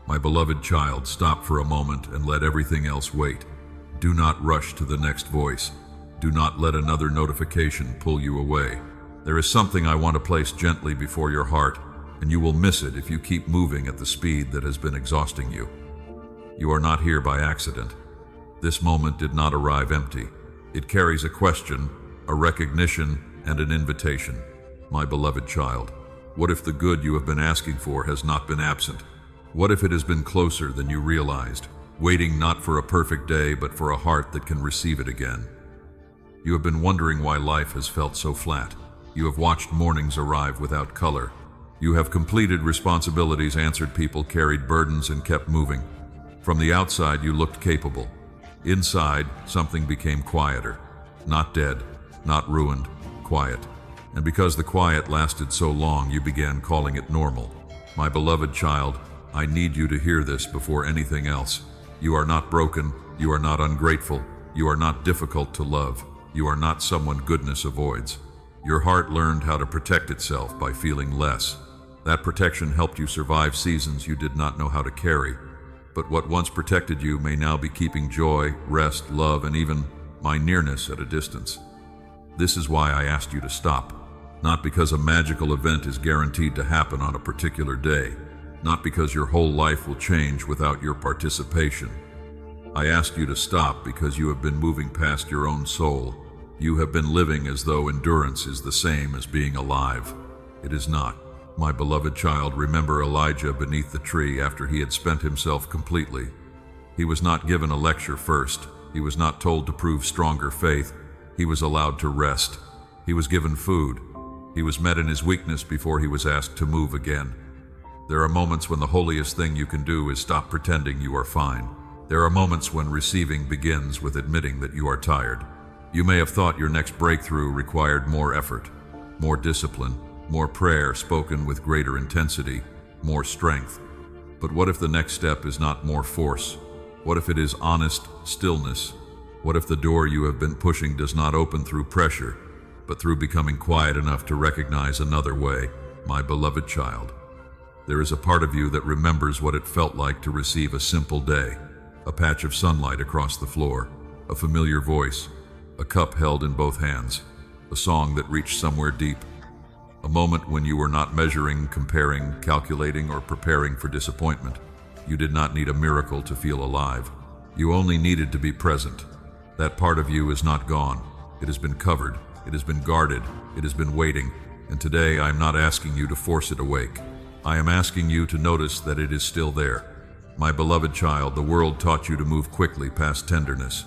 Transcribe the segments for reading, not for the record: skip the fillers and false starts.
My beloved child, stop for a moment and let everything else wait. Do not rush to the next voice. Do not let another notification pull you away. There is something I want to place gently before your heart, and you will miss it if you keep moving at the speed that has been exhausting you. You are not here by accident. This moment did not arrive empty. It carries a question, a recognition, and an invitation. My beloved child, what if the good you have been asking for has not been absent? What if it has been closer than you realized, waiting not for a perfect day, but for a heart that can receive it again? You have been wondering why life has felt so flat. You have watched mornings arrive without color. You have completed responsibilities, answered people, carried burdens, and kept moving. From the outside, you looked capable. Inside, something became quieter. Not dead, not ruined, quiet. And because the quiet lasted so long, you began calling it normal. My beloved child, I need you to hear this before anything else. You are not broken. You are not ungrateful. You are not difficult to love. You are not someone goodness avoids. Your heart learned how to protect itself by feeling less. That protection helped you survive seasons you did not know how to carry. But what once protected you may now be keeping joy, rest, love, and even my nearness at a distance. This is why I asked you to stop. Not because a magical event is guaranteed to happen on a particular day. Not because your whole life will change without your participation. I asked you to stop because you have been moving past your own soul. You have been living as though endurance is the same as being alive. It is not. My beloved child, remember Elijah beneath the tree after he had spent himself completely. He was not given a lecture first. He was not told to prove stronger faith. He was allowed to rest. He was given food. He was met in his weakness before he was asked to move again. There are moments when the holiest thing you can do is stop pretending you are fine. There are moments when receiving begins with admitting that you are tired. You may have thought your next breakthrough required more effort, more discipline, more prayer spoken with greater intensity, more strength. But what if the next step is not more force? What if it is honest stillness? What if the door you have been pushing does not open through pressure, but through becoming quiet enough to recognize another way? My beloved child, there is a part of you that remembers what it felt like to receive a simple day, a patch of sunlight across the floor, a familiar voice, a cup held in both hands, a song that reached somewhere deep, a moment when you were not measuring, comparing, calculating, or preparing for disappointment. You did not need a miracle to feel alive. You only needed to be present. That part of you is not gone. It has been covered. It has been guarded. It has been waiting. And today I am not asking you to force it awake. I am asking you to notice that it is still there. My beloved child, the world taught you to move quickly past tenderness.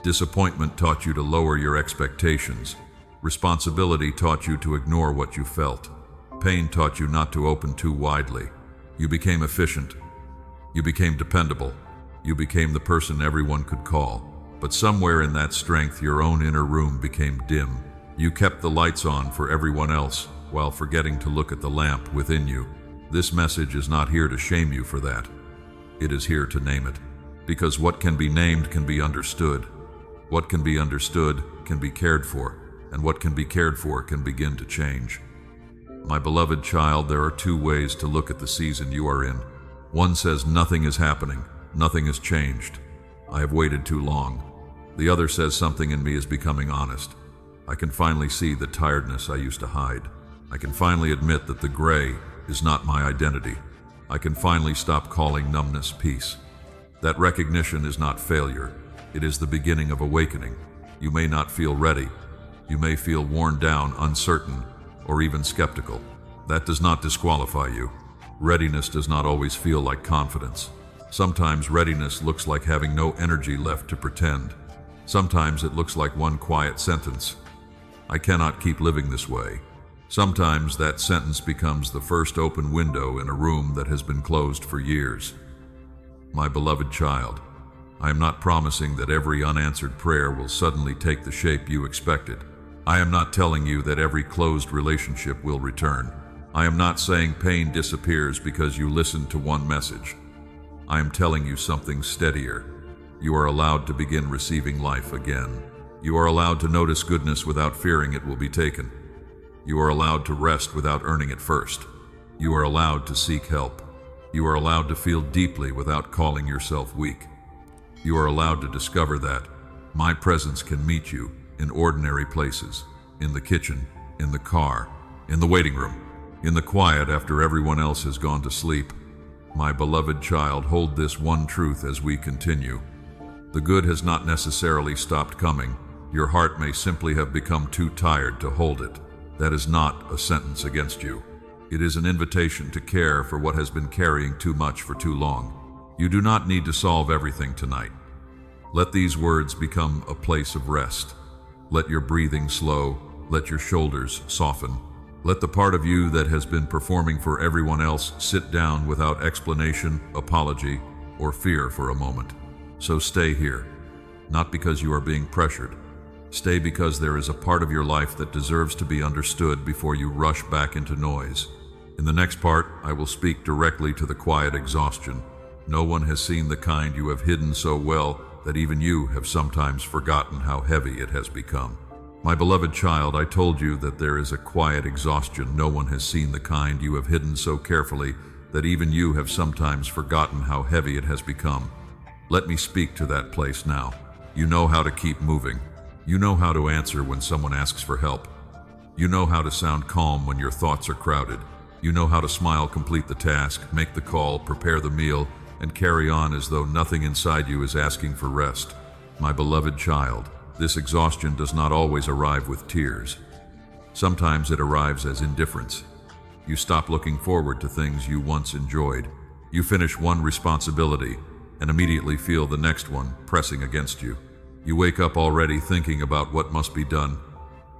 Disappointment taught you to lower your expectations. Responsibility taught you to ignore what you felt. Pain taught you not to open too widely. You became efficient. You became dependable. You became the person everyone could call. But somewhere in that strength, your own inner room became dim. You kept the lights on for everyone else while forgetting to look at the lamp within you. This message is not here to shame you for that. It is here to name it. Because what can be named can be understood. What can be understood can be cared for. And what can be cared for can begin to change. My beloved child, there are two ways to look at the season you are in. One says nothing is happening, nothing has changed. I have waited too long. The other says something in me is becoming honest. I can finally see the tiredness I used to hide. I can finally admit that the gray is not my identity. I can finally stop calling numbness peace. That recognition is not failure. It is the beginning of awakening. You may not feel ready. You may feel worn down, uncertain, or even skeptical. That does not disqualify you. Readiness does not always feel like confidence. Sometimes readiness looks like having no energy left to pretend. Sometimes it looks like one quiet sentence. I cannot keep living this way. Sometimes that sentence becomes the first open window in a room that has been closed for years. My beloved child, I am not promising that every unanswered prayer will suddenly take the shape you expected. I am not telling you that every closed relationship will return. I am not saying pain disappears because you listened to one message. I am telling you something steadier. You are allowed to begin receiving life again. You are allowed to notice goodness without fearing it will be taken. You are allowed to rest without earning it first. You are allowed to seek help. You are allowed to feel deeply without calling yourself weak. You are allowed to discover that my presence can meet you in ordinary places, in the kitchen, in the car, in the waiting room, in the quiet after everyone else has gone to sleep. My beloved child, hold this one truth as we continue. The good has not necessarily stopped coming. Your heart may simply have become too tired to hold it. That is not a sentence against you. It is an invitation to care for what has been carrying too much for too long. You do not need to solve everything tonight. Let these words become a place of rest. Let your breathing slow. Let your shoulders soften. Let the part of you that has been performing for everyone else sit down without explanation, apology, or fear for a moment. So stay here, not because you are being pressured. Stay because there is a part of your life that deserves to be understood before you rush back into noise. In the next part, I will speak directly to the quiet exhaustion. No one has seen the kind you have hidden so well that even you have sometimes forgotten how heavy it has become. My beloved child, I told you that there is a quiet exhaustion. No one has seen the kind you have hidden so carefully that even you have sometimes forgotten how heavy it has become. Let me speak to that place now. You know how to keep moving. You know how to answer when someone asks for help. You know how to sound calm when your thoughts are crowded. You know how to smile, complete the task, make the call, prepare the meal, and carry on as though nothing inside you is asking for rest. My beloved child, this exhaustion does not always arrive with tears. Sometimes it arrives as indifference. You stop looking forward to things you once enjoyed. You finish one responsibility and immediately feel the next one pressing against you. You wake up already thinking about what must be done.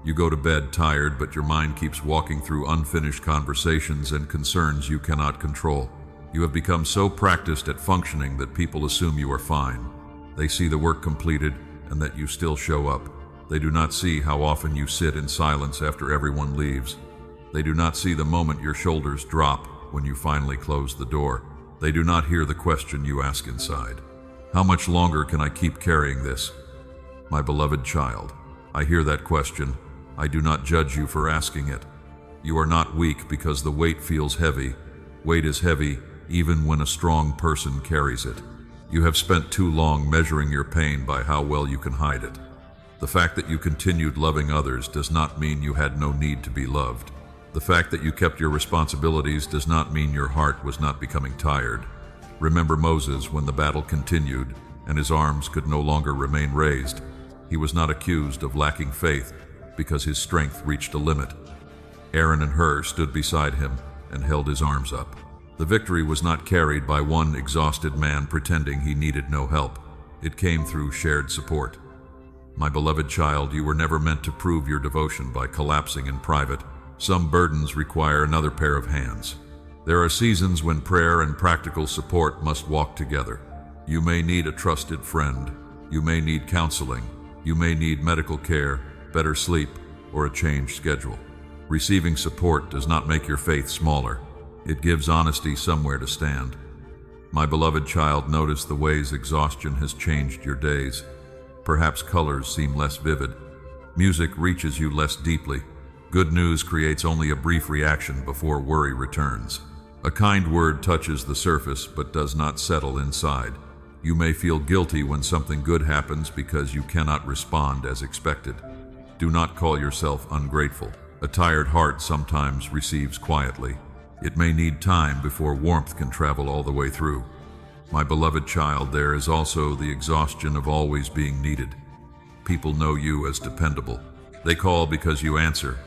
You go to bed tired, but your mind keeps walking through unfinished conversations and concerns you cannot control. You have become so practiced at functioning that people assume you are fine. They see the work completed and that you still show up. They do not see how often you sit in silence after everyone leaves. They do not see the moment your shoulders drop when you finally close the door. They do not hear the question you ask inside. How much longer can I keep carrying this? My beloved child, I hear that question. I do not judge you for asking it. You are not weak because the weight feels heavy. Weight is heavy even when a strong person carries it. You have spent too long measuring your pain by how well you can hide it. The fact that you continued loving others does not mean you had no need to be loved. The fact that you kept your responsibilities does not mean your heart was not becoming tired. Remember Moses when the battle continued and his arms could no longer remain raised. He was not accused of lacking faith because his strength reached a limit. Aaron and Hur stood beside him and held his arms up. The victory was not carried by one exhausted man pretending he needed no help. It came through shared support. My beloved child, you were never meant to prove your devotion by collapsing in private. Some burdens require another pair of hands. There are seasons when prayer and practical support must walk together. You may need a trusted friend. You may need counseling. You may need medical care, better sleep, or a changed schedule. Receiving support does not make your faith smaller. It gives honesty somewhere to stand. My beloved child, notice the ways exhaustion has changed your days. Perhaps colors seem less vivid. Music reaches you less deeply. Good news creates only a brief reaction before worry returns. A kind word touches the surface but does not settle inside. You may feel guilty when something good happens because you cannot respond as expected. Do not call yourself ungrateful. A tired heart sometimes receives quietly. It may need time before warmth can travel all the way through. My beloved child, there is also the exhaustion of always being needed. People know you as dependable. They call because you answer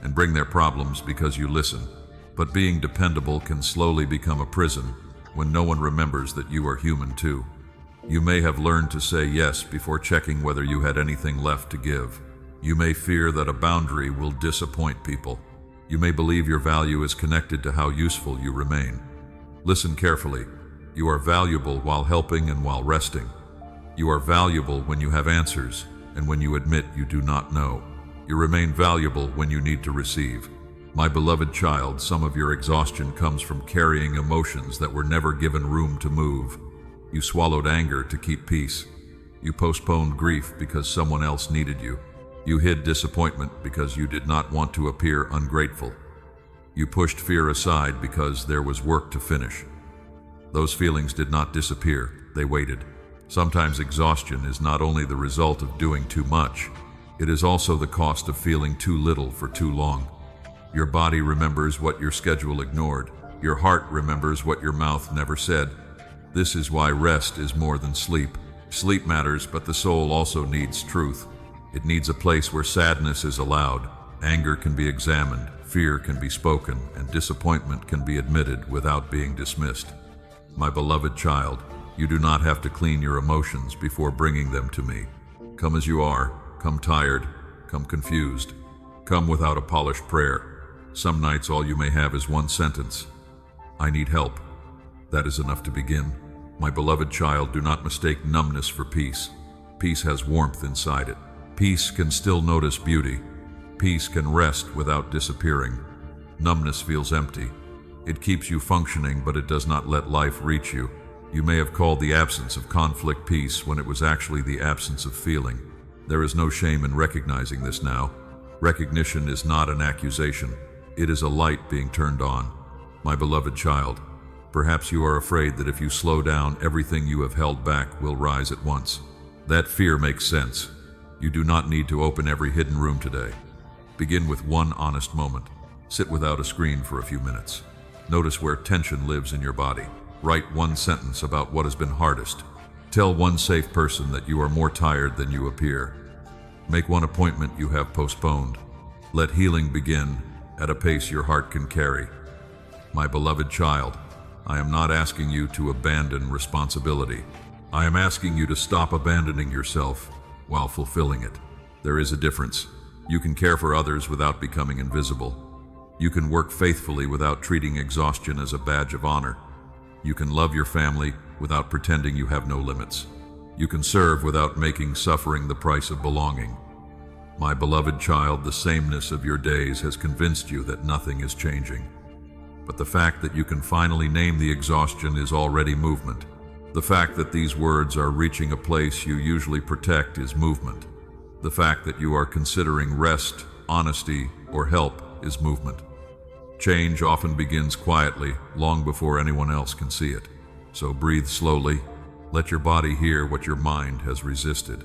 and bring their problems because you listen. But being dependable can slowly become a prison when no one remembers that you are human too. You may have learned to say yes before checking whether you had anything left to give. You may fear that a boundary will disappoint people. You may believe your value is connected to how useful you remain. Listen carefully. You are valuable while helping and while resting. You are valuable when you have answers and when you admit you do not know. You remain valuable when you need to receive. My beloved child, some of your exhaustion comes from carrying emotions that were never given room to move. You swallowed anger to keep peace. You postponed grief because someone else needed you. You hid disappointment because you did not want to appear ungrateful. You pushed fear aside because there was work to finish. Those feelings did not disappear, they waited. Sometimes exhaustion is not only the result of doing too much, it is also the cost of feeling too little for too long. Your body remembers what your schedule ignored. Your heart remembers what your mouth never said. This is why rest is more than sleep. Sleep matters, but the soul also needs truth. It needs a place where sadness is allowed, anger can be examined, fear can be spoken, and disappointment can be admitted without being dismissed. My beloved child, you do not have to clean your emotions before bringing them to me. Come as you are, come tired, come confused, come without a polished prayer. Some nights all you may have is one sentence: I need help. That is enough to begin. My beloved child, do not mistake numbness for peace. Peace has warmth inside it. Peace can still notice beauty. Peace can rest without disappearing. Numbness feels empty. It keeps you functioning, but it does not let life reach you. You may have called the absence of conflict peace when it was actually the absence of feeling. There is no shame in recognizing this now. Recognition is not an accusation. It is a light being turned on. My beloved child, perhaps you are afraid that if you slow down, everything you have held back will rise at once. That fear makes sense. You do not need to open every hidden room today. Begin with one honest moment. Sit without a screen for a few minutes. Notice where tension lives in your body. Write one sentence about what has been hardest. Tell one safe person that you are more tired than you appear. Make one appointment you have postponed. Let healing begin at a pace your heart can carry. My beloved child, I am not asking you to abandon responsibility. I am asking you to stop abandoning yourself while fulfilling it. There is a difference. You can care for others without becoming invisible. You can work faithfully without treating exhaustion as a badge of honor. You can love your family without pretending you have no limits. You can serve without making suffering the price of belonging. My beloved child, the sameness of your days has convinced you that nothing is changing. But the fact that you can finally name the exhaustion is already movement. The fact that these words are reaching a place you usually protect is movement. The fact that you are considering rest, honesty, or help is movement. Change often begins quietly, long before anyone else can see it. So breathe slowly. Let your body hear what your mind has resisted.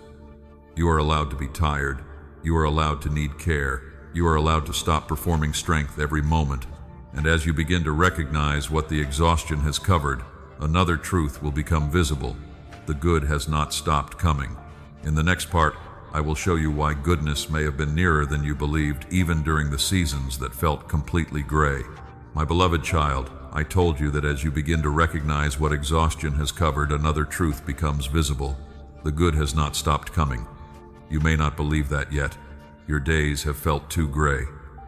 You are allowed to be tired. You are allowed to need care. You are allowed to stop performing strength every moment. And as you begin to recognize what the exhaustion has covered, another truth will become visible. The good has not stopped coming. In the next part, I will show you why goodness may have been nearer than you believed, even during the seasons that felt completely gray. My beloved child, I told you that as you begin to recognize what exhaustion has covered, another truth becomes visible. The good has not stopped coming. You may not believe that yet. Your days have felt too gray.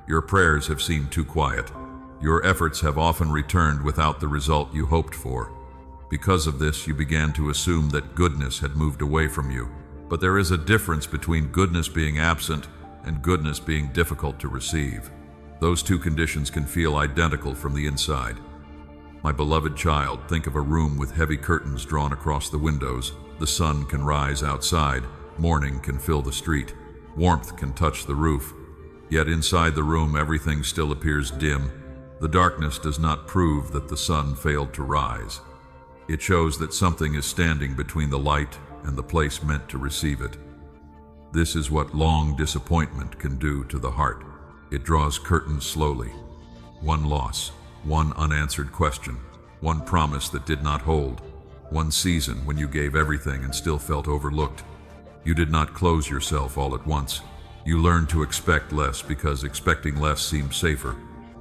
Your prayers have seemed too quiet. Your efforts have often returned without the result you hoped for. Because of this, you began to assume that goodness had moved away from you. But there is a difference between goodness being absent and goodness being difficult to receive. Those two conditions can feel identical from the inside. My beloved child, think of a room with heavy curtains drawn across the windows. The sun can rise outside. Morning can fill the street. Warmth can touch the roof. Yet inside the room, everything still appears dim. The darkness does not prove that the sun failed to rise. It shows that something is standing between the light and the place meant to receive it. This is what long disappointment can do to the heart. It draws curtains slowly. One loss, one unanswered question, one promise that did not hold, one season when you gave everything and still felt overlooked. You did not close yourself all at once. You learned to expect less because expecting less seemed safer.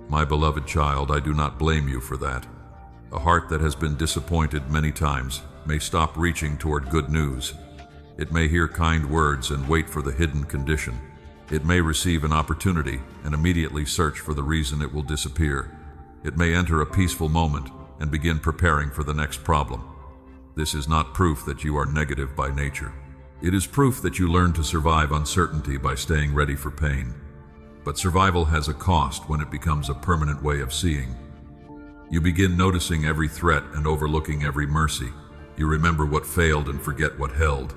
My beloved child, I do not blame you for that. A heart that has been disappointed many times may stop reaching toward good news. It may hear kind words and wait for the hidden condition. It may receive an opportunity and immediately search for the reason it will disappear. It may enter a peaceful moment and begin preparing for the next problem. This is not proof that you are negative by nature. It is proof that you learn to survive uncertainty by staying ready for pain. But survival has a cost when it becomes a permanent way of seeing. You begin noticing every threat and overlooking every mercy. You remember what failed and forget what held.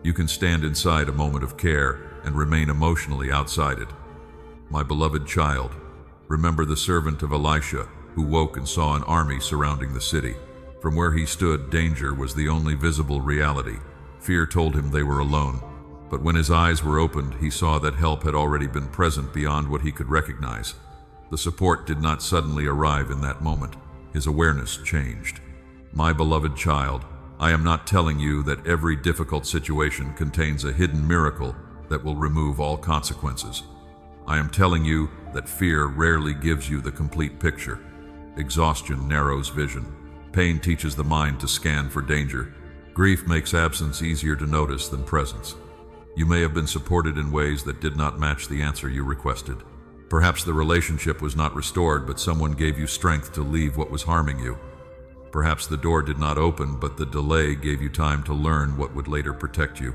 You can stand inside a moment of care and remain emotionally outside it. My beloved child, remember the servant of Elisha who woke and saw an army surrounding the city. From where he stood, danger was the only visible reality. Fear told him they were alone. But when his eyes were opened, he saw that help had already been present beyond what he could recognize. The support did not suddenly arrive in that moment. His awareness changed. My beloved child, I am not telling you that every difficult situation contains a hidden miracle that will remove all consequences. I am telling you that fear rarely gives you the complete picture. Exhaustion narrows vision. Pain teaches the mind to scan for danger. Grief makes absence easier to notice than presence. You may have been supported in ways that did not match the answer you requested. Perhaps the relationship was not restored, but someone gave you strength to leave what was harming you. Perhaps the door did not open, but the delay gave you time to learn what would later protect you.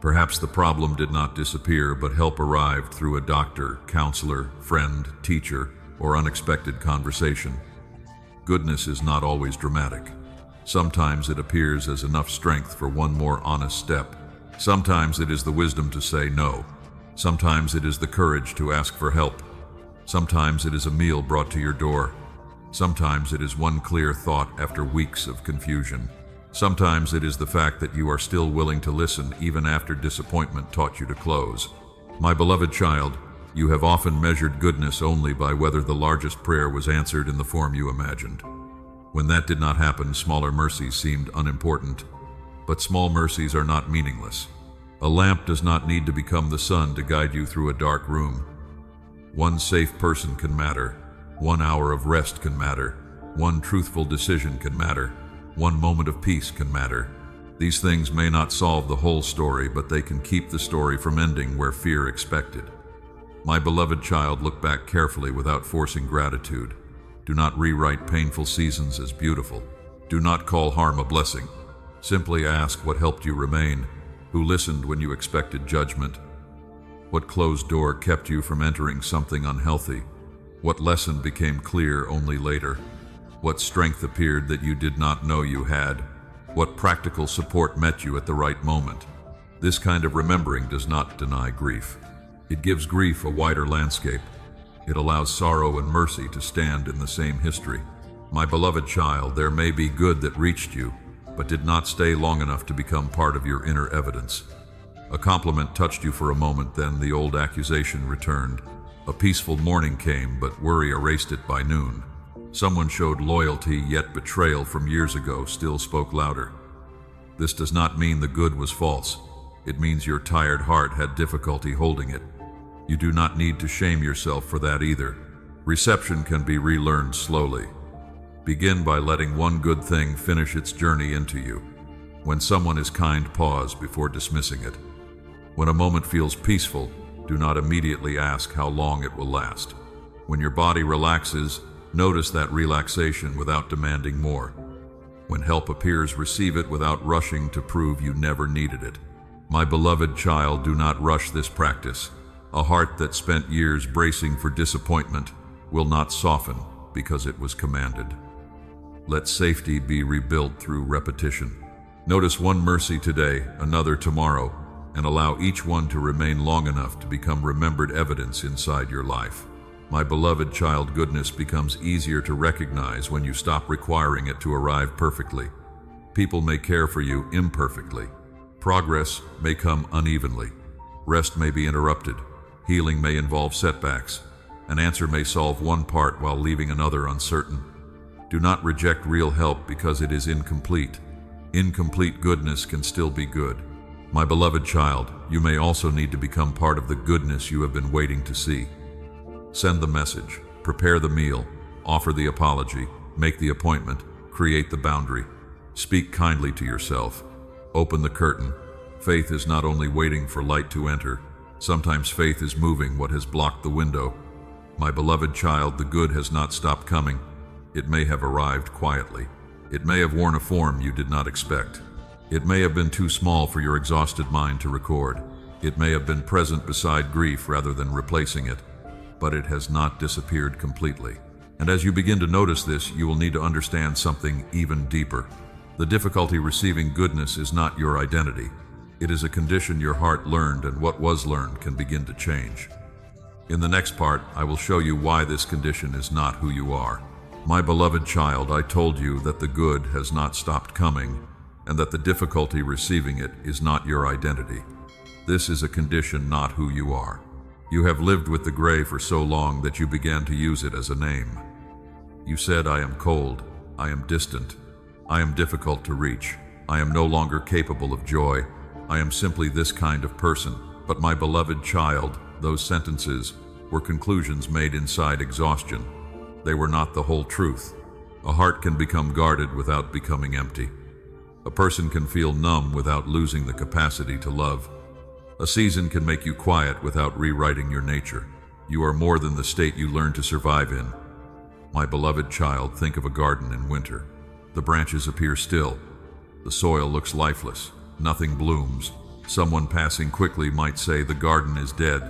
Perhaps the problem did not disappear, but help arrived through a doctor, counselor, friend, teacher, or unexpected conversation. Goodness is not always dramatic. Sometimes it appears as enough strength for one more honest step. Sometimes it is the wisdom to say no. Sometimes it is the courage to ask for help. Sometimes it is a meal brought to your door. Sometimes it is one clear thought after weeks of confusion. Sometimes it is the fact that you are still willing to listen even after disappointment taught you to close. My beloved child, you have often measured goodness only by whether the largest prayer was answered in the form you imagined. When that did not happen, smaller mercies seemed unimportant. But small mercies are not meaningless. A lamp does not need to become the sun to guide you through a dark room. One safe person can matter. 1 hour of rest can matter. One truthful decision can matter. One moment of peace can matter. These things may not solve the whole story, but they can keep the story from ending where fear expected. My beloved child, look back carefully without forcing gratitude. Do not rewrite painful seasons as beautiful. Do not call harm a blessing. Simply ask what helped you remain, who listened when you expected judgment, what closed door kept you from entering something unhealthy, what lesson became clear only later, what strength appeared that you did not know you had, what practical support met you at the right moment. This kind of remembering does not deny grief. It gives grief a wider landscape. It allows sorrow and mercy to stand in the same history. My beloved child, there may be good that reached you, but did not stay long enough to become part of your inner evidence. A compliment touched you for a moment, then the old accusation returned. A peaceful morning came, but worry erased it by noon. Someone showed loyalty, yet betrayal from years ago still spoke louder. This does not mean the good was false. It means your tired heart had difficulty holding it. You do not need to shame yourself for that either. Reception can be relearned slowly. Begin by letting one good thing finish its journey into you. When someone is kind, pause before dismissing it. When a moment feels peaceful, do not immediately ask how long it will last. When your body relaxes, notice that relaxation without demanding more. When help appears, receive it without rushing to prove you never needed it. My beloved child, do not rush this practice. A heart that spent years bracing for disappointment will not soften because it was commanded. Let safety be rebuilt through repetition. Notice one mercy today, another tomorrow, and allow each one to remain long enough to become remembered evidence inside your life. My beloved child, goodness becomes easier to recognize when you stop requiring it to arrive perfectly. People may care for you imperfectly. Progress may come unevenly. Rest may be interrupted. Healing may involve setbacks. An answer may solve one part while leaving another uncertain. Do not reject real help because it is incomplete. Incomplete goodness can still be good. My beloved child, you may also need to become part of the goodness you have been waiting to see. Send the message, prepare the meal, offer the apology, make the appointment, create the boundary. Speak kindly to yourself. Open the curtain. Faith is not only waiting for light to enter. Sometimes faith is moving what has blocked the window. My beloved child, the good has not stopped coming. It may have arrived quietly. It may have worn a form you did not expect. It may have been too small for your exhausted mind to record. It may have been present beside grief rather than replacing it. But it has not disappeared completely. And as you begin to notice this, you will need to understand something even deeper. The difficulty receiving goodness is not your identity. It is a condition your heart learned, and what was learned can begin to change. In the next part, I will show you why this condition is not who you are. My beloved child, I told you that the good has not stopped coming, and that the difficulty receiving it is not your identity. This is a condition, not who you are. You have lived with the gray for so long that you began to use it as a name. You said, I am cold, I am distant, I am difficult to reach, I am no longer capable of joy, I am simply this kind of person. But my beloved child, those sentences were conclusions made inside exhaustion. They were not the whole truth. A heart can become guarded without becoming empty. A person can feel numb without losing the capacity to love. A season can make you quiet without rewriting your nature. You are more than the state you learn to survive in. My beloved child, think of a garden in winter. The branches appear still. The soil looks lifeless. Nothing blooms. Someone passing quickly might say the garden is dead,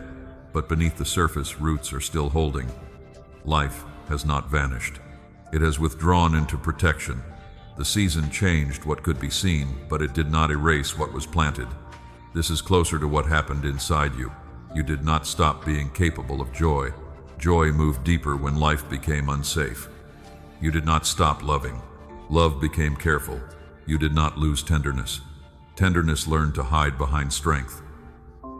but beneath the surface, roots are still holding. Life has not vanished. It has withdrawn into protection. The season changed what could be seen, but it did not erase what was planted. This is closer to what happened inside you. You did not stop being capable of joy. Joy moved deeper when life became unsafe. You did not stop loving. Love became careful. You did not lose tenderness. Tenderness learned to hide behind strength.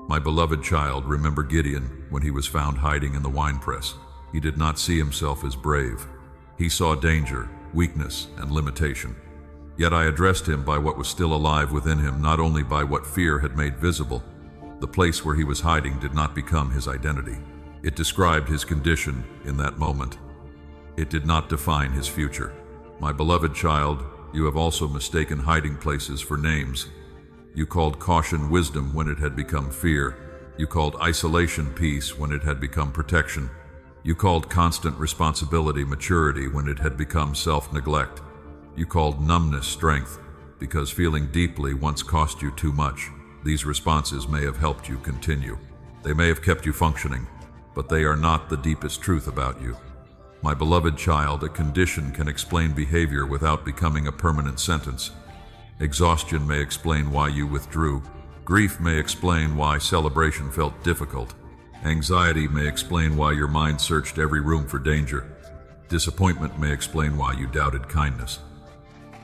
My beloved child, remember Gideon when he was found hiding in the winepress. He did not see himself as brave. He saw danger, weakness, and limitation. Yet I addressed him by what was still alive within him, not only by what fear had made visible. The place where he was hiding did not become his identity. It described his condition in that moment. It did not define his future. My beloved child, you have also mistaken hiding places for names. You called caution wisdom when it had become fear. You called isolation peace when it had become protection. You called constant responsibility maturity when it had become self-neglect. You called numbness strength because feeling deeply once cost you too much. These responses may have helped you continue. They may have kept you functioning, but they are not the deepest truth about you. My beloved child, a condition can explain behavior without becoming a permanent sentence. Exhaustion may explain why you withdrew. Grief may explain why celebration felt difficult. Anxiety may explain why your mind searched every room for danger. Disappointment may explain why you doubted kindness.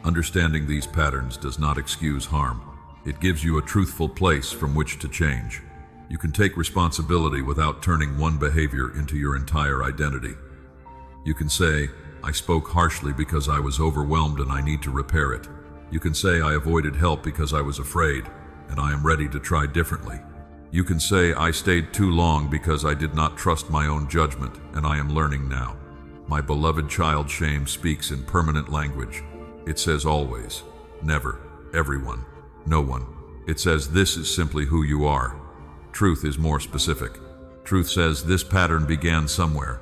Understanding these patterns does not excuse harm. It gives you a truthful place from which to change. You can take responsibility without turning one behavior into your entire identity. You can say, I spoke harshly because I was overwhelmed and I need to repair it. You can say, I avoided help because I was afraid, and I am ready to try differently. You can say, I stayed too long because I did not trust my own judgment, and I am learning now. My beloved child, shame speaks in permanent language. It says always, never, everyone, no one. It says this is simply who you are. Truth is more specific. Truth says this pattern began somewhere.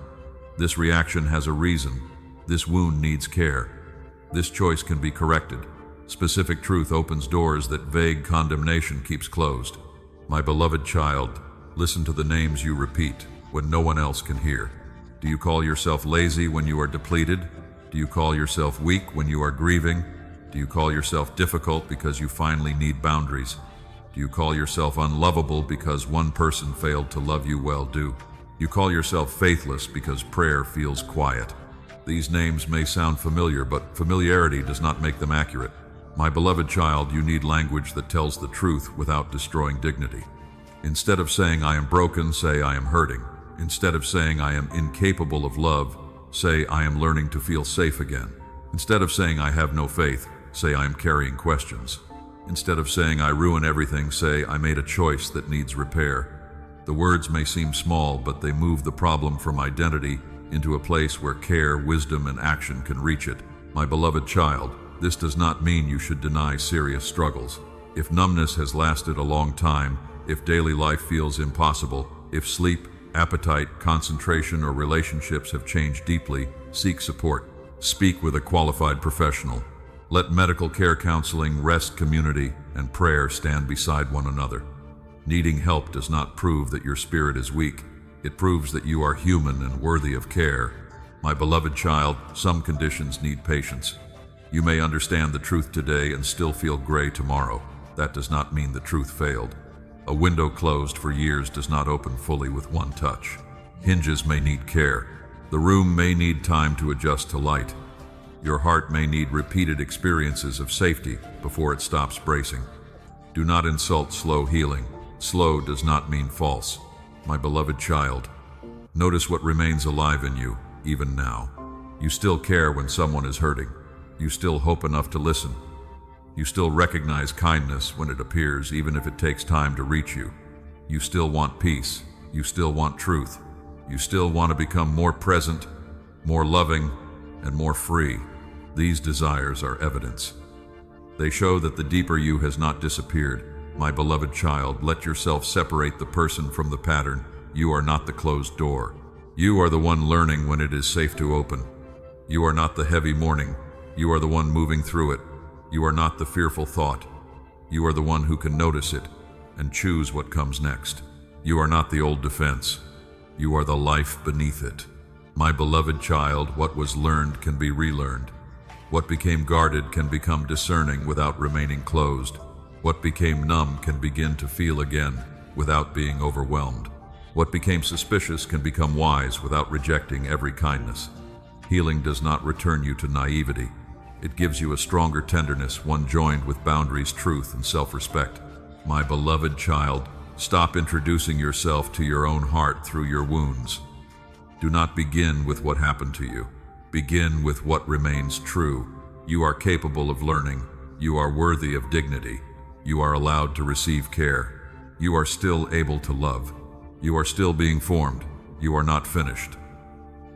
This reaction has a reason. This wound needs care. This choice can be corrected. Specific truth opens doors that vague condemnation keeps closed. My beloved child, listen to the names you repeat when no one else can hear. Do you call yourself lazy when you are depleted? Do you call yourself weak when you are grieving? Do you call yourself difficult because you finally need boundaries? Do you call yourself unlovable because one person failed to love you well? Do you call yourself faithless because prayer feels quiet? These names may sound familiar, but familiarity does not make them accurate. My beloved child, you need language that tells the truth without destroying dignity. Instead of saying I am broken, say I am hurting. Instead of saying I am incapable of love, say I am learning to feel safe again. Instead of saying I have no faith, say I am carrying questions. Instead of saying I ruin everything, say I made a choice that needs repair. The words may seem small, but they move the problem from identity into a place where care, wisdom, and action can reach it. My beloved child, this does not mean you should deny serious struggles. If numbness has lasted a long time, if daily life feels impossible, if sleep, appetite, concentration, or relationships have changed deeply, seek support. Speak with a qualified professional. Let medical care, counseling, rest, community, and prayer stand beside one another. Needing help does not prove that your spirit is weak. It proves that you are human and worthy of care. My beloved child, some conditions need patience. You may understand the truth today and still feel gray tomorrow. That does not mean the truth failed. A window closed for years does not open fully with one touch. Hinges may need care. The room may need time to adjust to light. Your heart may need repeated experiences of safety before it stops bracing. Do not insult slow healing. Slow does not mean false. My beloved child, notice what remains alive in you, even now. You still care when someone is hurting. You still hope enough to listen. You still recognize kindness when it appears, even if it takes time to reach you. You still want peace. You still want truth. You still want to become more present, more loving, and more free. These desires are evidence. They show that the deeper you has not disappeared. My beloved child, let yourself separate the person from the pattern. You are not the closed door. You are the one learning when it is safe to open. You are not the heavy mourning. You are the one moving through it. You are not the fearful thought. You are the one who can notice it and choose what comes next. You are not the old defense. You are the life beneath it. My beloved child, what was learned can be relearned. What became guarded can become discerning without remaining closed. What became numb can begin to feel again without being overwhelmed. What became suspicious can become wise without rejecting every kindness. Healing does not return you to naivety. It gives you a stronger tenderness, one joined with boundaries, truth, and self-respect. My beloved child, stop introducing yourself to your own heart through your wounds. Do not begin with what happened to you. Begin with what remains true. You are capable of learning. You are worthy of dignity. You are allowed to receive care. You are still able to love. You are still being formed. You are not finished.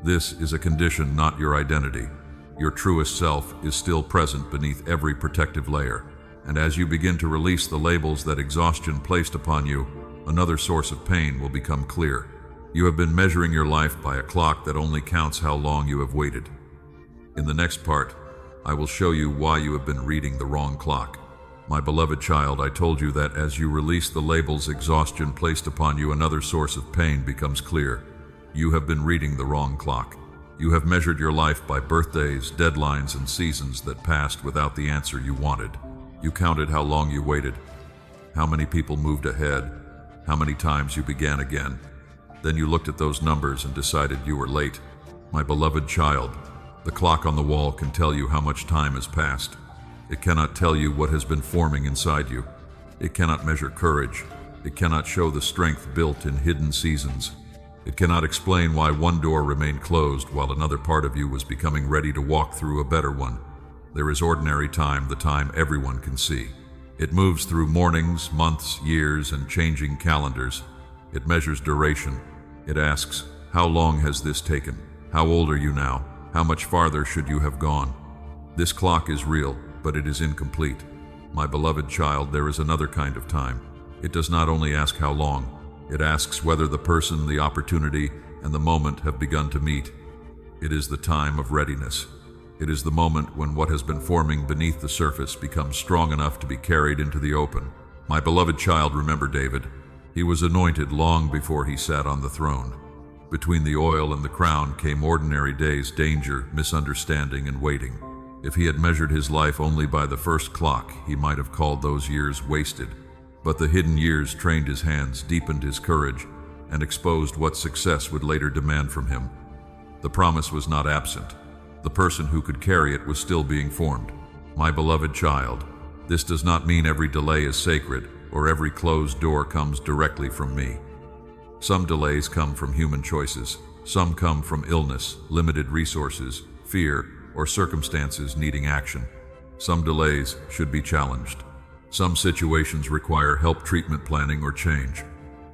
This is a condition, not your identity. Your truest self is still present beneath every protective layer. And as you begin to release the labels that exhaustion placed upon you, another source of pain will become clear. You have been measuring your life by a clock that only counts how long you have waited. In the next part, I will show you why you have been reading the wrong clock. My beloved child, I told you that as you release the labels exhaustion placed upon you, another source of pain becomes clear. You have been reading the wrong clock. You have measured your life by birthdays, deadlines, and seasons that passed without the answer you wanted. You counted how long you waited, how many people moved ahead, how many times you began again. Then you looked at those numbers and decided you were late. My beloved child, the clock on the wall can tell you how much time has passed. It cannot tell you what has been forming inside you. It cannot measure courage. It cannot show the strength built in hidden seasons. It cannot explain why one door remained closed while another part of you was becoming ready to walk through a better one. There is ordinary time, the time everyone can see. It moves through mornings, months, years, and changing calendars. It measures duration. It asks, how long has this taken? How old are you now? How much farther should you have gone? This clock is real, but it is incomplete. My beloved child, there is another kind of time. It does not only ask how long, it asks whether the person, the opportunity, and the moment have begun to meet. It is the time of readiness. It is the moment when what has been forming beneath the surface becomes strong enough to be carried into the open. My beloved child, remember David. He was anointed long before he sat on the throne. Between the oil and the crown came ordinary days, danger, misunderstanding, and waiting. If he had measured his life only by the first clock, he might have called those years wasted. But the hidden years trained his hands, deepened his courage, and exposed what success would later demand from him. The promise was not absent. The person who could carry it was still being formed. My beloved child, this does not mean every delay is sacred or every closed door comes directly from me. Some delays come from human choices. Some come from illness, limited resources, fear, or circumstances needing action. Some delays should be challenged. Some situations require help, treatment, planning, or change.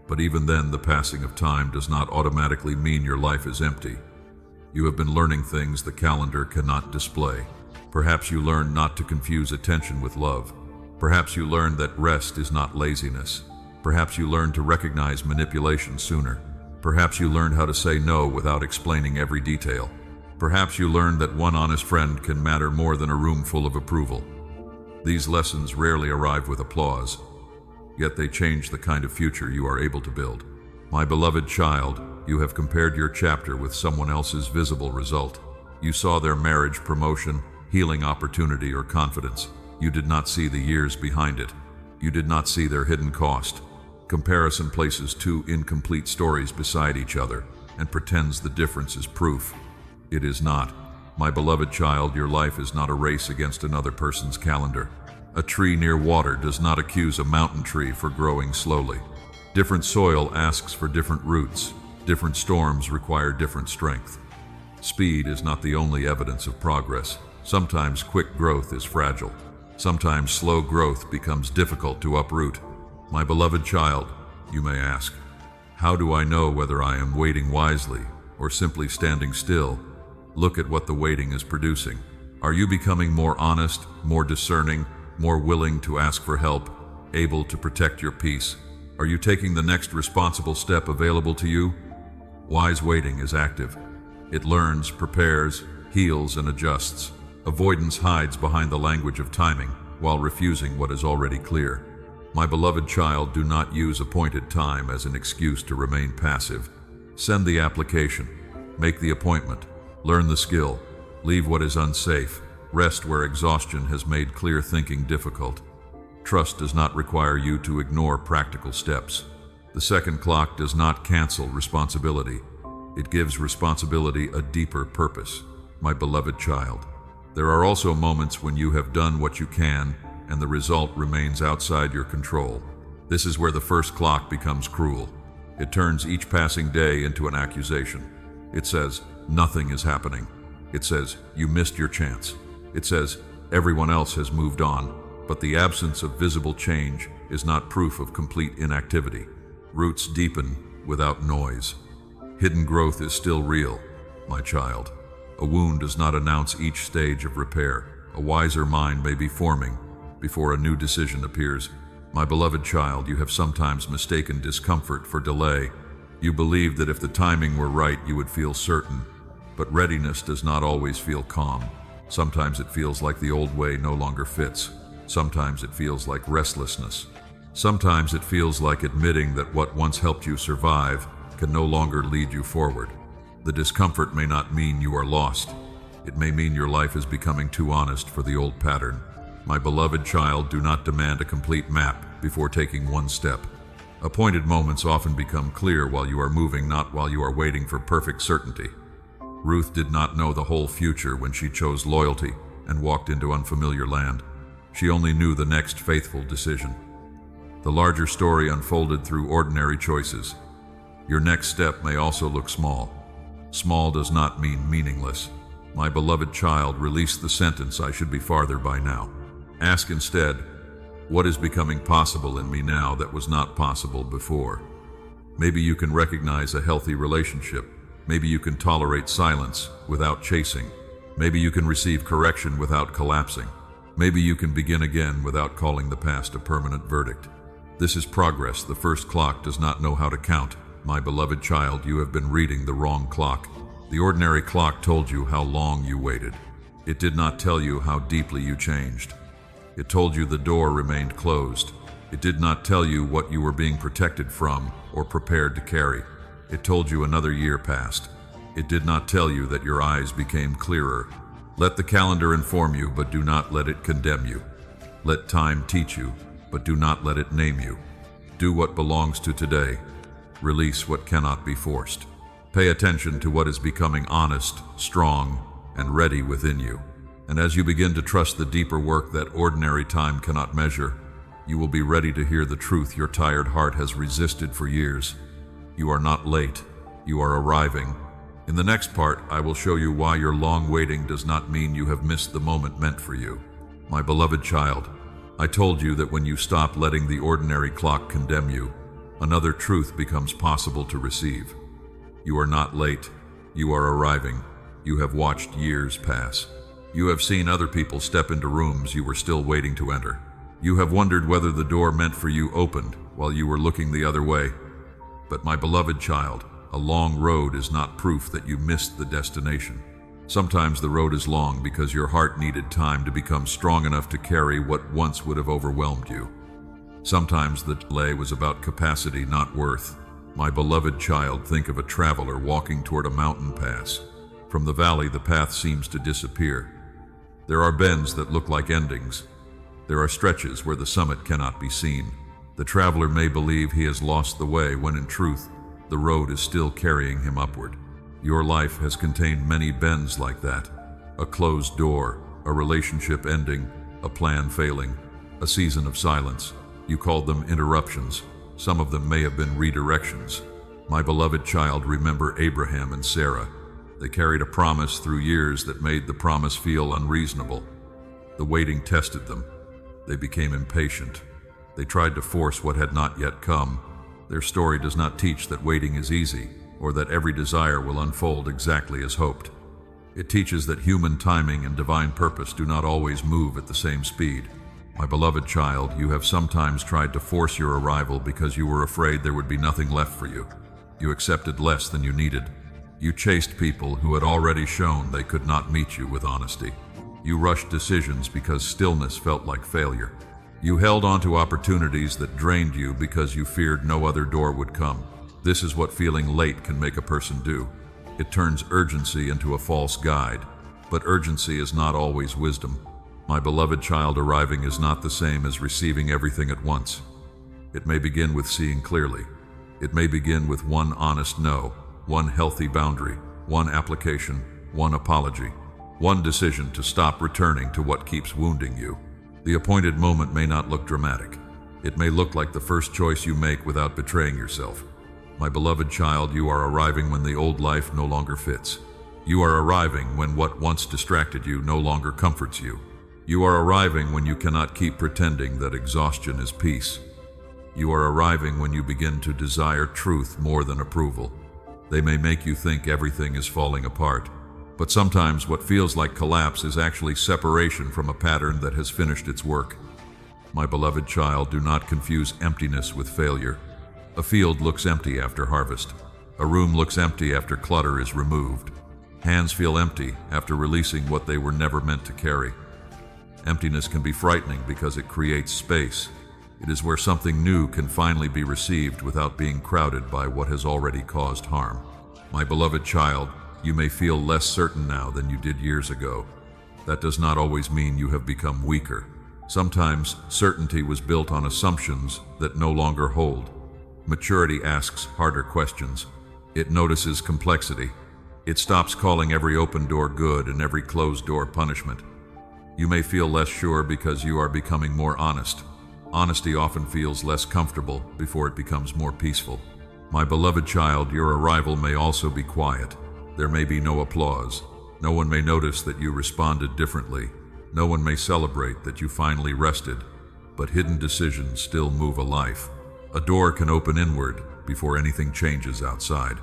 But even then, the passing of time does not automatically mean your life is empty. You have been learning things the calendar cannot display. Perhaps you learned not to confuse attention with love. Perhaps you learned that rest is not laziness. Perhaps you learned to recognize manipulation sooner. Perhaps you learned how to say no without explaining every detail. Perhaps you learned that one honest friend can matter more than a room full of approval. These lessons rarely arrive with applause, yet they change the kind of future you are able to build. My beloved child, you have compared your chapter with someone else's visible result. You saw their marriage, promotion, healing opportunity, or confidence. You did not see the years behind it. You did not see their hidden cost. Comparison places two incomplete stories beside each other. and pretends the difference is proof. It is not. My beloved child, your life is not a race against another person's calendar. A tree near water does not accuse a mountain tree for growing slowly. Different soil asks for different roots. Different storms require different strength. Speed is not the only evidence of progress. Sometimes quick growth is fragile. Sometimes slow growth becomes difficult to uproot. My beloved child, you may ask, how do I know whether I am waiting wisely or simply standing still? Look at what the waiting is producing. Are you becoming more honest, more discerning, more willing to ask for help, able to protect your peace? Are you taking the next responsible step available to you? Wise waiting is active. It learns, prepares, heals, and adjusts. Avoidance hides behind the language of timing while refusing what is already clear. My beloved child, do not use appointed time as an excuse to remain passive. Send the application. Make the appointment. Learn the skill. Leave what is unsafe. Rest where exhaustion has made clear thinking difficult. Trust does not require you to ignore practical steps. The second clock does not cancel responsibility. It gives responsibility a deeper purpose. My beloved child, there are also moments when you have done what you can and the result remains outside your control. This is where the first clock becomes cruel. It turns each passing day into an accusation. It says, nothing is happening. It says, you missed your chance. It says, everyone else has moved on. But the absence of visible change is not proof of complete inactivity. Roots deepen without noise. Hidden growth is still real, my child. A wound does not announce each stage of repair. A wiser mind may be forming before a new decision appears. My beloved child, you have sometimes mistaken discomfort for delay. You believe that if the timing were right, you would feel certain. But readiness does not always feel calm. Sometimes it feels like the old way no longer fits. Sometimes it feels like restlessness. Sometimes it feels like admitting that what once helped you survive can no longer lead you forward. The discomfort may not mean you are lost. It may mean your life is becoming too honest for the old pattern. My beloved child, do not demand a complete map before taking one step. Appointed moments often become clear while you are moving, not while you are waiting for perfect certainty. Ruth did not know the whole future when she chose loyalty and walked into unfamiliar land. She only knew the next faithful decision. The larger story unfolded through ordinary choices. Your next step may also look small. Small does not mean meaningless. My beloved child, release the sentence, I should be farther by now. Ask instead, what is becoming possible in me now that was not possible before? Maybe you can recognize a healthy relationship. Maybe you can tolerate silence without chasing. Maybe you can receive correction without collapsing. Maybe you can begin again without calling the past a permanent verdict. This is progress. The first clock does not know how to count. My beloved child, you have been reading the wrong clock. The ordinary clock told you how long you waited. It did not tell you how deeply you changed. It told you the door remained closed. It did not tell you what you were being protected from or prepared to carry. It told you another year passed. It did not tell you that your eyes became clearer. Let the calendar inform you, but do not let it condemn you. Let time teach you, but do not let it name you. Do what belongs to today. Release what cannot be forced. Pay attention to what is becoming honest, strong, and ready within you. And as you begin to trust the deeper work that ordinary time cannot measure, you will be ready to hear the truth your tired heart has resisted for years. You are not late. You are arriving. In the next part, I will show you why your long waiting does not mean you have missed the moment meant for you. My beloved child, I told you that when you stop letting the ordinary clock condemn you, another truth becomes possible to receive. You are not late. You are arriving. You have watched years pass. You have seen other people step into rooms you were still waiting to enter. You have wondered whether the door meant for you opened while you were looking the other way. But my beloved child, a long road is not proof that you missed the destination. Sometimes the road is long because your heart needed time to become strong enough to carry what once would have overwhelmed you. Sometimes the delay was about capacity, not worth. My beloved child, think of a traveler walking toward a mountain pass. From the valley, the path seems to disappear. There are bends that look like endings. There are stretches where the summit cannot be seen. The traveler may believe he has lost the way when in truth, the road is still carrying him upward. Your life has contained many bends like that. A closed door, a relationship ending, a plan failing, a season of silence. You called them interruptions. Some of them may have been redirections. My beloved child, remember Abraham and Sarah. They carried a promise through years that made the promise feel unreasonable. The waiting tested them. They became impatient. They tried to force what had not yet come. Their story does not teach that waiting is easy, or that every desire will unfold exactly as hoped. It teaches that human timing and divine purpose do not always move at the same speed. My beloved child, you have sometimes tried to force your arrival because you were afraid there would be nothing left for you. You accepted less than you needed. You chased people who had already shown they could not meet you with honesty. You rushed decisions because stillness felt like failure. You held on to opportunities that drained you because you feared no other door would come. This is what feeling late can make a person do. It turns urgency into a false guide, but urgency is not always wisdom. My beloved child, arriving is not the same as receiving everything at once. It may begin with seeing clearly. It may begin with one honest no, one healthy boundary, one application, one apology, one decision to stop returning to what keeps wounding you. The appointed moment may not look dramatic. It may look like the first choice you make without betraying yourself. My beloved child, you are arriving when the old life no longer fits. You are arriving when what once distracted you no longer comforts you. You are arriving when you cannot keep pretending that exhaustion is peace. You are arriving when you begin to desire truth more than approval. They may make you think everything is falling apart, but sometimes what feels like collapse is actually separation from a pattern that has finished its work. My beloved child, do not confuse emptiness with failure. A field looks empty after harvest. A room looks empty after clutter is removed. Hands feel empty after releasing what they were never meant to carry. Emptiness can be frightening because it creates space. It is where something new can finally be received without being crowded by what has already caused harm. My beloved child, you may feel less certain now than you did years ago. That does not always mean you have become weaker. Sometimes certainty was built on assumptions that no longer hold. Maturity asks harder questions. It notices complexity. It stops calling every open door good and every closed door punishment. You may feel less sure because you are becoming more honest. Honesty often feels less comfortable before it becomes more peaceful. My beloved child, your arrival may also be quiet. There may be no applause. No one may notice that you responded differently. No one may celebrate that you finally rested. But hidden decisions still move a life. A door can open inward before anything changes outside.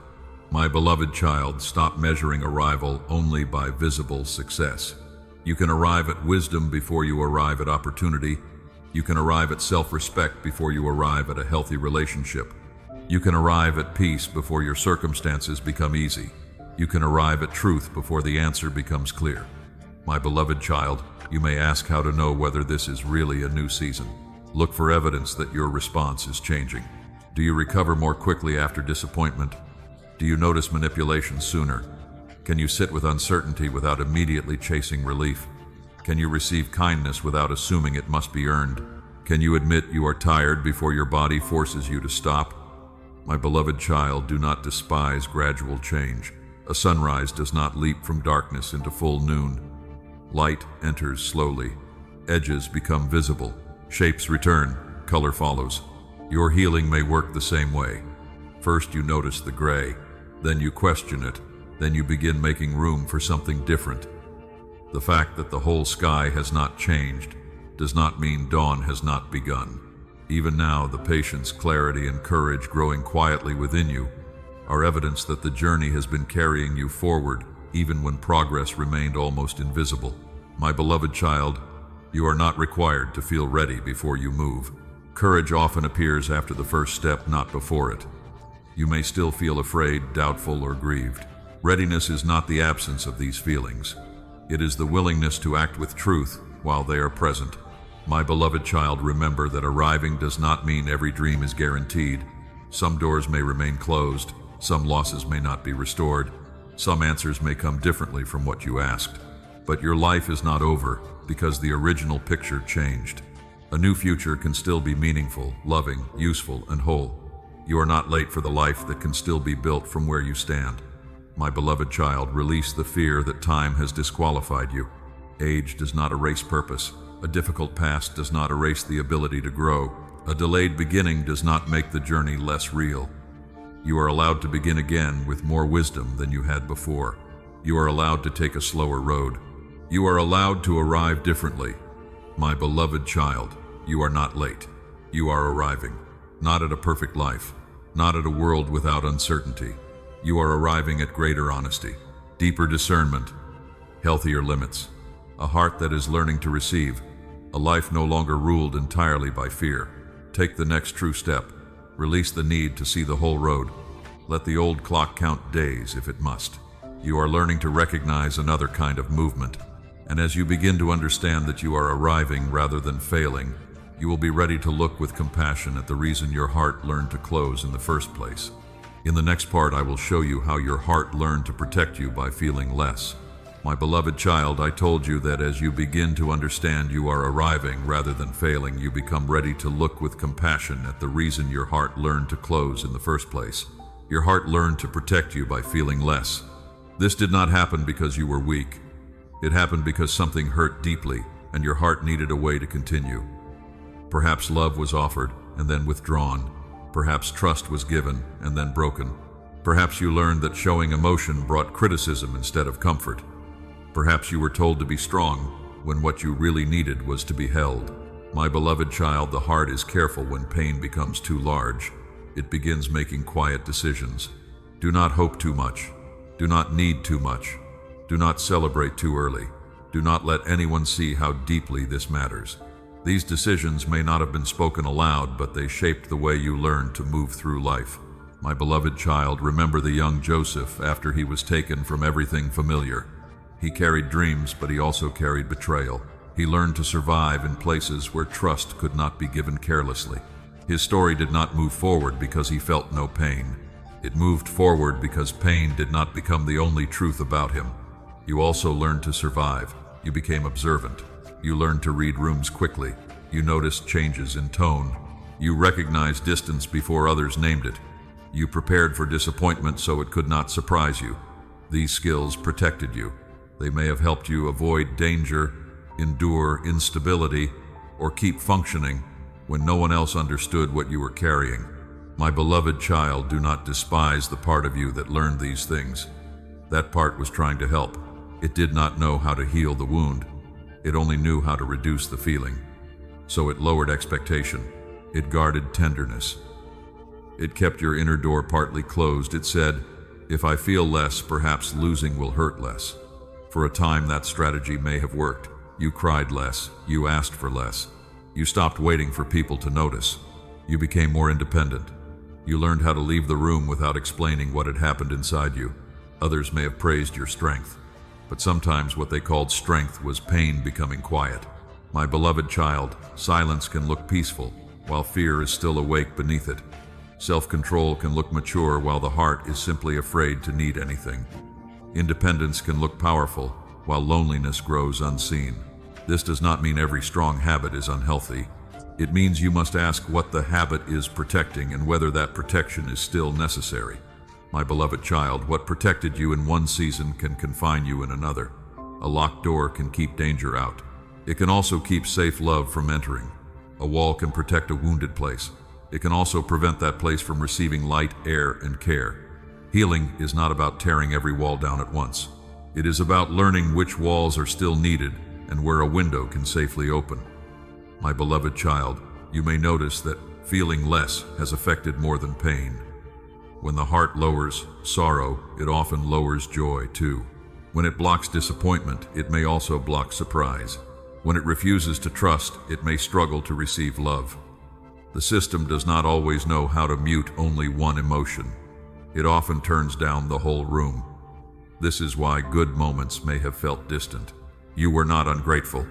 My beloved child, stop measuring arrival only by visible success. You can arrive at wisdom before you arrive at opportunity. You can arrive at self-respect before you arrive at a healthy relationship. You can arrive at peace before your circumstances become easy. You can arrive at truth before the answer becomes clear. My beloved child, you may ask how to know whether this is really a new season. Look for evidence that your response is changing. Do you recover more quickly after disappointment? Do you notice manipulation sooner? Can you sit with uncertainty without immediately chasing relief? Can you receive kindness without assuming it must be earned? Can you admit you are tired before your body forces you to stop? My beloved child, do not despise gradual change. A sunrise does not leap from darkness into full noon. Light enters slowly. Edges become visible. Shapes return. Color follows. Your healing may work the same way. First you notice the gray, then you question it, then you begin making room for something different. The fact that the whole sky has not changed does not mean dawn has not begun. Even now, the patience, clarity, and courage growing quietly within you are evidence that the journey has been carrying you forward, even when progress remained almost invisible. My beloved child, you are not required to feel ready before you move. Courage often appears after the first step, not before it. You may still feel afraid, doubtful, or grieved. Readiness is not the absence of these feelings. It is the willingness to act with truth while they are present. My beloved child, remember that arriving does not mean every dream is guaranteed. Some doors may remain closed, some losses may not be restored, some answers may come differently from what you asked. But your life is not over because the original picture changed. A new future can still be meaningful, loving, useful, and whole. You are not late for the life that can still be built from where you stand. My beloved child, release the fear that time has disqualified you. Age does not erase purpose. A difficult past does not erase the ability to grow. A delayed beginning does not make the journey less real. You are allowed to begin again with more wisdom than you had before. You are allowed to take a slower road. You are allowed to arrive differently. My beloved child, you are not late. You are arriving, not at a perfect life, not at a world without uncertainty. You are arriving at greater honesty, deeper discernment, healthier limits, a heart that is learning to receive, a life no longer ruled entirely by fear. Take the next true step. Release the need to see the whole road. Let the old clock count days if it must. You are learning to recognize another kind of movement. And as you begin to understand that you are arriving rather than failing, you will be ready to look with compassion at the reason your heart learned to close in the first place. In the next part, I will show you how your heart learned to protect you by feeling less. My beloved child, I told you that as you begin to understand you are arriving rather than failing, you become ready to look with compassion at the reason your heart learned to close in the first place. Your heart learned to protect you by feeling less. This did not happen because you were weak. It happened because something hurt deeply and your heart needed a way to continue. Perhaps love was offered and then withdrawn. Perhaps trust was given and then broken. Perhaps you learned that showing emotion brought criticism instead of comfort. Perhaps you were told to be strong when what you really needed was to be held. My beloved child, the heart is careful when pain becomes too large. It begins making quiet decisions. Do not hope too much. Do not need too much. Do not celebrate too early. Do not let anyone see how deeply this matters. These decisions may not have been spoken aloud, but they shaped the way you learned to move through life. My beloved child, remember the young Joseph after he was taken from everything familiar. He carried dreams, but he also carried betrayal. He learned to survive in places where trust could not be given carelessly. His story did not move forward because he felt no pain. It moved forward because pain did not become the only truth about him. You also learned to survive. You became observant. You learned to read rooms quickly. You noticed changes in tone. You recognized distance before others named it. You prepared for disappointment so it could not surprise you. These skills protected you. They may have helped you avoid danger, endure instability, or keep functioning when no one else understood what you were carrying. My beloved child, do not despise the part of you that learned these things. That part was trying to help. It did not know how to heal the wound. It only knew how to reduce the feeling. So it lowered expectation. It guarded tenderness. It kept your inner door partly closed. It said, if I feel less, perhaps losing will hurt less. For a time, that strategy may have worked. You cried less. You asked for less. You stopped waiting for people to notice. You became more independent. You learned how to leave the room without explaining what had happened inside you. Others may have praised your strength, but sometimes what they called strength was pain becoming quiet. My beloved child, silence can look peaceful, while fear is still awake beneath it. Self-control can look mature, while the heart is simply afraid to need anything. Independence can look powerful, while loneliness grows unseen. This does not mean every strong habit is unhealthy. It means you must ask what the habit is protecting and whether that protection is still necessary. My beloved child, what protected you in one season can confine you in another. A locked door can keep danger out. It can also keep safe love from entering. A wall can protect a wounded place. It can also prevent that place from receiving light, air, and care. Healing is not about tearing every wall down at once. It is about learning which walls are still needed and where a window can safely open. My beloved child, you may notice that feeling less has affected more than pain. When the heart lowers sorrow, it often lowers joy too. When it blocks disappointment, it may also block surprise. When it refuses to trust, it may struggle to receive love. The system does not always know how to mute only one emotion. It often turns down the whole room. This is why good moments may have felt distant. You were not ungrateful.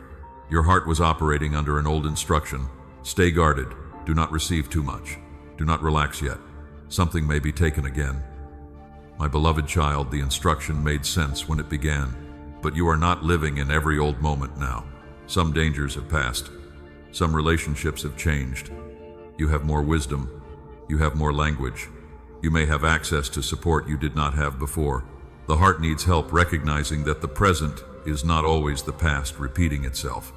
Your heart was operating under an old instruction. Stay guarded. Do not receive too much. Do not relax yet. Something may be taken again. My beloved child, the instruction made sense when it began, but you are not living in every old moment now. Some dangers have passed. Some relationships have changed. You have more wisdom. You have more language. You may have access to support you did not have before. The heart needs help recognizing that the present is not always the past repeating itself.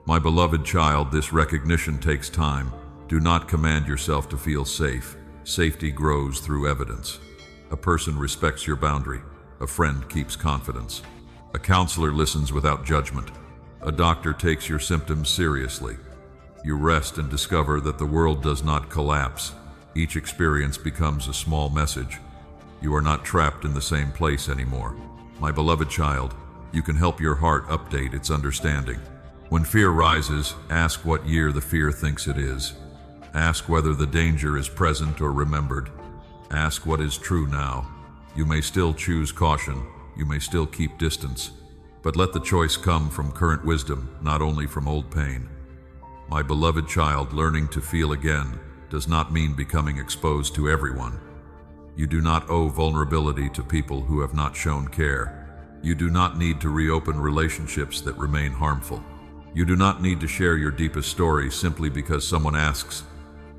My beloved child, this recognition takes time. Do not command yourself to feel safe. Safety grows through evidence. A person respects your boundary. A friend keeps confidence. A counselor listens without judgment. A doctor takes your symptoms seriously. You rest and discover that the world does not collapse. Each experience becomes a small message. You are not trapped in the same place anymore. My beloved child, you can help your heart update its understanding. When fear rises, ask what year the fear thinks it is. Ask whether the danger is present or remembered. Ask what is true now. You may still choose caution. You may still keep distance. But let the choice come from current wisdom, not only from old pain. My beloved child, learning to feel again does not mean becoming exposed to everyone. You do not owe vulnerability to people who have not shown care. You do not need to reopen relationships that remain harmful. You do not need to share your deepest story simply because someone asks.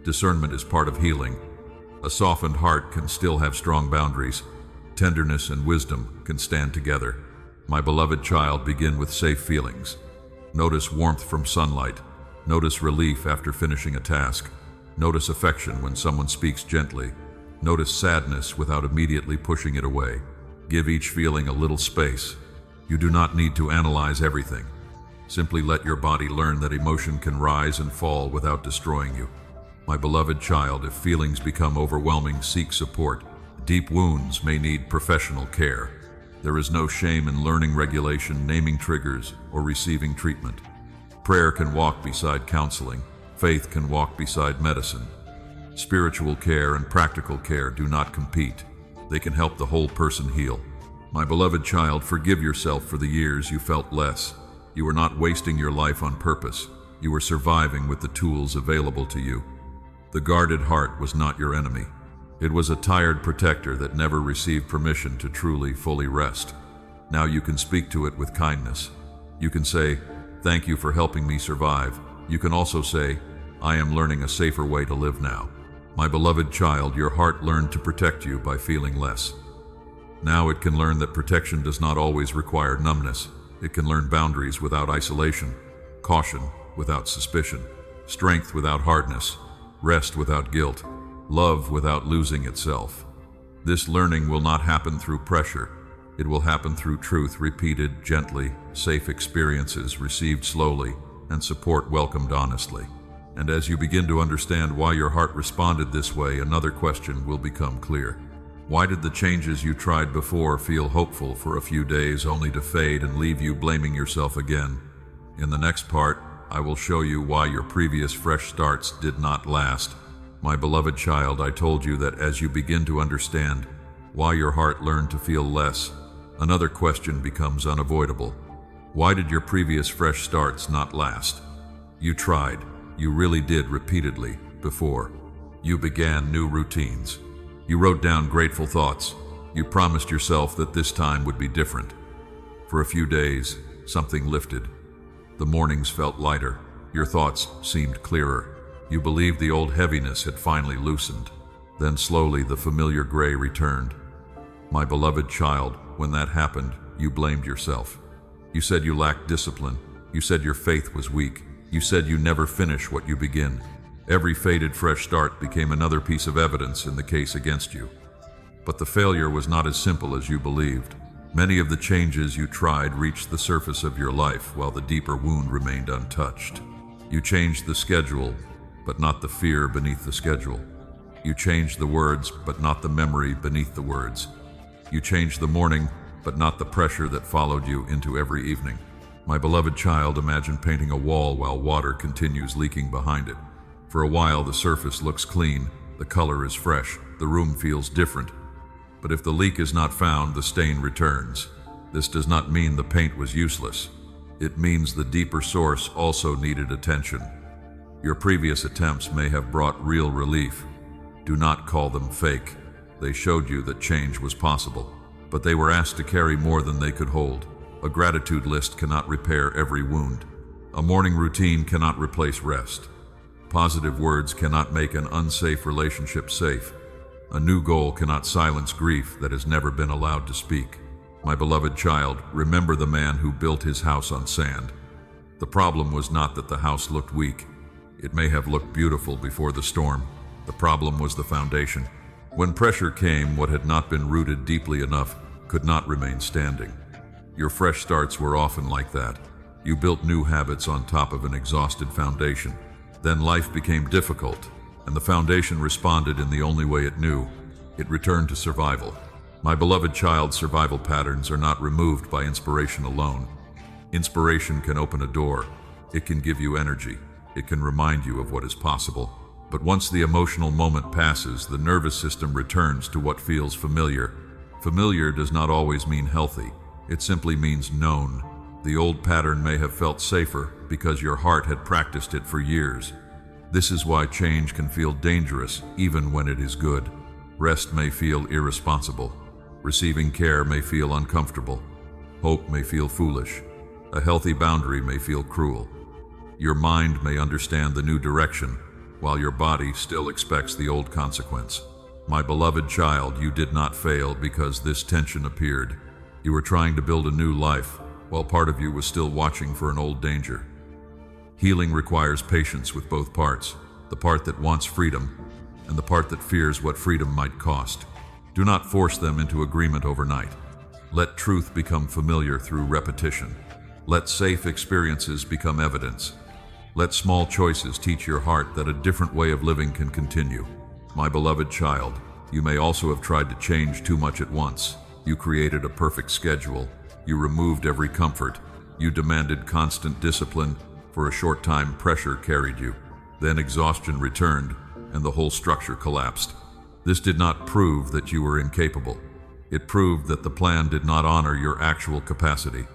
Discernment is part of healing. A softened heart can still have strong boundaries. Tenderness and wisdom can stand together. My beloved child, begin with safe feelings. Notice warmth from sunlight. Notice relief after finishing a task. Notice affection when someone speaks gently. Notice sadness without immediately pushing it away. Give each feeling a little space. You do not need to analyze everything. Simply let your body learn that emotion can rise and fall without destroying you. My beloved child, if feelings become overwhelming, seek support. Deep wounds may need professional care. There is no shame in learning regulation, naming triggers, or receiving treatment. Prayer can walk beside counseling. Faith can walk beside medicine. Spiritual care and practical care do not compete. They can help the whole person heal. My beloved child, forgive yourself for the years you felt less. You were not wasting your life on purpose. You were surviving with the tools available to you. The guarded heart was not your enemy. It was a tired protector that never received permission to truly, fully rest. Now you can speak to it with kindness. You can say, "Thank you for helping me survive." You can also say, "I am learning a safer way to live now." My beloved child, your heart learned to protect you by feeling less. Now it can learn that protection does not always require numbness. It can learn boundaries without isolation, caution without suspicion, strength without hardness, rest without guilt, love without losing itself. This learning will not happen through pressure. It will happen through truth repeated gently, safe experiences received slowly, and support welcomed honestly. And as you begin to understand why your heart responded this way, another question will become clear. Why did the changes you tried before feel hopeful for a few days only to fade and leave you blaming yourself again? In the next part, I will show you why your previous fresh starts did not last. My beloved child, I told you that as you begin to understand why your heart learned to feel less, another question becomes unavoidable. Why did your previous fresh starts not last? You tried. You really did repeatedly before. You began new routines. You wrote down grateful thoughts. You promised yourself that this time would be different. For a few days, something lifted. The mornings felt lighter. Your thoughts seemed clearer. You believed the old heaviness had finally loosened. Then slowly the familiar gray returned. My beloved child, when that happened, you blamed yourself. You said you lacked discipline. You said your faith was weak. You said you never finish what you begin. Every faded fresh start became another piece of evidence in the case against you. But the failure was not as simple as you believed. Many of the changes you tried reached the surface of your life while the deeper wound remained untouched. You changed the schedule, but not the fear beneath the schedule. You changed the words, but not the memory beneath the words. You changed the morning, but not the pressure that followed you into every evening. My beloved child, imagine painting a wall while water continues leaking behind it. For a while, the surface looks clean, the color is fresh, the room feels different. But if the leak is not found, the stain returns. This does not mean the paint was useless. It means the deeper source also needed attention. Your previous attempts may have brought real relief. Do not call them fake. They showed you that change was possible, but they were asked to carry more than they could hold. A gratitude list cannot repair every wound. A morning routine cannot replace rest. Positive words cannot make an unsafe relationship safe. A new goal cannot silence grief that has never been allowed to speak. My beloved child, remember the man who built his house on sand. The problem was not that the house looked weak. It may have looked beautiful before the storm. The problem was the foundation. When pressure came, what had not been rooted deeply enough could not remain standing. Your fresh starts were often like that. You built new habits on top of an exhausted foundation. Then life became difficult, and the foundation responded in the only way it knew. It returned to survival. My beloved child, survival patterns are not removed by inspiration alone. Inspiration can open a door. It can give you energy. It can remind you of what is possible. But once the emotional moment passes, the nervous system returns to what feels familiar. Familiar does not always mean healthy. It simply means known. The old pattern may have felt safer because your heart had practiced it for years. This is why change can feel dangerous even when it is good. Rest may feel irresponsible. Receiving care may feel uncomfortable. Hope may feel foolish. A healthy boundary may feel cruel. Your mind may understand the new direction, while your body still expects the old consequence. My beloved child, you did not fail because this tension appeared. You were trying to build a new life, while part of you was still watching for an old danger. Healing requires patience with both parts, the part that wants freedom and the part that fears what freedom might cost. Do not force them into agreement overnight. Let truth become familiar through repetition. Let safe experiences become evidence. Let small choices teach your heart that a different way of living can continue. My beloved child, you may also have tried to change too much at once. You created a perfect schedule. You removed every comfort. You demanded constant discipline. For a short time, pressure carried you. Then exhaustion returned, and the whole structure collapsed. This did not prove that you were incapable. It proved that the plan did not honor your actual capacity.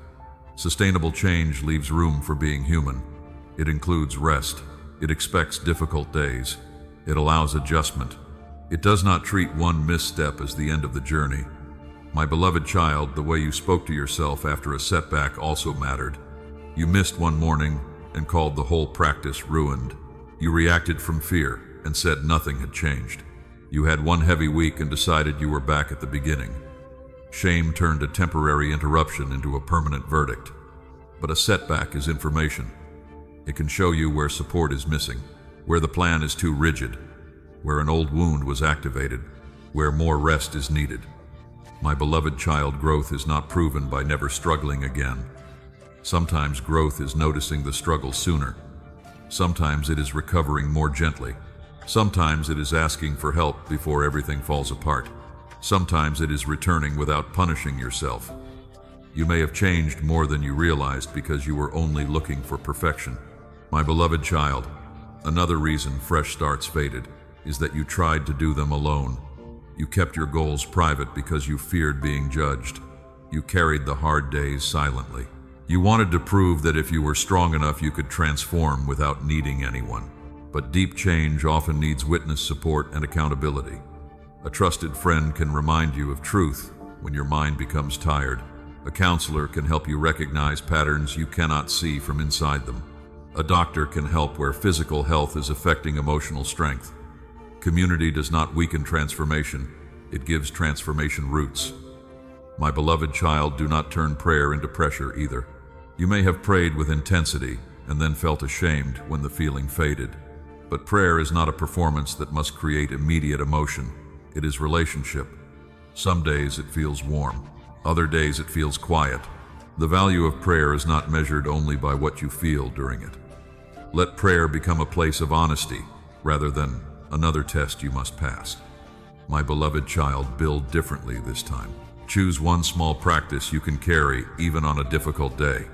Sustainable change leaves room for being human. It includes rest. It expects difficult days. It allows adjustment. It does not treat one misstep as the end of the journey. My beloved child, the way you spoke to yourself after a setback also mattered. You missed one morning and called the whole practice ruined. You reacted from fear and said nothing had changed. You had one heavy week and decided you were back at the beginning. Shame turned a temporary interruption into a permanent verdict. But a setback is information. It can show you where support is missing, where the plan is too rigid, where an old wound was activated, where more rest is needed. My beloved child, growth is not proven by never struggling again. Sometimes growth is noticing the struggle sooner. Sometimes it is recovering more gently. Sometimes it is asking for help before everything falls apart. Sometimes it is returning without punishing yourself. You may have changed more than you realized because you were only looking for perfection. My beloved child, another reason fresh starts faded is that you tried to do them alone. You kept your goals private because you feared being judged. You carried the hard days silently. You wanted to prove that if you were strong enough, you could transform without needing anyone. But deep change often needs witness support and accountability. A trusted friend can remind you of truth when your mind becomes tired. A counselor can help you recognize patterns you cannot see from inside them. A doctor can help where physical health is affecting emotional strength. Community does not weaken transformation, it gives transformation roots. My beloved child, do not turn prayer into pressure either. You may have prayed with intensity and then felt ashamed when the feeling faded. But prayer is not a performance that must create immediate emotion. It is relationship. Some days it feels warm. Other days it feels quiet. The value of prayer is not measured only by what you feel during it. Let prayer become a place of honesty rather than another test you must pass. My beloved child, build differently this time. Choose one small practice you can carry even on a difficult day.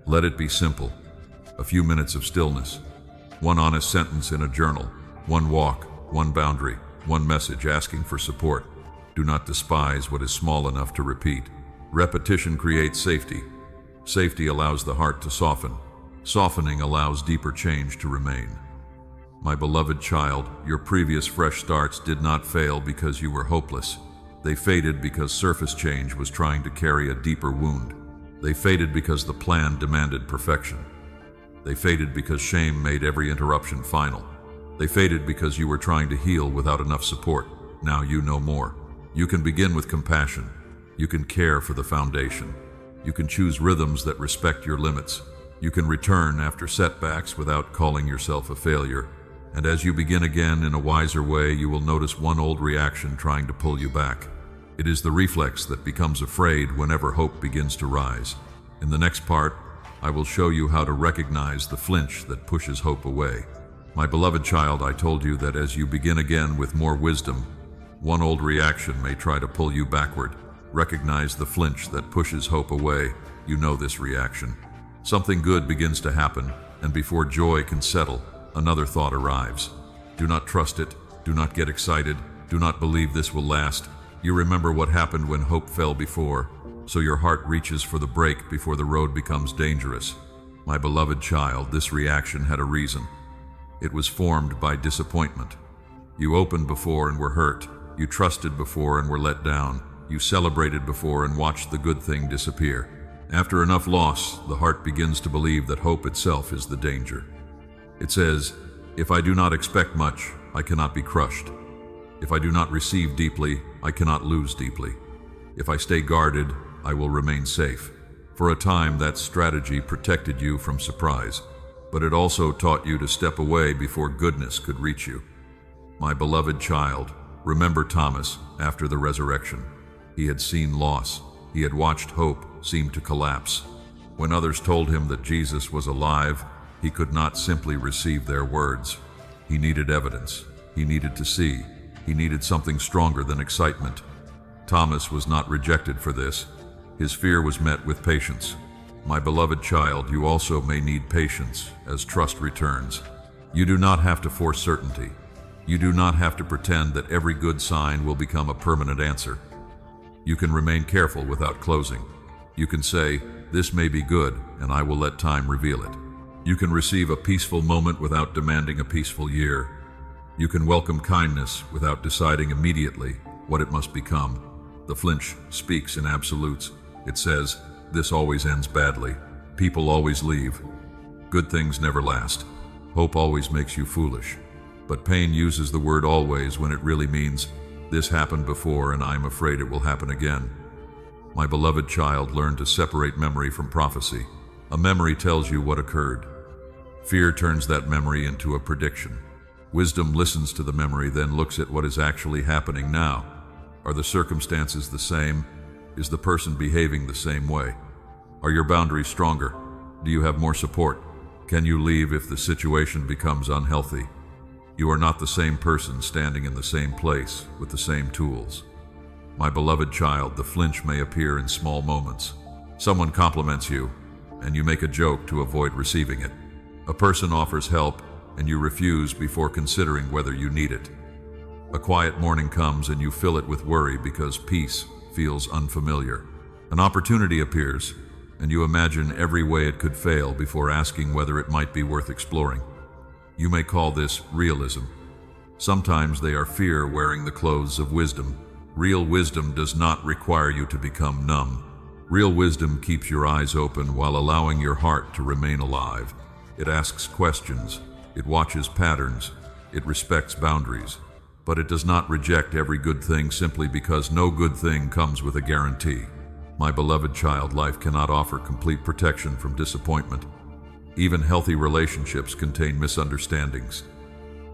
Let it be simple. A few minutes of stillness. One honest sentence in a journal. One walk, one boundary, one message asking for support. Do not despise what is small enough to repeat. Repetition creates safety. Safety allows the heart to soften. Softening allows deeper change to remain. My beloved child, your previous fresh starts did not fail because you were hopeless. They faded because surface change was trying to carry a deeper wound. They faded because the plan demanded perfection. They faded because shame made every interruption final. They faded because you were trying to heal without enough support. Now you know more. You can begin with compassion. You can care for the foundation. You can choose rhythms that respect your limits. You can return after setbacks without calling yourself a failure. And as you begin again in a wiser way, you will notice one old reaction trying to pull you back. It is the reflex that becomes afraid whenever hope begins to rise. In the next part, I will show you how to recognize the flinch that pushes hope away. My beloved child, I told you that as you begin again with more wisdom, one old reaction may try to pull you backward. Recognize the flinch that pushes hope away. You know this reaction. Something good begins to happen, and before joy can settle, another thought arrives. Do not trust it. Do not get excited. Do not believe this will last. You remember what happened when hope fell before, so your heart reaches for the brake before the road becomes dangerous. My beloved child, this reaction had a reason. It was formed by disappointment. You opened before and were hurt. You trusted before and were let down. You celebrated before and watched the good thing disappear. After enough loss, the heart begins to believe that hope itself is the danger. It says, if I do not expect much, I cannot be crushed. If I do not receive deeply, I cannot lose deeply. If I stay guarded, I will remain safe. For a time, that strategy protected you from surprise, but it also taught you to step away before goodness could reach you. My beloved child, remember Thomas after the resurrection. He had seen loss. He had watched hope seem to collapse. When others told him that Jesus was alive, he could not simply receive their words. He needed evidence. He needed to see. He needed something stronger than excitement. Thomas was not rejected for this. His fear was met with patience. My beloved child, you also may need patience as trust returns. You do not have to force certainty. You do not have to pretend that every good sign will become a permanent answer. You can remain careful without closing. You can say, this may be good, and I will let time reveal it. You can receive a peaceful moment without demanding a peaceful year. You can welcome kindness without deciding immediately what it must become. The flinch speaks in absolutes. It says, this always ends badly. People always leave. Good things never last. Hope always makes you foolish. But pain uses the word always when it really means, this happened before and I'm afraid it will happen again. My beloved child, learn to separate memory from prophecy. A memory tells you what occurred. Fear turns that memory into a prediction. Wisdom listens to the memory, then looks at what is actually happening now. Are the circumstances the same? Is the person behaving the same way? Are your boundaries stronger? Do you have more support? Can you leave if the situation becomes unhealthy? You are not the same person standing in the same place with the same tools. My beloved child, the flinch may appear in small moments. Someone compliments you, and you make a joke to avoid receiving it. A person offers help, and you refuse before considering whether you need it. A quiet morning comes and you fill it with worry because peace feels unfamiliar. An opportunity appears, and you imagine every way it could fail before asking whether it might be worth exploring. You may call this realism. Sometimes they are fear wearing the clothes of wisdom. Real wisdom does not require you to become numb. Real wisdom keeps your eyes open while allowing your heart to remain alive. It asks questions. It watches patterns. It respects boundaries. But it does not reject every good thing simply because no good thing comes with a guarantee. My beloved child, life cannot offer complete protection from disappointment. Even healthy relationships contain misunderstandings.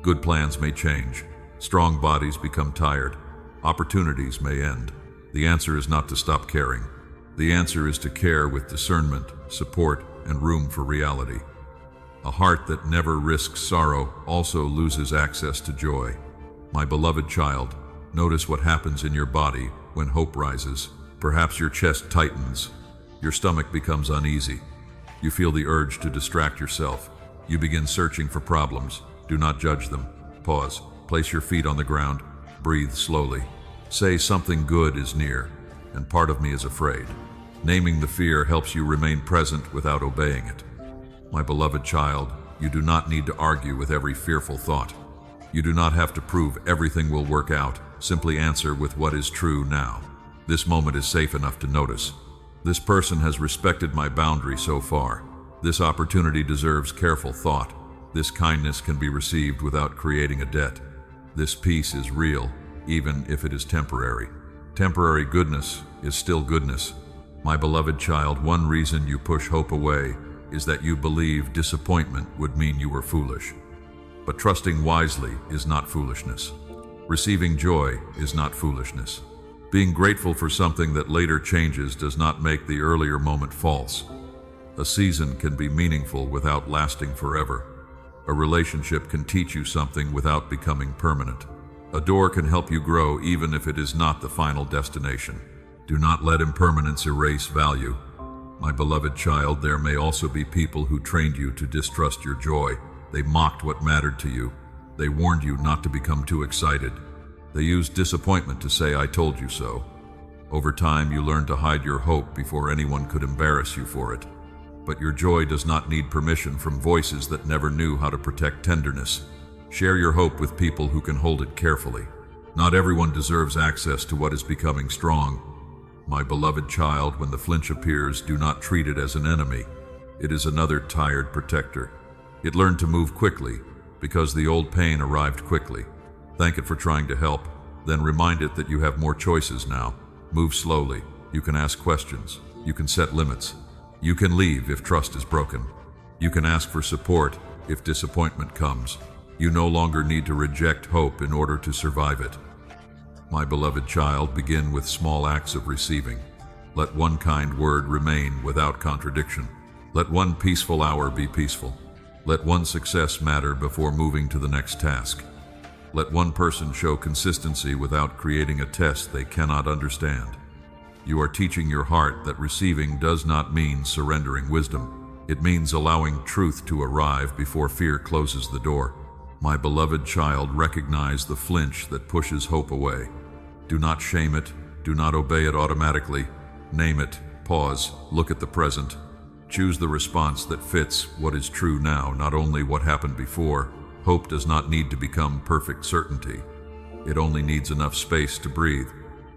Good plans may change. Strong bodies become tired. Opportunities may end. The answer is not to stop caring. The answer is to care with discernment, support, and room for reality. A heart that never risks sorrow also loses access to joy. My beloved child, notice what happens in your body when hope rises. Perhaps your chest tightens. Your stomach becomes uneasy. You feel the urge to distract yourself. You begin searching for problems. Do not judge them. Pause. Place your feet on the ground. Breathe slowly. Say something good is near, and part of me is afraid. Naming the fear helps you remain present without obeying it. My beloved child, you do not need to argue with every fearful thought. You do not have to prove everything will work out. Simply answer with what is true now. This moment is safe enough to notice. This person has respected my boundary so far. This opportunity deserves careful thought. This kindness can be received without creating a debt. This peace is real, even if it is temporary. Temporary goodness is still goodness. My beloved child, one reason you push hope away is that you believe disappointment would mean you were foolish. But trusting wisely is not foolishness. Receiving joy is not foolishness. Being grateful for something that later changes does not make the earlier moment false. A season can be meaningful without lasting forever. A relationship can teach you something without becoming permanent. A door can help you grow even if it is not the final destination. Do not let impermanence erase value. My beloved child, there may also be people who trained you to distrust your joy. They mocked what mattered to you. They warned you not to become too excited. They used disappointment to say, "I told you so." Over time, you learned to hide your hope before anyone could embarrass you for it. But your joy does not need permission from voices that never knew how to protect tenderness. Share your hope with people who can hold it carefully. Not everyone deserves access to what is becoming strong. My beloved child, when the flinch appears, do not treat it as an enemy. It is another tired protector. It learned to move quickly because the old pain arrived quickly. Thank it for trying to help, then remind it that you have more choices now. Move slowly. You can ask questions. You can set limits. You can leave if trust is broken. You can ask for support if disappointment comes. You no longer need to reject hope in order to survive it. My beloved child, begin with small acts of receiving. Let one kind word remain without contradiction. Let one peaceful hour be peaceful. Let one success matter before moving to the next task. Let one person show consistency without creating a test they cannot understand. You are teaching your heart that receiving does not mean surrendering wisdom. It means allowing truth to arrive before fear closes the door. My beloved child, recognize the flinch that pushes hope away. Do not shame it. Do not obey it automatically. Name it. Pause. Look at the present. Choose the response that fits what is true now, not only what happened before. Hope does not need to become perfect certainty. It only needs enough space to breathe.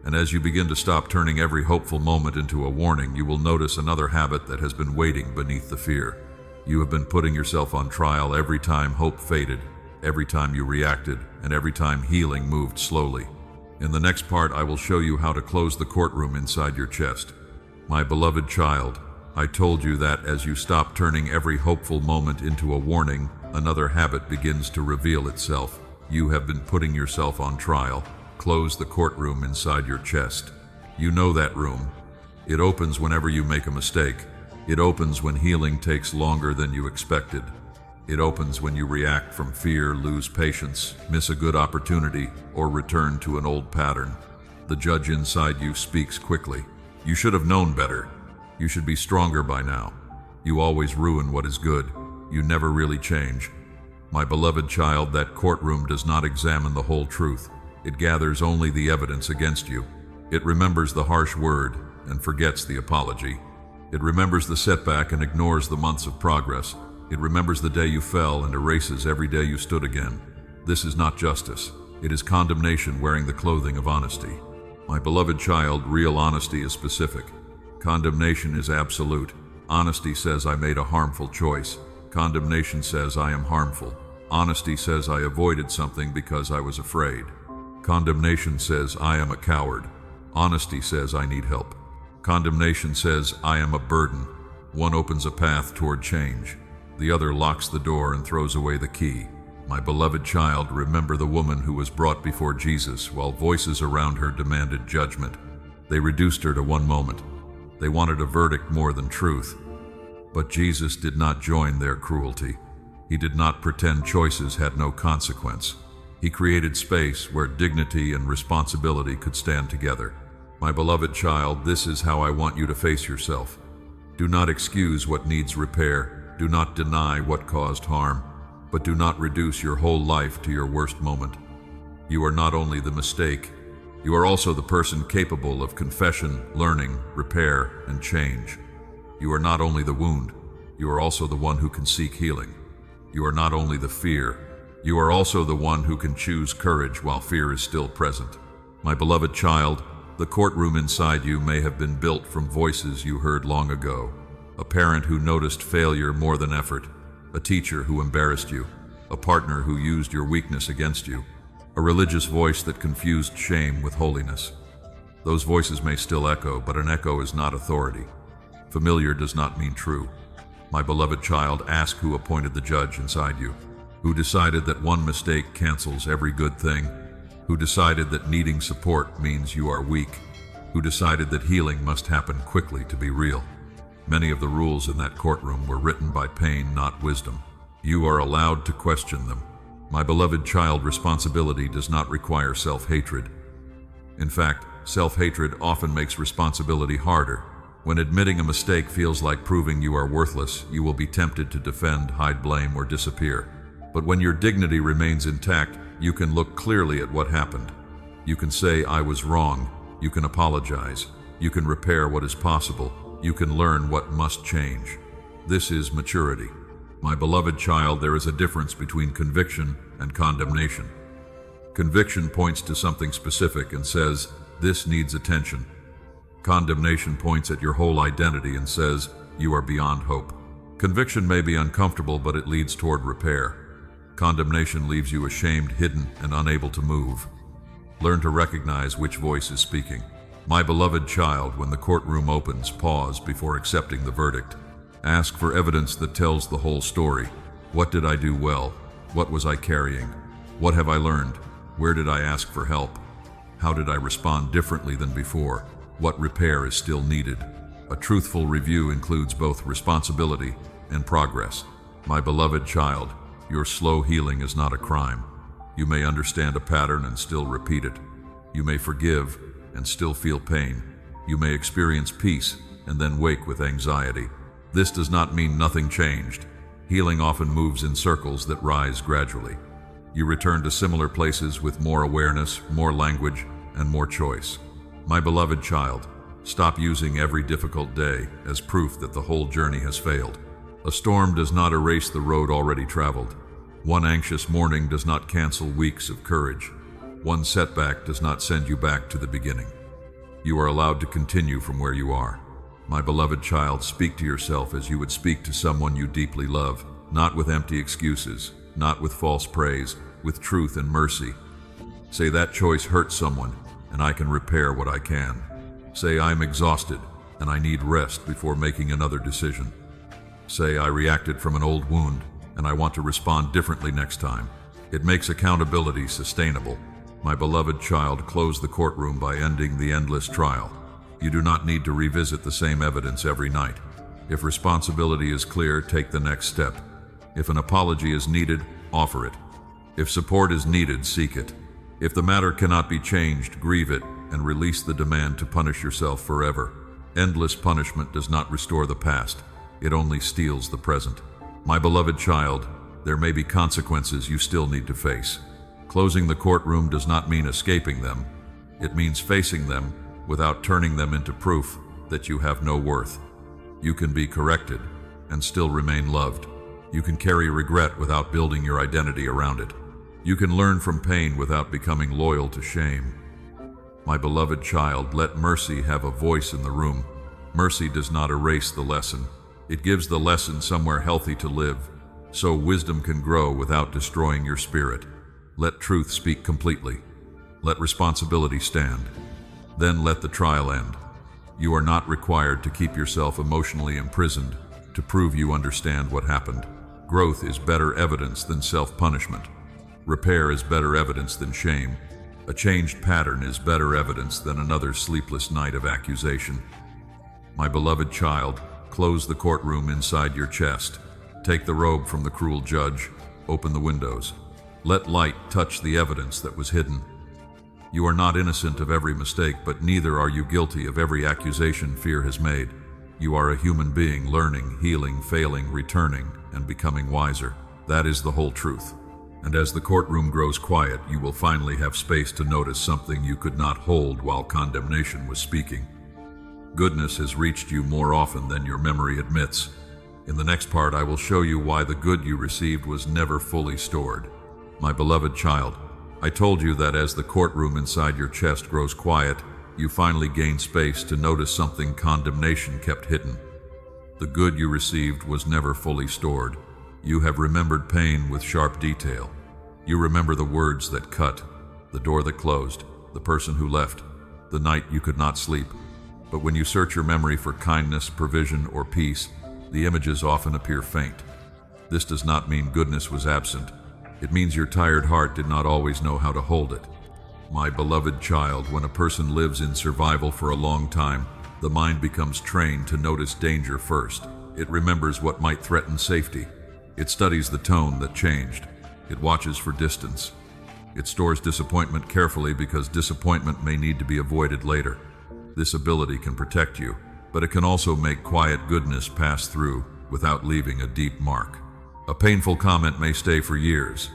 And as you begin to stop turning every hopeful moment into a warning, you will notice another habit that has been waiting beneath the fear. You have been putting yourself on trial every time hope faded, every time you reacted, and every time healing moved slowly. In the next part, I will show you how to close the courtroom inside your chest. My beloved child, I told you that as you stop turning every hopeful moment into a warning, another habit begins to reveal itself. You have been putting yourself on trial. Close the courtroom inside your chest. You know that room. It opens whenever you make a mistake. It opens when healing takes longer than you expected. It opens when you react from fear, lose patience, miss a good opportunity, or return to an old pattern. The judge inside you speaks quickly. You should have known better. You should be stronger by now. You always ruin what is good. You never really change. My beloved child, that courtroom does not examine the whole truth. It gathers only the evidence against you. It remembers the harsh word and forgets the apology. It remembers the setback and ignores the months of progress. It remembers the day you fell and erases every day you stood again. This is not justice. It is condemnation wearing the clothing of honesty. My beloved child, real honesty is specific. Condemnation is absolute. Honesty says I made a harmful choice. Condemnation says I am harmful. Honesty says I avoided something because I was afraid. Condemnation says I am a coward. Honesty says I need help. Condemnation says I am a burden. One opens a path toward change. The other locks the door and throws away the key. My beloved child, remember the woman who was brought before Jesus while voices around her demanded judgment. They reduced her to one moment. They wanted a verdict more than truth. But Jesus did not join their cruelty. He did not pretend choices had no consequence. He created space where dignity and responsibility could stand together. My beloved child, this is how I want you to face yourself. Do not excuse what needs repair. Do not deny what caused harm. But do not reduce your whole life to your worst moment. You are not only the mistake, you are also the person capable of confession, learning, repair, and change. You are not only the wound, you are also the one who can seek healing. You are not only the fear, you are also the one who can choose courage while fear is still present. My beloved child, the courtroom inside you may have been built from voices you heard long ago. A parent who noticed failure more than effort. a teacher who embarrassed you, a partner who used your weakness against you, a religious voice that confused shame with holiness. Those voices may still echo, but an echo is not authority. Familiar does not mean true. My beloved child, ask who appointed the judge inside you, who decided that one mistake cancels every good thing, who decided that needing support means you are weak, who decided that healing must happen quickly to be real. Many of the rules in that courtroom were written by pain, not wisdom. You are allowed to question them. My beloved child, responsibility does not require self-hatred. In fact, self-hatred often makes responsibility harder. When admitting a mistake feels like proving you are worthless, you will be tempted to defend, hide blame, or disappear. But when your dignity remains intact, you can look clearly at what happened. You can say, I was wrong. You can apologize. You can repair what is possible. You can learn what must change. This is maturity. My beloved child, there is a difference between conviction and condemnation. Conviction points to something specific and says, this needs attention. Condemnation points at your whole identity and says, you are beyond hope. Conviction may be uncomfortable, but it leads toward repair. Condemnation leaves you ashamed, hidden, and unable to move. Learn to recognize which voice is speaking. My beloved child, when the courtroom opens, pause before accepting the verdict. Ask for evidence that tells the whole story. What did I do well? What was I carrying? What have I learned? Where did I ask for help? How did I respond differently than before? What repair is still needed? A truthful review includes both responsibility and progress. My beloved child, your slow healing is not a crime. You may understand a pattern and still repeat it. You may forgive and still feel pain. You may experience peace and then wake with anxiety. This does not mean nothing changed. Healing often moves in circles that rise gradually. You return to similar places with more awareness, more language, and more choice. My beloved child, stop using every difficult day as proof that the whole journey has failed. A storm does not erase the road already traveled. One anxious morning does not cancel weeks of courage. One setback does not send you back to the beginning. You are allowed to continue from where you are. My beloved child, speak to yourself as you would speak to someone you deeply love, not with empty excuses, not with false praise, with truth and mercy. Say, that choice hurt someone, and I can repair what I can. Say, I'm exhausted, and I need rest before making another decision. Say, I reacted from an old wound, and I want to respond differently next time. It makes accountability sustainable. My beloved child, close the courtroom by ending the endless trial. You do not need to revisit the same evidence every night. If responsibility is clear, take the next step. If an apology is needed, offer it. If support is needed, seek it. If the matter cannot be changed, grieve it and release the demand to punish yourself forever. Endless punishment does not restore the past. It only steals the present. My beloved child, there may be consequences you still need to face. Closing the courtroom does not mean escaping them. It means facing them without turning them into proof that you have no worth. You can be corrected and still remain loved. You can carry regret without building your identity around it. You can learn from pain without becoming loyal to shame. My beloved child, let mercy have a voice in the room. Mercy does not erase the lesson. It gives the lesson somewhere healthy to live, so wisdom can grow without destroying your spirit. Let truth speak completely. Let responsibility stand. Then let the trial end. You are not required to keep yourself emotionally imprisoned to prove you understand what happened. Growth is better evidence than self-punishment. Repair is better evidence than shame. A changed pattern is better evidence than another sleepless night of accusation. My beloved child, close the courtroom inside your chest. Take the robe from the cruel judge. Open the windows. Let light touch the evidence that was hidden. You are not innocent of every mistake, but neither are you guilty of every accusation fear has made. You are a human being, learning, healing, failing, returning, and becoming wiser. That is the whole truth. And as the courtroom grows quiet, you will finally have space to notice something you could not hold while condemnation was speaking. Goodness has reached you more often than your memory admits. In the next part, I will show you why the good you received was never fully stored. My beloved child, I told you that as the courtroom inside your chest grows quiet, you finally gain space to notice something condemnation kept hidden. The good you received was never fully stored. You have remembered pain with sharp detail. You remember the words that cut, the door that closed, the person who left, the night you could not sleep. But when you search your memory for kindness, provision, or peace, the images often appear faint. This does not mean goodness was absent. It means your tired heart did not always know how to hold it. My beloved child, when a person lives in survival for a long time, the mind becomes trained to notice danger first. It remembers what might threaten safety. It studies the tone that changed. It watches for distance. It stores disappointment carefully because disappointment may need to be avoided later. This ability can protect you, but it can also make quiet goodness pass through without leaving a deep mark. A painful comment may stay for years.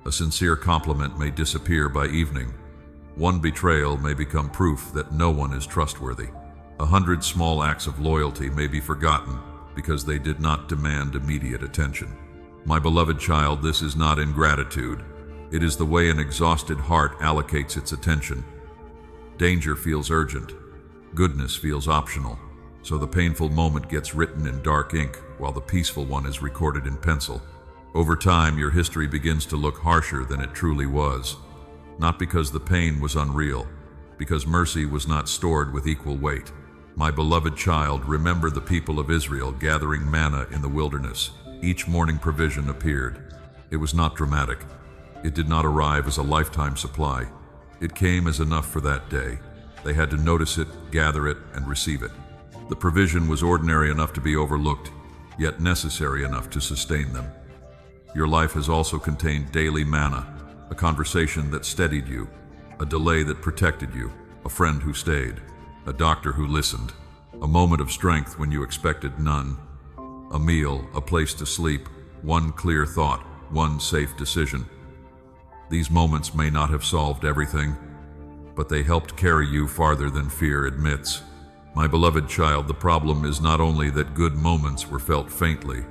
A sincere compliment may disappear by evening. One betrayal may become proof that no one is trustworthy. 100 small acts of loyalty may be forgotten because they did not demand immediate attention. My beloved child, this is not ingratitude. It is the way an exhausted heart allocates its attention. Danger feels urgent. Goodness feels optional. So the painful moment gets written in dark ink while the peaceful one is recorded in pencil. Over time, your history begins to look harsher than it truly was. Not because the pain was unreal, because mercy was not stored with equal weight. My beloved child, remember the people of Israel gathering manna in the wilderness. Each morning provision appeared. It was not dramatic. It did not arrive as a lifetime supply. It came as enough for that day. They had to notice it, gather it, and receive it. The provision was ordinary enough to be overlooked, yet necessary enough to sustain them. Your life has also contained daily manna, a conversation that steadied you, a delay that protected you, a friend who stayed, a doctor who listened, a moment of strength when you expected none, a meal, a place to sleep, one clear thought, one safe decision. These moments may not have solved everything, but they helped carry you farther than fear admits. My beloved child, the problem is not only that good moments were felt faintly,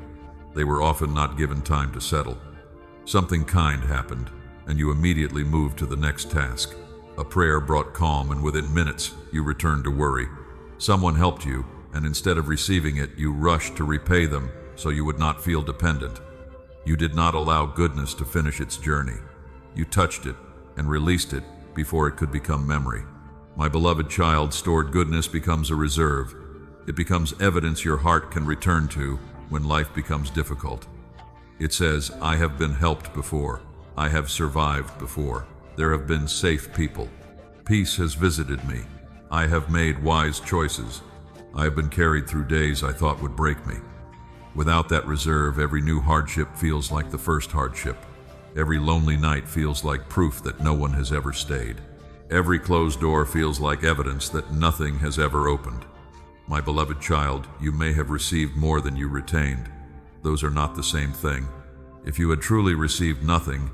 they were often not given time to settle. Something kind happened, and you immediately moved to the next task. A prayer brought calm, and within minutes, you returned to worry. Someone helped you, and instead of receiving it, you rushed to repay them so you would not feel dependent. You did not allow goodness to finish its journey. You touched it and released it before it could become memory. My beloved child, stored goodness becomes a reserve. It becomes evidence your heart can return to when life becomes difficult. It says, I have been helped before. I have survived before. There have been safe people. Peace has visited me. I have made wise choices. I have been carried through days I thought would break me. Without that reserve, every new hardship feels like the first hardship. Every lonely night feels like proof that no one has ever stayed. Every closed door feels like evidence that nothing has ever opened. My beloved child, you may have received more than you retained. Those are not the same thing. If you had truly received nothing,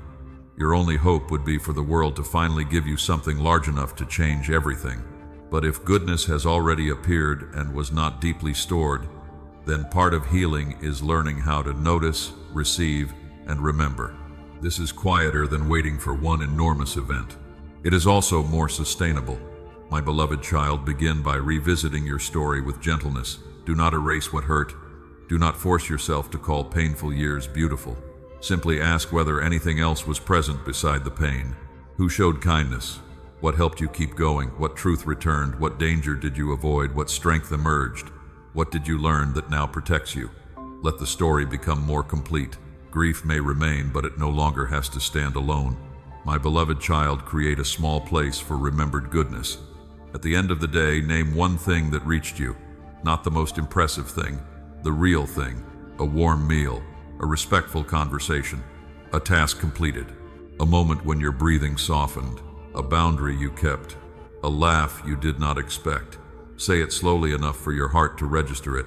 your only hope would be for the world to finally give you something large enough to change everything. But if goodness has already appeared and was not deeply stored, then part of healing is learning how to notice, receive, and remember. This is quieter than waiting for one enormous event. It is also more sustainable. My beloved child, begin by revisiting your story with gentleness. Do not erase what hurt. Do not force yourself to call painful years beautiful. Simply ask whether anything else was present beside the pain. Who showed kindness? What helped you keep going? What truth returned? What danger did you avoid? What strength emerged? What did you learn that now protects you? Let the story become more complete. Grief may remain, but it no longer has to stand alone. My beloved child, create a small place for remembered goodness. At the end of the day, name one thing that reached you. Not the most impressive thing, the real thing. A warm meal, a respectful conversation, a task completed, a moment when your breathing softened, a boundary you kept, a laugh you did not expect. Say it slowly enough for your heart to register it.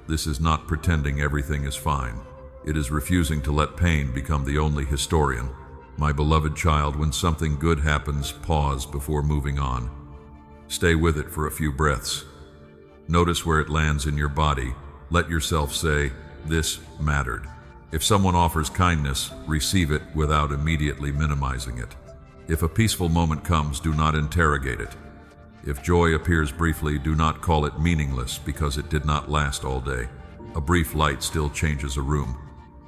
This is not pretending everything is fine. It is refusing to let pain become the only historian. My beloved child, when something good happens, pause before moving on. Stay with it for a few breaths. Notice where it lands in your body. Let yourself say, this mattered. If someone offers kindness, receive it without immediately minimizing it. If a peaceful moment comes, do not interrogate it. If joy appears briefly, do not call it meaningless because it did not last all day. A brief light still changes a room.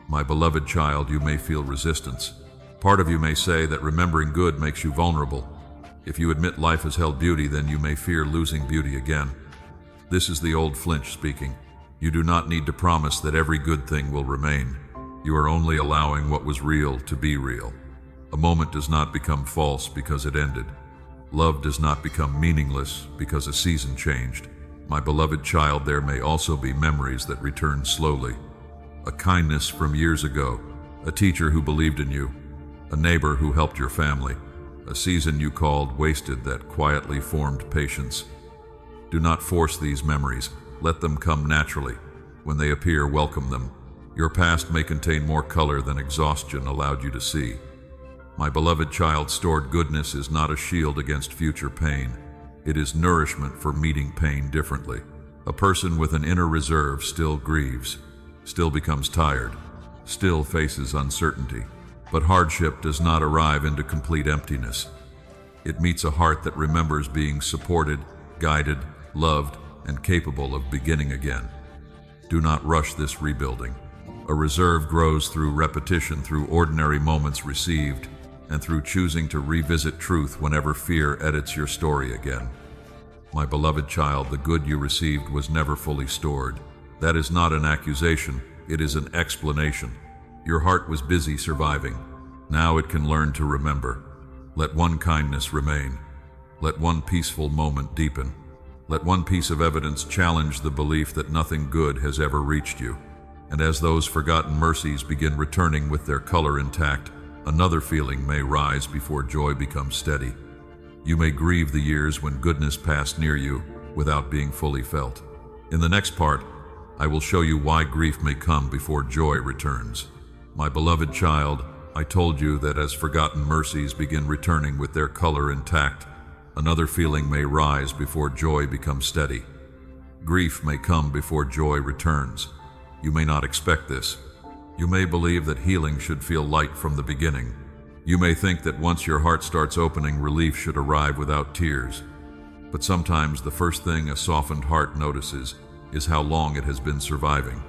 My beloved child, you may feel resistance. Part of you may say that remembering good makes you vulnerable. If you admit life has held beauty, then you may fear losing beauty again. This is the old flinch speaking. You do not need to promise that every good thing will remain. You are only allowing what was real to be real. A moment does not become false because it ended. Love does not become meaningless because a season changed. My beloved child, there may also be memories that return slowly. A kindness from years ago, a teacher who believed in you, a neighbor who helped your family, a season you called wasted that quietly formed patience. Do not force these memories. Let them come naturally. When they appear, welcome them. Your past may contain more color than exhaustion allowed you to see. My beloved child, stored goodness is not a shield against future pain. It is nourishment for meeting pain differently. A person with an inner reserve still grieves, still becomes tired, still faces uncertainty. But hardship does not arrive into complete emptiness. It meets a heart that remembers being supported, guided, loved, and capable of beginning again. Do not rush this rebuilding. A reserve grows through repetition, through ordinary moments received, and through choosing to revisit truth whenever fear edits your story again. My beloved child, the good you received was never fully stored. That is not an accusation, it is an explanation. Your heart was busy surviving. Now it can learn to remember. Let one kindness remain. Let one peaceful moment deepen. Let one piece of evidence challenge the belief that nothing good has ever reached you. And as those forgotten mercies begin returning with their color intact, another feeling may rise before joy becomes steady. You may grieve the years when goodness passed near you without being fully felt. In the next part, I will show you why grief may come before joy returns. My beloved child, I told you that as forgotten mercies begin returning with their color intact, another feeling may rise before joy becomes steady. Grief may come before joy returns. You may not expect this. You may believe that healing should feel light from the beginning. You may think that once your heart starts opening, relief should arrive without tears. But sometimes the first thing a softened heart notices is how long it has been surviving.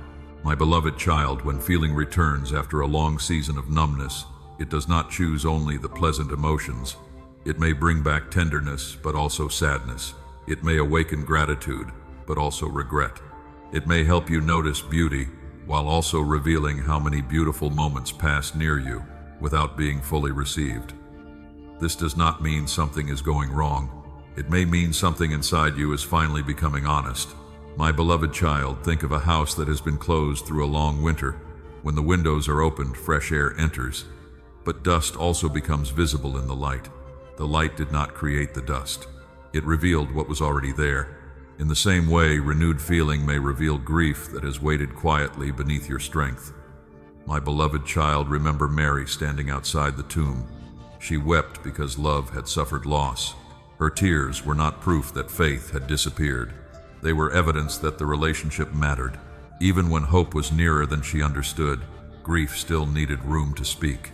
My beloved child, when feeling returns after a long season of numbness, it does not choose only the pleasant emotions. It may bring back tenderness, but also sadness. It may awaken gratitude, but also regret. It may help you notice beauty, while also revealing how many beautiful moments passed near you without being fully received. This does not mean something is going wrong. It may mean something inside you is finally becoming honest. My beloved child, think of a house that has been closed through a long winter. When the windows are opened, fresh air enters. But dust also becomes visible in the light. The light did not create the dust. It revealed what was already there. In the same way, renewed feeling may reveal grief that has waited quietly beneath your strength. My beloved child, remember Mary standing outside the tomb. She wept because love had suffered loss. Her tears were not proof that faith had disappeared. They were evidence that the relationship mattered. Even when hope was nearer than she understood, grief still needed room to speak.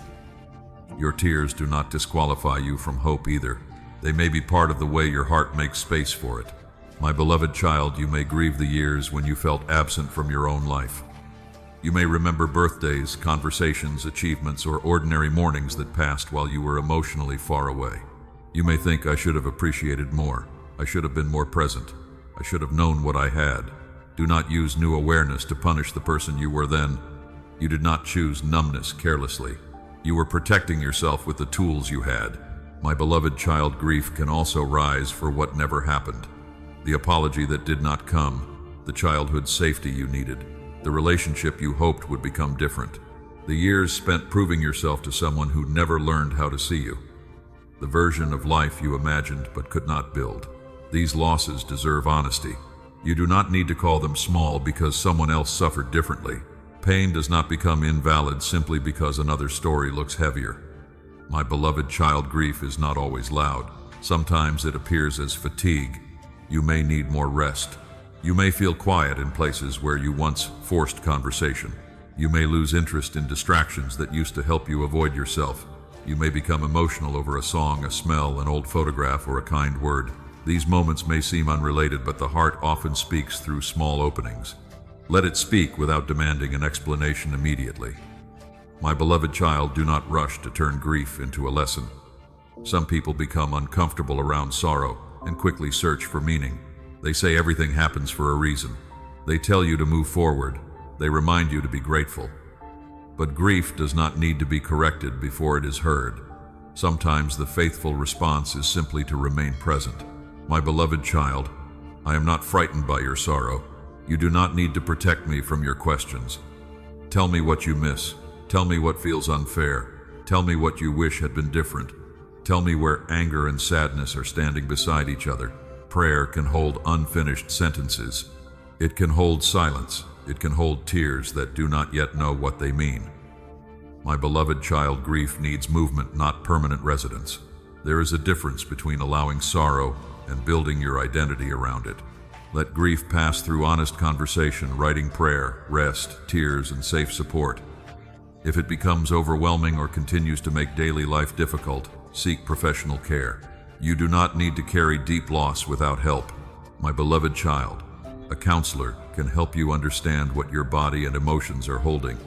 Your tears do not disqualify you from hope either. They may be part of the way your heart makes space for it. My beloved child, you may grieve the years when you felt absent from your own life. You may remember birthdays, conversations, achievements, or ordinary mornings that passed while you were emotionally far away. You may think, I should have appreciated more. I should have been more present. I should have known what I had. Do not use new awareness to punish the person you were then. You did not choose numbness carelessly. You were protecting yourself with the tools you had. My beloved child, grief can also rise for what never happened. The apology that did not come, the childhood safety you needed, the relationship you hoped would become different, the years spent proving yourself to someone who never learned how to see you, the version of life you imagined but could not build. These losses deserve honesty. You do not need to call them small because someone else suffered differently. Pain does not become invalid simply because another story looks heavier. My beloved child, grief is not always loud. Sometimes it appears as fatigue. You may need more rest. You may feel quiet in places where you once forced conversation. You may lose interest in distractions that used to help you avoid yourself. You may become emotional over a song, a smell, an old photograph, or a kind word. These moments may seem unrelated, but the heart often speaks through small openings. Let it speak without demanding an explanation immediately. My beloved child, do not rush to turn grief into a lesson. Some people become uncomfortable around sorrow and quickly search for meaning. They say everything happens for a reason. They tell you to move forward. They remind you to be grateful. But grief does not need to be corrected before it is heard. Sometimes the faithful response is simply to remain present. My beloved child, I am not frightened by your sorrow. You do not need to protect me from your questions. Tell me what you miss. Tell me what feels unfair. Tell me what you wish had been different. Tell me where anger and sadness are standing beside each other. Prayer can hold unfinished sentences. It can hold silence. It can hold tears that do not yet know what they mean. My beloved child, grief needs movement, not permanent residence. There is a difference between allowing sorrow and building your identity around it. Let grief pass through honest conversation, writing prayer, rest, tears, and safe support. If it becomes overwhelming or continues to make daily life difficult, seek professional care. You do not need to carry deep loss without help. My beloved child, a counselor can help you understand what your body and emotions are holding.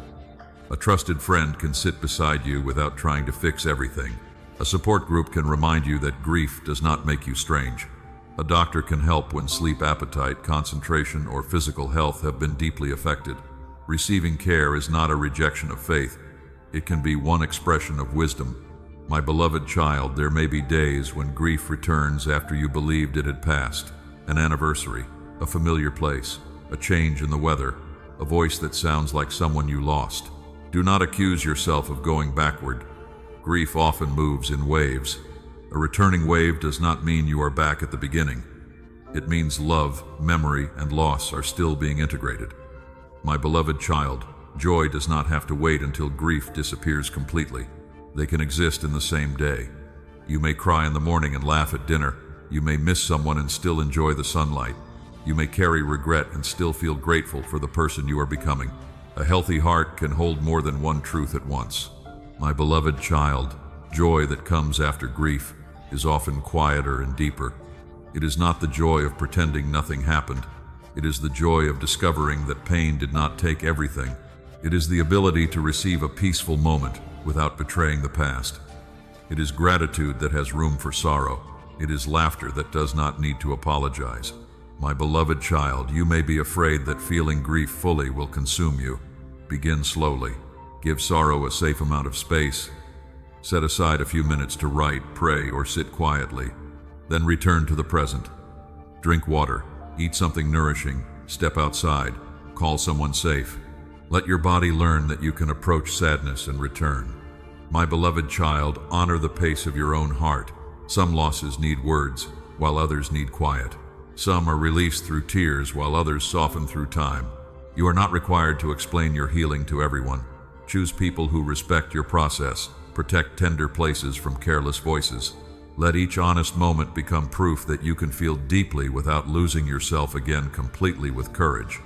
A trusted friend can sit beside you without trying to fix everything. A support group can remind you that grief does not make you strange. A doctor can help when sleep, appetite, concentration, or physical health have been deeply affected. Receiving care is not a rejection of faith. It can be one expression of wisdom. My beloved child, there may be days when grief returns after you believed it had passed. An anniversary, a familiar place, a change in the weather, a voice that sounds like someone you lost. Do not accuse yourself of going backward. Grief often moves in waves. A returning wave does not mean you are back at the beginning. It means love, memory, and loss are still being integrated. My beloved child, joy does not have to wait until grief disappears completely. They can exist in the same day. You may cry in the morning and laugh at dinner. You may miss someone and still enjoy the sunlight. You may carry regret and still feel grateful for the person you are becoming. A healthy heart can hold more than one truth at once. My beloved child, joy that comes after grief is often quieter and deeper. It is not the joy of pretending nothing happened. It is the joy of discovering that pain did not take everything. It is the ability to receive a peaceful moment without betraying the past. It is gratitude that has room for sorrow. It is laughter that does not need to apologize. My beloved child, you may be afraid that feeling grief fully will consume you. Begin slowly. Give sorrow a safe amount of space. Set aside a few minutes to write, pray, or sit quietly. Then return to the present. Drink water, eat something nourishing, step outside, call someone safe. Let your body learn that you can approach sadness and return. My beloved child, honor the pace of your own heart. Some losses need words, while others need quiet. Some are released through tears, while others soften through time. You are not required to explain your healing to everyone. Choose people who respect your process. Protect tender places from careless voices. Let each honest moment become proof that you can feel deeply without losing yourself again completely with courage.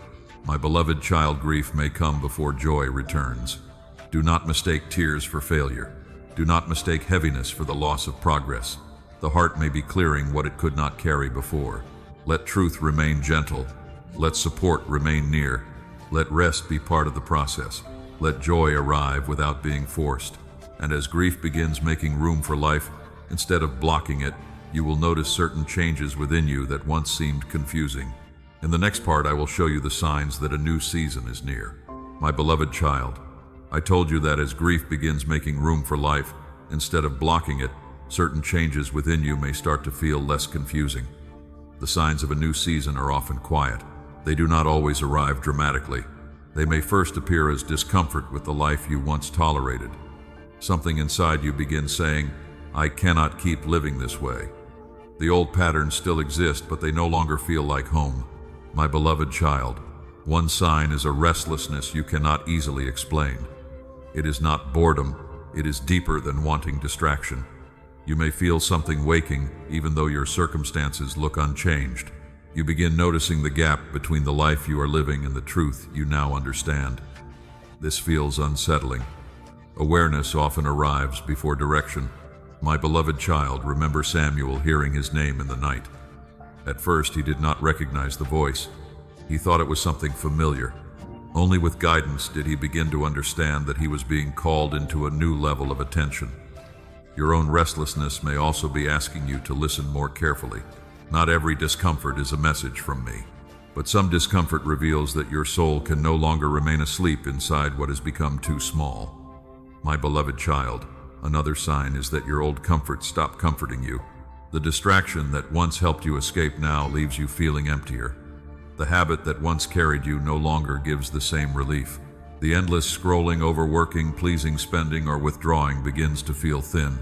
My beloved child, grief may come before joy returns. Do not mistake tears for failure. Do not mistake heaviness for the loss of progress. The heart may be clearing what it could not carry before. Let truth remain gentle. Let support remain near. Let rest be part of the process. Let joy arrive without being forced. And as grief begins making room for life, instead of blocking it, you will notice certain changes within you that once seemed confusing. In the next part, I will show you the signs that a new season is near. My beloved child, I told you that as grief begins making room for life, instead of blocking it, certain changes within you may start to feel less confusing. The signs of a new season are often quiet. They do not always arrive dramatically. They may first appear as discomfort with the life you once tolerated. Something inside you begins saying, I cannot keep living this way. The old patterns still exist, but they no longer feel like home. My beloved child, one sign is a restlessness you cannot easily explain. It is not boredom, it is deeper than wanting distraction. You may feel something waking, even though your circumstances look unchanged. You begin noticing the gap between the life you are living and the truth you now understand. This feels unsettling. Awareness often arrives before direction. My beloved child, remember Samuel hearing his name in the night. At first, he did not recognize the voice. He thought it was something familiar. Only with guidance did he begin to understand that he was being called into a new level of attention. Your own restlessness may also be asking you to listen more carefully. Not every discomfort is a message from me, but some discomfort reveals that your soul can no longer remain asleep inside what has become too small. My beloved child, another sign is that your old comforts stop comforting you. The distraction that once helped you escape now leaves you feeling emptier. The habit that once carried you no longer gives the same relief. The endless scrolling, overworking, pleasing spending, or withdrawing begins to feel thin.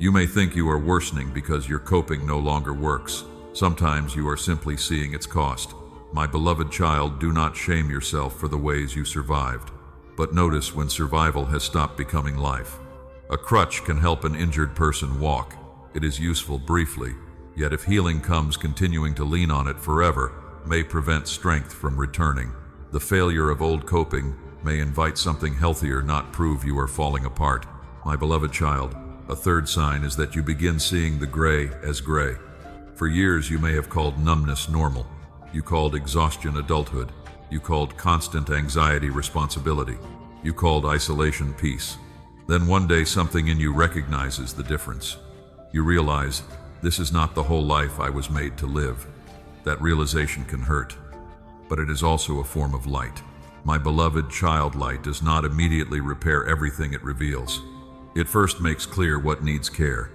You may think you are worsening because your coping no longer works. Sometimes you are simply seeing its cost. My beloved child, do not shame yourself for the ways you survived, but notice when survival has stopped becoming life. A crutch can help an injured person walk. It is useful briefly, yet if healing comes, continuing to lean on it forever may prevent strength from returning. The failure of old coping may invite something healthier, not prove you are falling apart. My beloved child, a third sign is that you begin seeing the gray as gray. For years you may have called numbness normal. You called exhaustion adulthood. You called constant anxiety responsibility. You called isolation peace. Then one day something in you recognizes the difference. You realize, this is not the whole life I was made to live. That realization can hurt, but it is also a form of light. My beloved child, light does not immediately repair everything it reveals. It first makes clear what needs care.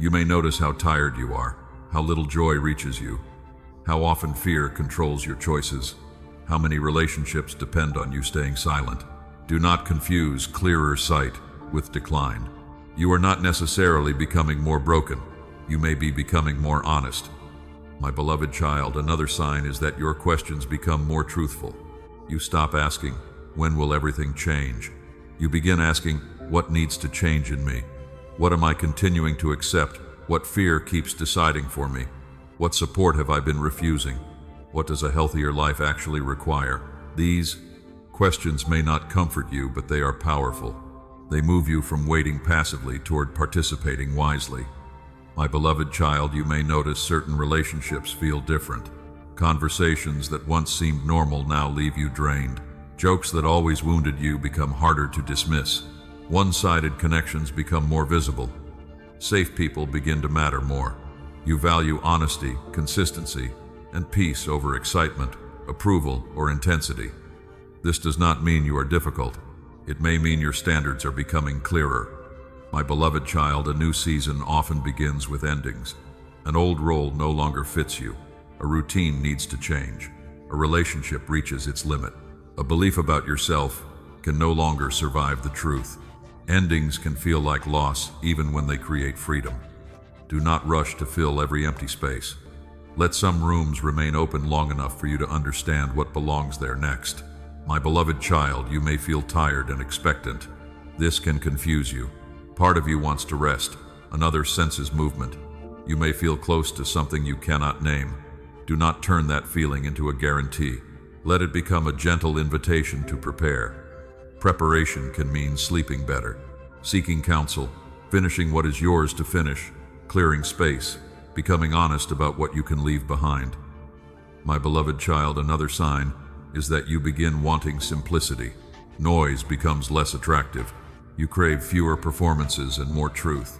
You may notice how tired you are, how little joy reaches you, how often fear controls your choices, how many relationships depend on you staying silent. Do not confuse clearer sight with decline. You are not necessarily becoming more broken. You may be becoming more honest. My beloved child, another sign is that your questions become more truthful. You stop asking, when will everything change? You begin asking, what needs to change in me? What am I continuing to accept? What fear keeps deciding for me? What support have I been refusing? What does a healthier life actually require? These questions may not comfort you, but they are powerful. They move you from waiting passively toward participating wisely. My beloved child, you may notice certain relationships feel different. Conversations that once seemed normal now leave you drained. Jokes that always wounded you become harder to dismiss. One-sided connections become more visible. Safe people begin to matter more. You value honesty, consistency, and peace over excitement, approval, or intensity. This does not mean you are difficult. It may mean your standards are becoming clearer. My beloved child, a new season often begins with endings. An old role no longer fits you. A routine needs to change. A relationship reaches its limit. A belief about yourself can no longer survive the truth. Endings can feel like loss even when they create freedom. Do not rush to fill every empty space. Let some rooms remain open long enough for you to understand what belongs there next. My beloved child, you may feel tired and expectant. This can confuse you. Part of you wants to rest, another senses movement. You may feel close to something you cannot name. Do not turn that feeling into a guarantee. Let it become a gentle invitation to prepare. Preparation can mean sleeping better, seeking counsel, finishing what is yours to finish, clearing space, becoming honest about what you can leave behind. My beloved child, another sign is that you begin wanting simplicity. Noise becomes less attractive. You crave fewer performances and more truth.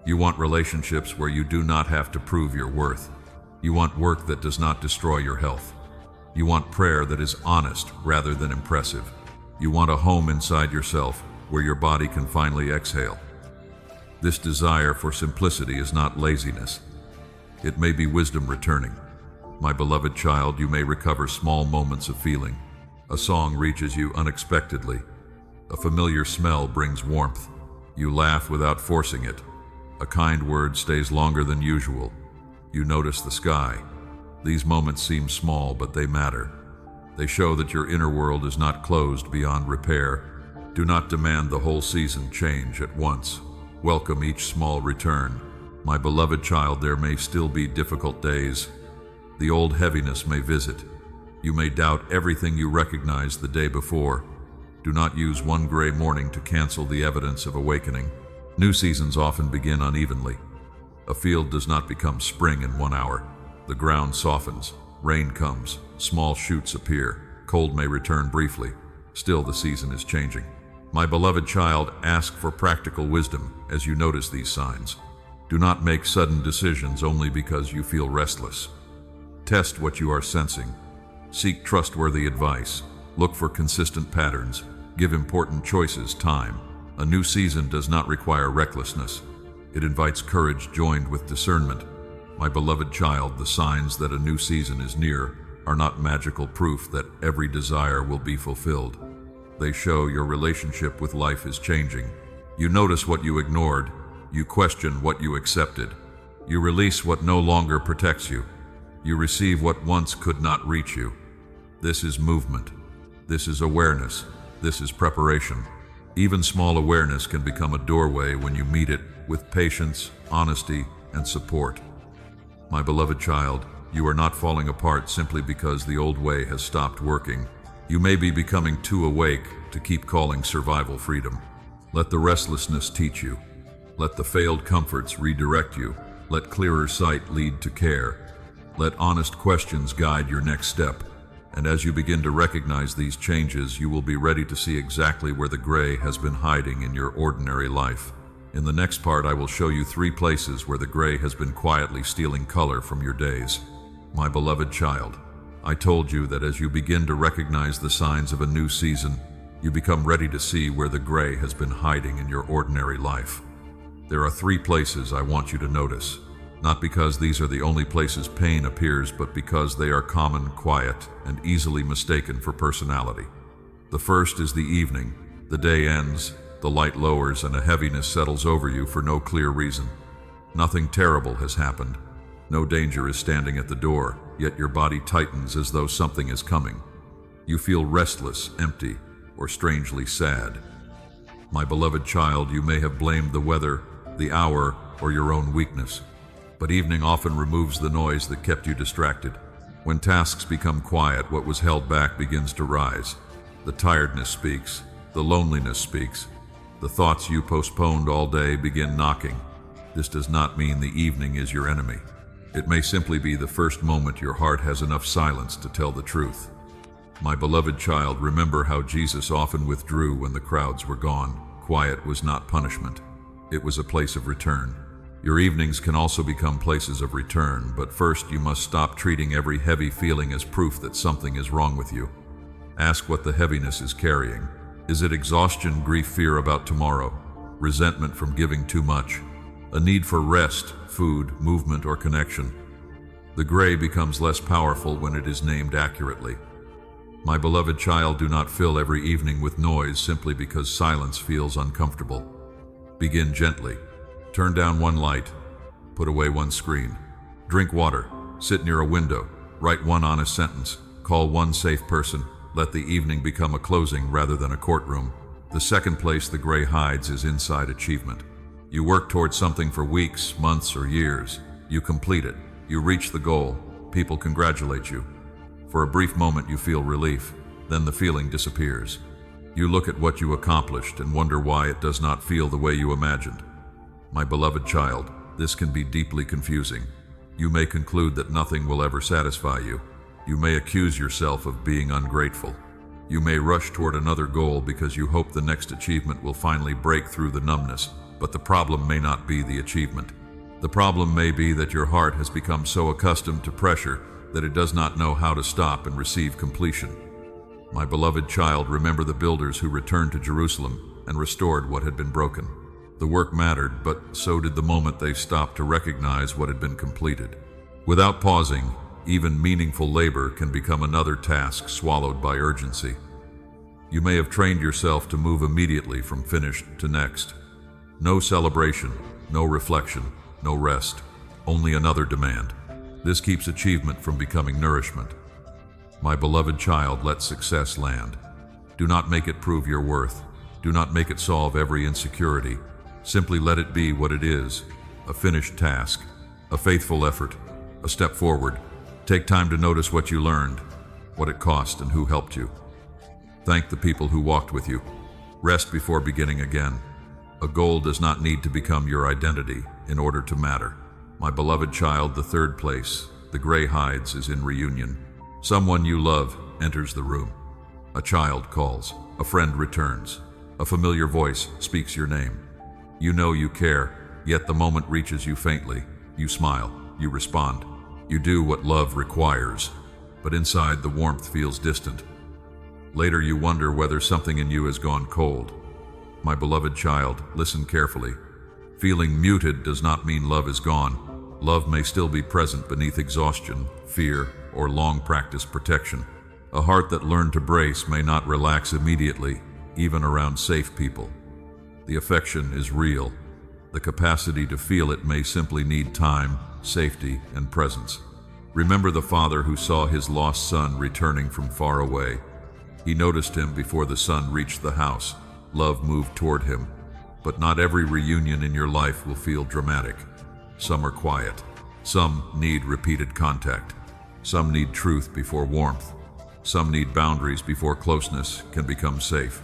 You want relationships where you do not have to prove your worth. You want work that does not destroy your health. You want prayer that is honest rather than impressive. You want a home inside yourself where your body can finally exhale. This desire for simplicity is not laziness. It may be wisdom returning. My beloved child, you may recover small moments of feeling. A song reaches you unexpectedly. A familiar smell brings warmth. You laugh without forcing it. A kind word stays longer than usual. You notice the sky. These moments seem small, but they matter. They show that your inner world is not closed beyond repair. Do not demand the whole season change at once. Welcome each small return. My beloved child, there may still be difficult days. The old heaviness may visit. You may doubt everything you recognized the day before. Do not use one gray morning to cancel the evidence of awakening. New seasons often begin unevenly. A field does not become spring in 1 hour. The ground softens, rain comes, small shoots appear, cold may return briefly. Still, the season is changing. My beloved child, ask for practical wisdom as you notice these signs. Do not make sudden decisions only because you feel restless. Test what you are sensing. Seek trustworthy advice. Look for consistent patterns. Give important choices time. A new season does not require recklessness. It invites courage joined with discernment. My beloved child, the signs that a new season is near are not magical proof that every desire will be fulfilled. They show your relationship with life is changing. You notice what you ignored. You question what you accepted. You release what no longer protects you. You receive what once could not reach you. This is movement. This is awareness. This is preparation. Even small awareness can become a doorway when you meet it with patience, honesty, and support. My beloved child, you are not falling apart simply because the old way has stopped working. You may be becoming too awake to keep calling survival freedom. Let the restlessness teach you. Let the failed comforts redirect you. Let clearer sight lead to care. Let honest questions guide your next step. And as you begin to recognize these changes, you will be ready to see exactly where the gray has been hiding in your ordinary life. In the next part, I will show you 3 places where the gray has been quietly stealing color from your days. My beloved child, I told you that as you begin to recognize the signs of a new season, you become ready to see where the gray has been hiding in your ordinary life. There are 3 places I want you to notice, not because these are the only places pain appears, but because they are common, quiet, and easily mistaken for personality. The first is the evening. The day ends, the light lowers, and a heaviness settles over you for no clear reason. Nothing terrible has happened. No danger is standing at the door, yet your body tightens as though something is coming. You feel restless, empty, or strangely sad. My beloved child, you may have blamed the weather, the hour, or your own weakness. But evening often removes the noise that kept you distracted. When tasks become quiet, what was held back begins to rise. The tiredness speaks. The loneliness speaks. The thoughts you postponed all day begin knocking. This does not mean the evening is your enemy. It may simply be the first moment your heart has enough silence to tell the truth. My beloved child, remember how Jesus often withdrew when the crowds were gone. Quiet was not punishment. It was a place of return. Your evenings can also become places of return, but first you must stop treating every heavy feeling as proof that something is wrong with you. Ask what the heaviness is carrying. Is it exhaustion, grief, fear about tomorrow, resentment from giving too much, a need for rest, food, movement, or connection? The gray becomes less powerful when it is named accurately. My beloved child, do not fill every evening with noise simply because silence feels uncomfortable. Begin gently. Turn down one light. Put away one screen. Drink water. Sit near a window. Write one honest sentence. Call one safe person. Let the evening become a closing rather than a courtroom. The second place the gray hides is inside achievement. You work towards something for weeks, months, or years. You complete it. You reach the goal. People congratulate you. For a brief moment you feel relief. Then the feeling disappears. You look at what you accomplished and wonder why it does not feel the way you imagined. My beloved child, this can be deeply confusing. You may conclude that nothing will ever satisfy you. You may accuse yourself of being ungrateful. You may rush toward another goal because you hope the next achievement will finally break through the numbness, but the problem may not be the achievement. The problem may be that your heart has become so accustomed to pressure that it does not know how to stop and receive completion. My beloved child, remember the builders who returned to Jerusalem and restored what had been broken. The work mattered, but so did the moment they stopped to recognize what had been completed. Without pausing, even meaningful labor can become another task swallowed by urgency. You may have trained yourself to move immediately from finished to next. No celebration, no reflection, no rest, only another demand. This keeps achievement from becoming nourishment. My beloved child, let success land. Do not make it prove your worth. Do not make it solve every insecurity. Simply let it be what it is, a finished task, a faithful effort, a step forward. Take time to notice what you learned, what it cost, and who helped you. Thank the people who walked with you. Rest before beginning again. A goal does not need to become your identity in order to matter. My beloved child, the third place, the gray hides, is in reunion. Someone you love enters the room. A child calls. A friend returns. A familiar voice speaks your name. You know you care, yet the moment reaches you faintly. You smile. You respond. You do what love requires, but inside the warmth feels distant. Later you wonder whether something in you has gone cold. My beloved child, listen carefully. Feeling muted does not mean love is gone. Love may still be present beneath exhaustion, fear, or long practice protection. A heart that learned to brace may not relax immediately, even around safe people. The affection is real. The capacity to feel it may simply need time, safety, and presence. Remember the father who saw his lost son returning from far away. He noticed him before the son reached the house. Love moved toward him. But not every reunion in your life will feel dramatic. Some are quiet. Some need repeated contact. Some need truth before warmth. Some need boundaries before closeness can become safe.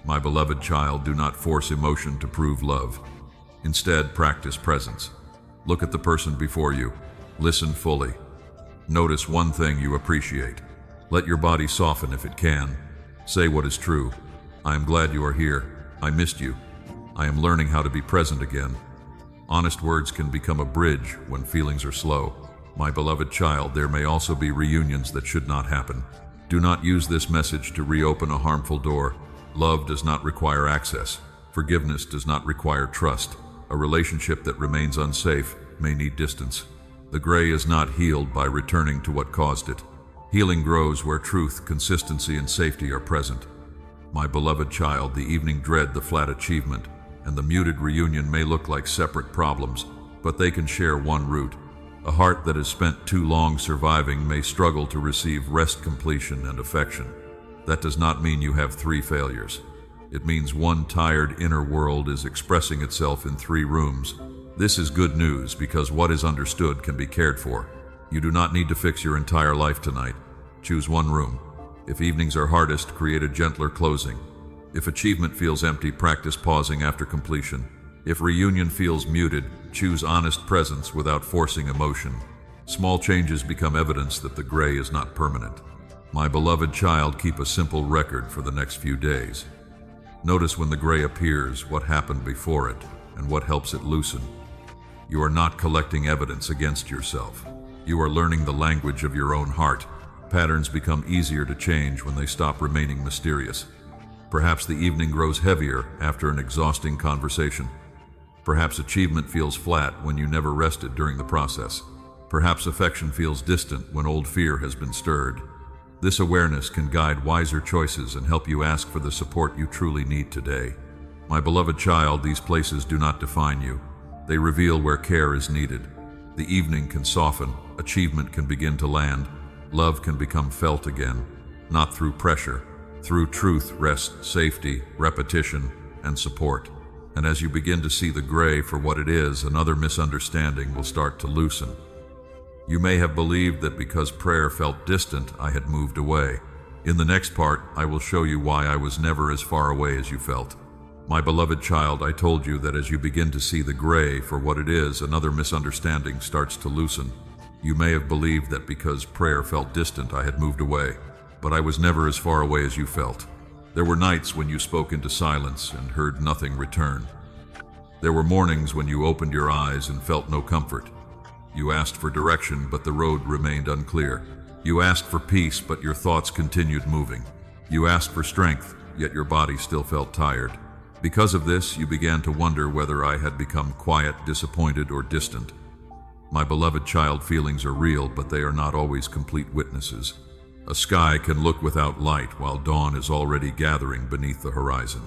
My beloved child, do not force emotion to prove love. Instead, practice presence. Look at the person before you. Listen fully. Notice one thing you appreciate. Let your body soften if it can. Say what is true. I am glad you are here. I missed you. I am learning how to be present again. Honest words can become a bridge when feelings are slow. My beloved child, there may also be reunions that should not happen. Do not use this message to reopen a harmful door. Love does not require access. Forgiveness does not require trust. A relationship that remains unsafe may need distance. The gray is not healed by returning to what caused it. Healing grows where truth, consistency, and safety are present. My beloved child, the evening dread, the flat achievement, and the muted reunion may look like separate problems, but they can share one root. A heart that has spent too long surviving may struggle to receive rest, completion, and affection. That does not mean you have 3 failures. It means one tired inner world is expressing itself in 3 rooms. This is good news because what is understood can be cared for. You do not need to fix your entire life tonight. Choose one room. If evenings are hardest, create a gentler closing. If achievement feels empty, practice pausing after completion. If reunion feels muted, choose honest presence without forcing emotion. Small changes become evidence that the gray is not permanent. My beloved child, keep a simple record for the next few days. Notice when the gray appears, what happened before it, and what helps it loosen. You are not collecting evidence against yourself. You are learning the language of your own heart. Patterns become easier to change when they stop remaining mysterious. Perhaps the evening grows heavier after an exhausting conversation. Perhaps achievement feels flat when you never rested during the process. Perhaps affection feels distant when old fear has been stirred. This awareness can guide wiser choices and help you ask for the support you truly need today. My beloved child, these places do not define you. They reveal where care is needed. The evening can soften, achievement can begin to land, love can become felt again, not through pressure. Through truth, rest, safety, repetition, and support. And as you begin to see the gray for what it is, another misunderstanding will start to loosen. You may have believed that because prayer felt distant, I had moved away. In the next part, I will show you why I was never as far away as you felt. My beloved child, I told you that as you begin to see the gray for what it is, another misunderstanding starts to loosen. You may have believed that because prayer felt distant, I had moved away. But I was never as far away as you felt. There were nights when you spoke into silence and heard nothing return. There were mornings when you opened your eyes and felt no comfort. You asked for direction, but the road remained unclear. You asked for peace, but your thoughts continued moving. You asked for strength, yet your body still felt tired. Because of this, you began to wonder whether I had become quiet, disappointed, or distant. My beloved child, feelings are real, but they are not always complete witnesses. A sky can look without light while dawn is already gathering beneath the horizon.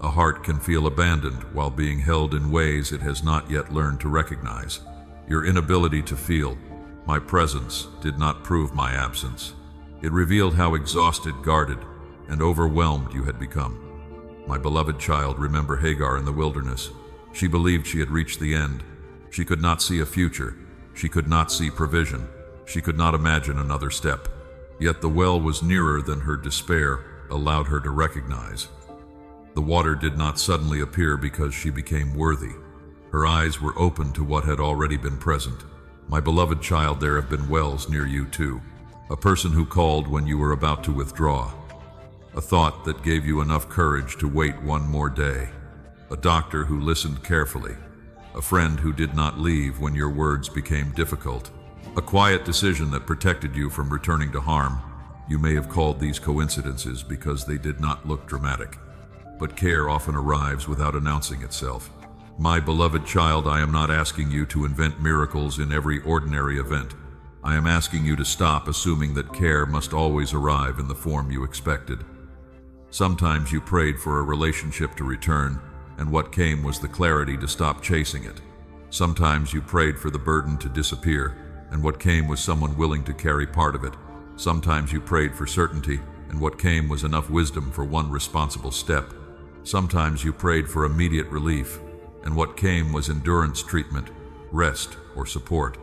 A heart can feel abandoned while being held in ways it has not yet learned to recognize. Your inability to feel, my presence, did not prove my absence. It revealed how exhausted, guarded, and overwhelmed you had become. My beloved child, remember Hagar in the wilderness. She believed she had reached the end. She could not see a future. She could not see provision. She could not imagine another step. Yet the well was nearer than her despair allowed her to recognize. The water did not suddenly appear because she became worthy. Her eyes were open to what had already been present. My beloved child, there have been wells near you too. A person who called when you were about to withdraw. a thought that gave you enough courage to wait one more day, a doctor who listened carefully, a friend who did not leave when your words became difficult, a quiet decision that protected you from returning to harm. You may have called these coincidences because they did not look dramatic, but care often arrives without announcing itself. My beloved child, I am not asking you to invent miracles in every ordinary event. I am asking you to stop assuming that care must always arrive in the form you expected. Sometimes you prayed for a relationship to return, and what came was the clarity to stop chasing it. Sometimes you prayed for the burden to disappear, and what came was someone willing to carry part of it. Sometimes you prayed for certainty, and what came was enough wisdom for one responsible step. Sometimes you prayed for immediate relief, and what came was endurance treatment, rest, or support.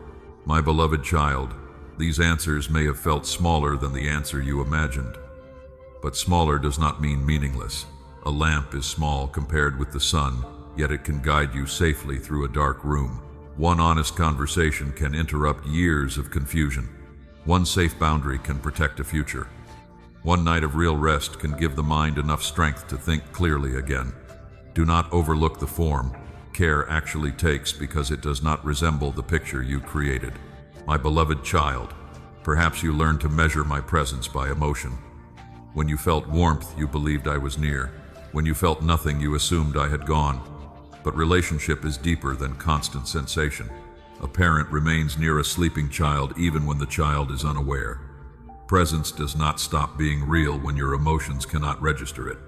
My beloved child, these answers may have felt smaller than the answer you imagined. But smaller does not mean meaningless. A lamp is small compared with the sun, yet it can guide you safely through a dark room. One honest conversation can interrupt years of confusion. One safe boundary can protect a future. One night of real rest can give the mind enough strength to think clearly again. Do not overlook the form. Care actually takes because it does not resemble the picture you created. My beloved child, perhaps you learned to measure my presence by emotion. When you felt warmth, you believed I was near. When you felt nothing, you assumed I had gone. But relationship is deeper than constant sensation. A parent remains near a sleeping child even when the child is unaware. Presence does not stop being real when your emotions cannot register it.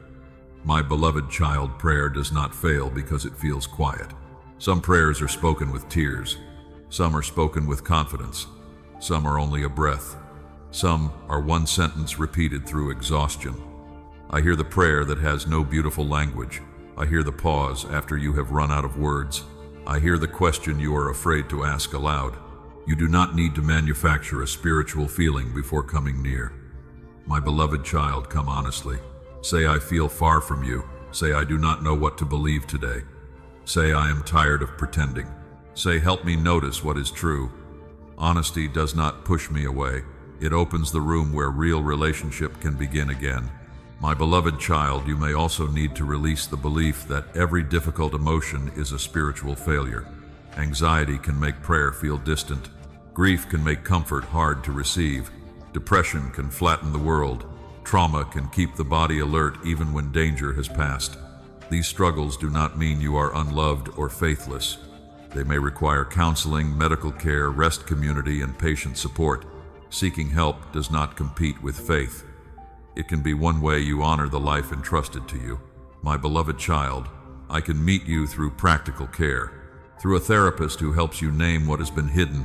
My beloved child, prayer does not fail because it feels quiet. Some prayers are spoken with tears. Some are spoken with confidence. Some are only a breath. Some are one sentence repeated through exhaustion. I hear the prayer that has no beautiful language. I hear the pause after you have run out of words. I hear the question you are afraid to ask aloud. You do not need to manufacture a spiritual feeling before coming near. My beloved child, come honestly. Say, I feel far from you. Say, I do not know what to believe today. Say, I am tired of pretending. Say, help me notice what is true. Honesty does not push me away. It opens the room where real relationship can begin again. My beloved child, you may also need to release the belief that every difficult emotion is a spiritual failure. Anxiety can make prayer feel distant. Grief can make comfort hard to receive. Depression can flatten the world. Trauma can keep the body alert even when danger has passed. These struggles do not mean you are unloved or faithless. They may require counseling, medical care, rest community, and patient support. Seeking help does not compete with faith. It can be one way you honor the life entrusted to you. My beloved child, I can meet you through practical care, through a therapist who helps you name what has been hidden,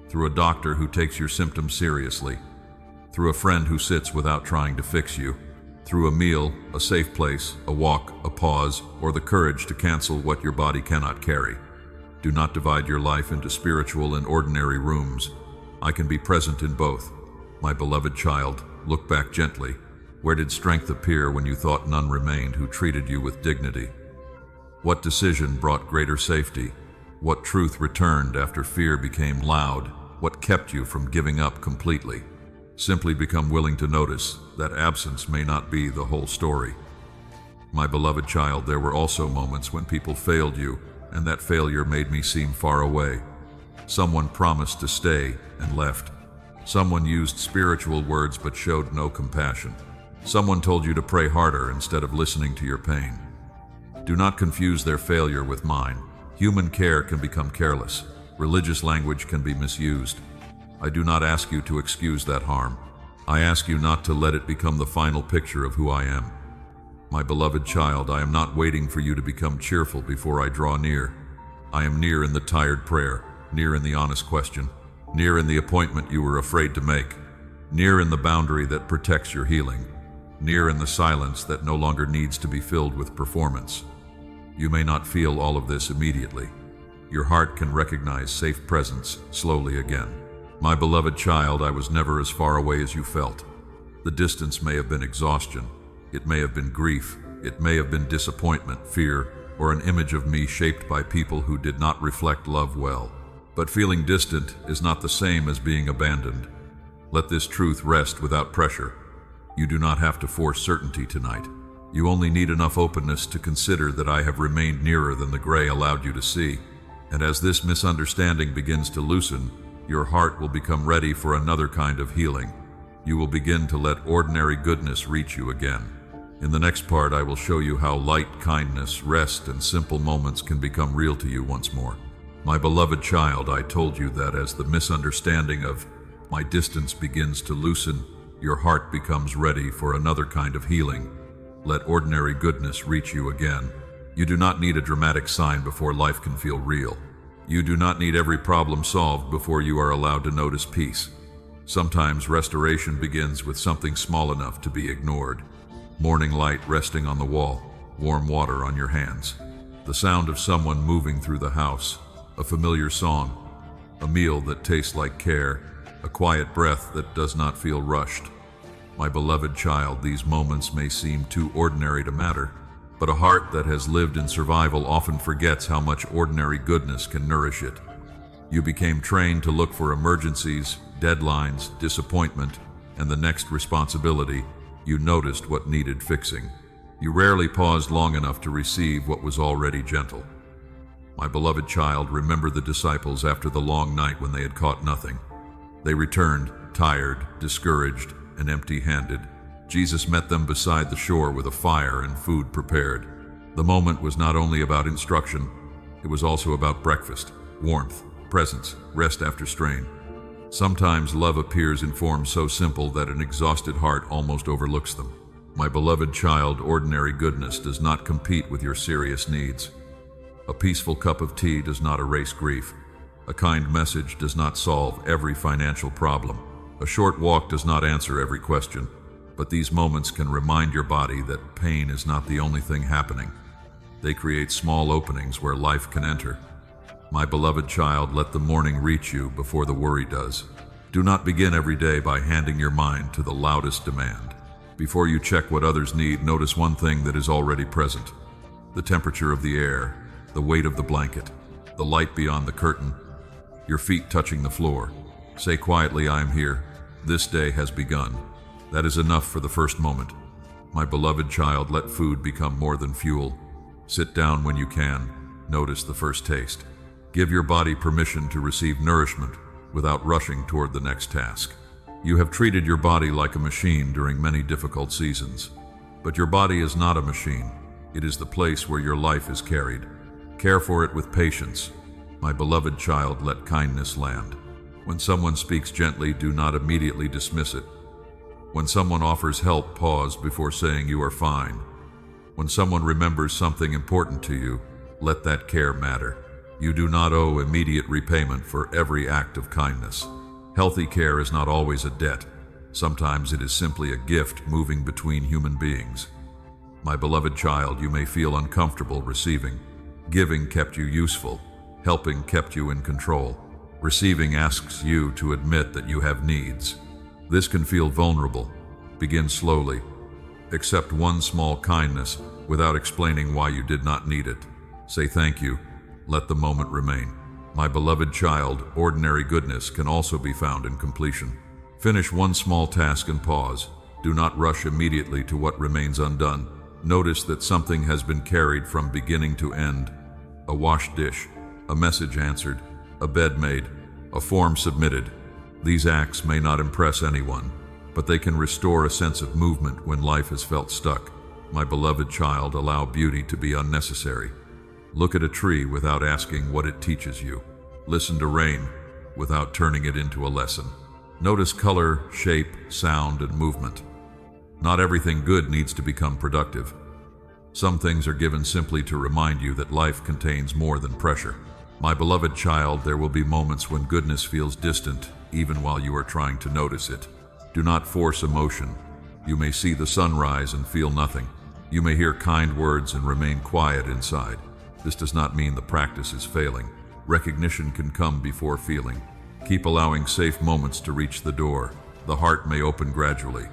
through a doctor who takes your symptoms seriously, through a friend who sits without trying to fix you, through a meal, a safe place, a walk, a pause, or the courage to cancel what your body cannot carry. Do not divide your life into spiritual and ordinary rooms. I can be present in both. My beloved child, look back gently. Where did strength appear when you thought none remained who treated you with dignity? What decision brought greater safety? What truth returned after fear became loud? What kept you from giving up completely? Simply become willing to notice that absence may not be the whole story. My beloved child, there were also moments when people failed you, and that failure made me seem far away. Someone promised to stay and left. Someone used spiritual words but showed no compassion. Someone told you to pray harder instead of listening to your pain. Do not confuse their failure with mine. Human care can become careless. Religious language can be misused. I do not ask you to excuse that harm. I ask you not to let it become the final picture of who I am. My beloved child, I am not waiting for you to become cheerful before I draw near. I am near in the tired prayer, near in the honest question, near in the appointment you were afraid to make, near in the boundary that protects your healing, near in the silence that no longer needs to be filled with performance. You may not feel all of this immediately. Your heart can recognize safe presence slowly again. My beloved child, I was never as far away as you felt. The distance may have been exhaustion. It may have been grief. It may have been disappointment, fear, or an image of me shaped by people who did not reflect love well. But feeling distant is not the same as being abandoned. Let this truth rest without pressure. You do not have to force certainty tonight. You only need enough openness to consider that I have remained nearer than the gray allowed you to see. And as this misunderstanding begins to loosen, your heart will become ready for another kind of healing. You will begin to let ordinary goodness reach you again. In the next part, I will show you how light, kindness, rest, and simple moments can become real to you once more. My beloved child, I told you that as the misunderstanding of my distance begins to loosen, your heart becomes ready for another kind of healing. Let ordinary goodness reach you again. You do not need a dramatic sign before life can feel real. You do not need every problem solved before you are allowed to notice peace. Sometimes restoration begins with something small enough to be ignored. Morning light resting on the wall, warm water on your hands, the sound of someone moving through the house, a familiar song, a meal that tastes like care, a quiet breath that does not feel rushed. My beloved child, these moments may seem too ordinary to matter, but a heart that has lived in survival often forgets how much ordinary goodness can nourish it. You became trained to look for emergencies, deadlines, disappointment, and the next responsibility. You noticed what needed fixing. You rarely paused long enough to receive what was already gentle. My beloved child, remember the disciples after the long night when they had caught nothing. They returned, tired, discouraged, and empty-handed. Jesus met them beside the shore with a fire and food prepared. The moment was not only about instruction, it was also about breakfast, warmth, presence, rest after strain. Sometimes love appears in forms so simple that an exhausted heart almost overlooks them. My beloved child, ordinary goodness does not compete with your serious needs. A peaceful cup of tea does not erase grief. A kind message does not solve every financial problem. A short walk does not answer every question. But these moments can remind your body that pain is not the only thing happening. They create small openings where life can enter. My beloved child, let the morning reach you before the worry does. Do not begin every day by handing your mind to the loudest demand. Before you check what others need, notice one thing that is already present. The temperature of the air, the weight of the blanket, the light beyond the curtain, your feet touching the floor. Say quietly, I am here. This day has begun. That is enough for the first moment. My beloved child, let food become more than fuel. Sit down when you can. Notice the first taste. Give your body permission to receive nourishment without rushing toward the next task. You have treated your body like a machine during many difficult seasons. But your body is not a machine. It is the place where your life is carried. Care for it with patience. My beloved child, let kindness land. When someone speaks gently, do not immediately dismiss it. When someone offers help, pause before saying you are fine. When someone remembers something important to you, let that care matter. You do not owe immediate repayment for every act of kindness. Healthy care is not always a debt. Sometimes it is simply a gift moving between human beings. My beloved child, you may feel uncomfortable receiving. Giving kept you useful. Helping kept you in control. Receiving asks you to admit that you have needs. This can feel vulnerable. Begin slowly. Accept one small kindness without explaining why you did not need it. Say thank you. Let the moment remain. My beloved child, ordinary goodness can also be found in completion. Finish one small task and pause. Do not rush immediately to what remains undone. Notice that something has been carried from beginning to end. A washed dish, a message answered, a bed made, a form submitted. These acts may not impress anyone, but they can restore a sense of movement when life has felt stuck. My beloved child, allow beauty to be unnecessary. Look at a tree without asking what it teaches you. Listen to rain without turning it into a lesson. Notice color, shape, sound, and movement. Not everything good needs to become productive. Some things are given simply to remind you that life contains more than pressure. My beloved child, there will be moments when goodness feels distant, even while you are trying to notice it. Do not force emotion. You may see the sunrise and feel nothing. You may hear kind words and remain quiet inside. This does not mean the practice is failing. Recognition can come before feeling. Keep allowing safe moments to reach the door. The heart may open gradually.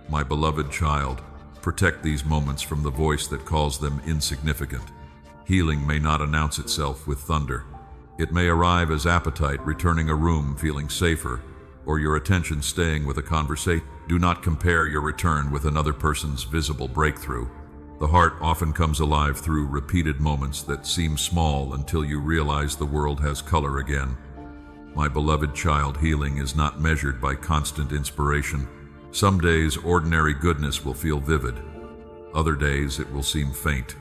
My beloved child, protect these moments from the voice that calls them insignificant. Healing may not announce itself with thunder. It may arrive as appetite returning a room feeling safer, or your attention staying with a conversation. Do not compare your return with another person's visible breakthrough. The heart often comes alive through repeated moments that seem small until you realize the world has color again. My beloved child, healing is not measured by constant inspiration. Some days ordinary goodness will feel vivid. Other days it will seem faint.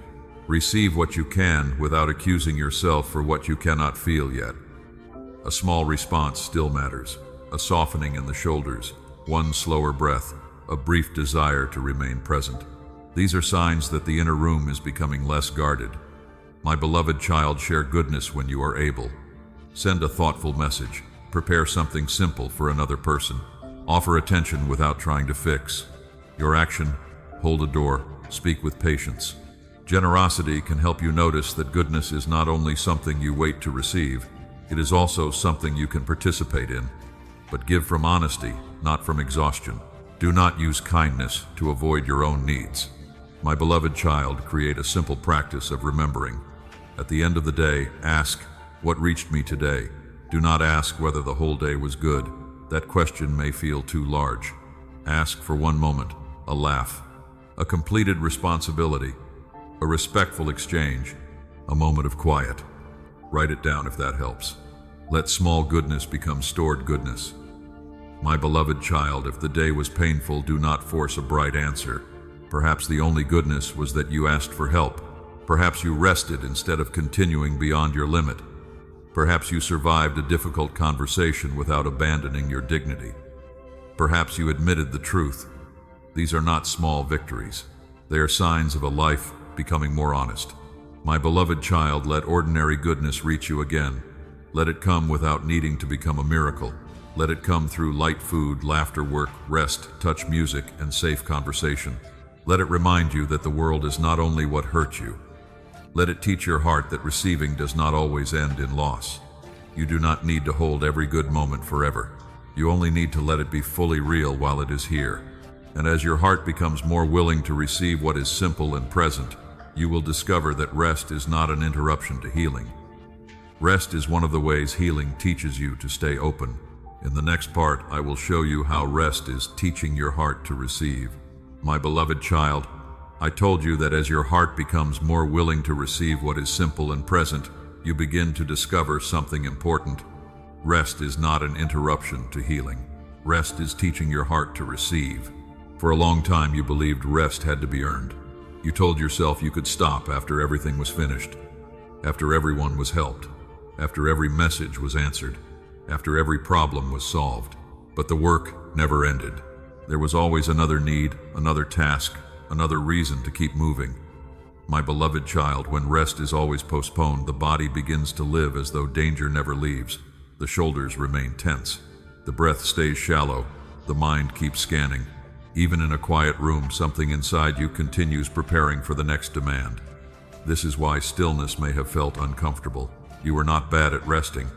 Receive what you can without accusing yourself for what you cannot feel yet. A small response still matters. A softening in the shoulders, one slower breath, a brief desire to remain present. These are signs that the inner room is becoming less guarded. My beloved child, share goodness when you are able. Send a thoughtful message. Prepare something simple for another person. Offer attention without trying to fix. Your action: hold a door, speak with patience. Generosity can help you notice that goodness is not only something you wait to receive, it is also something you can participate in. But give from honesty, not from exhaustion. Do not use kindness to avoid your own needs. My beloved child, create a simple practice of remembering. At the end of the day, ask, what reached me today? Do not ask whether the whole day was good. That question may feel too large. Ask for one moment, a laugh, a completed responsibility, a respectful exchange, a moment of quiet. Write it down if that helps. Let small goodness become stored goodness. My beloved child, if the day was painful, do not force a bright answer. Perhaps the only goodness was that you asked for help. Perhaps you rested instead of continuing beyond your limit. Perhaps you survived a difficult conversation without abandoning your dignity. Perhaps you admitted the truth. These are not small victories. They are signs of a life becoming more honest. My beloved child, let ordinary goodness reach you again. Let it come without needing to become a miracle. Let it come through light food, laughter, work, rest, touch, music, and safe conversation. Let it remind you that the world is not only what hurt you. Let it teach your heart that receiving does not always end in loss. You do not need to hold every good moment forever. You only need to let it be fully real while it is here. And as your heart becomes more willing to receive what is simple and present, you will discover that rest is not an interruption to healing. Rest is one of the ways healing teaches you to stay open. In the next part, I will show you how rest is teaching your heart to receive. My beloved child, I told you that as your heart becomes more willing to receive what is simple and present, you begin to discover something important. Rest is not an interruption to healing. Rest is teaching your heart to receive. For a long time, you believed rest had to be earned. You told yourself you could stop after everything was finished, after everyone was helped, after every message was answered, after every problem was solved. But the work never ended. There was always another need, another task, another reason to keep moving. My beloved child, when rest is always postponed, the body begins to live as though danger never leaves. The shoulders remain tense. The breath stays shallow. The mind keeps scanning. Even in a quiet room, something inside you continues preparing for the next demand. This is why stillness may have felt uncomfortable. You were not bad at resting.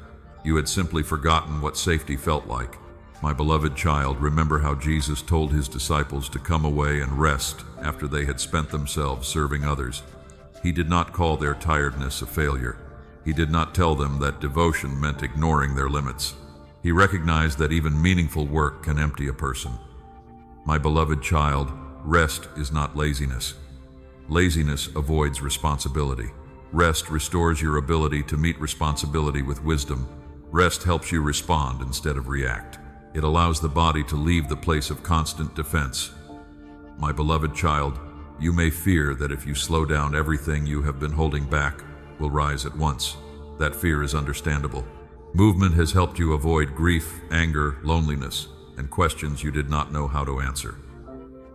You had simply forgotten what safety felt like. My beloved child, remember how Jesus told his disciples to come away and rest after they had spent themselves serving others. He did not call their tiredness a failure. He did not tell them that devotion meant ignoring their limits. He recognized that even meaningful work can empty a person. My beloved child, rest is not laziness. Laziness avoids responsibility. Rest restores your ability to meet responsibility with wisdom. Rest helps you respond instead of react. It allows the body to leave the place of constant defense. My beloved child, you may fear that if you slow down, everything you have been holding back will rise at once. That fear is understandable. Movement has helped you avoid grief, anger, loneliness, and questions you did not know how to answer.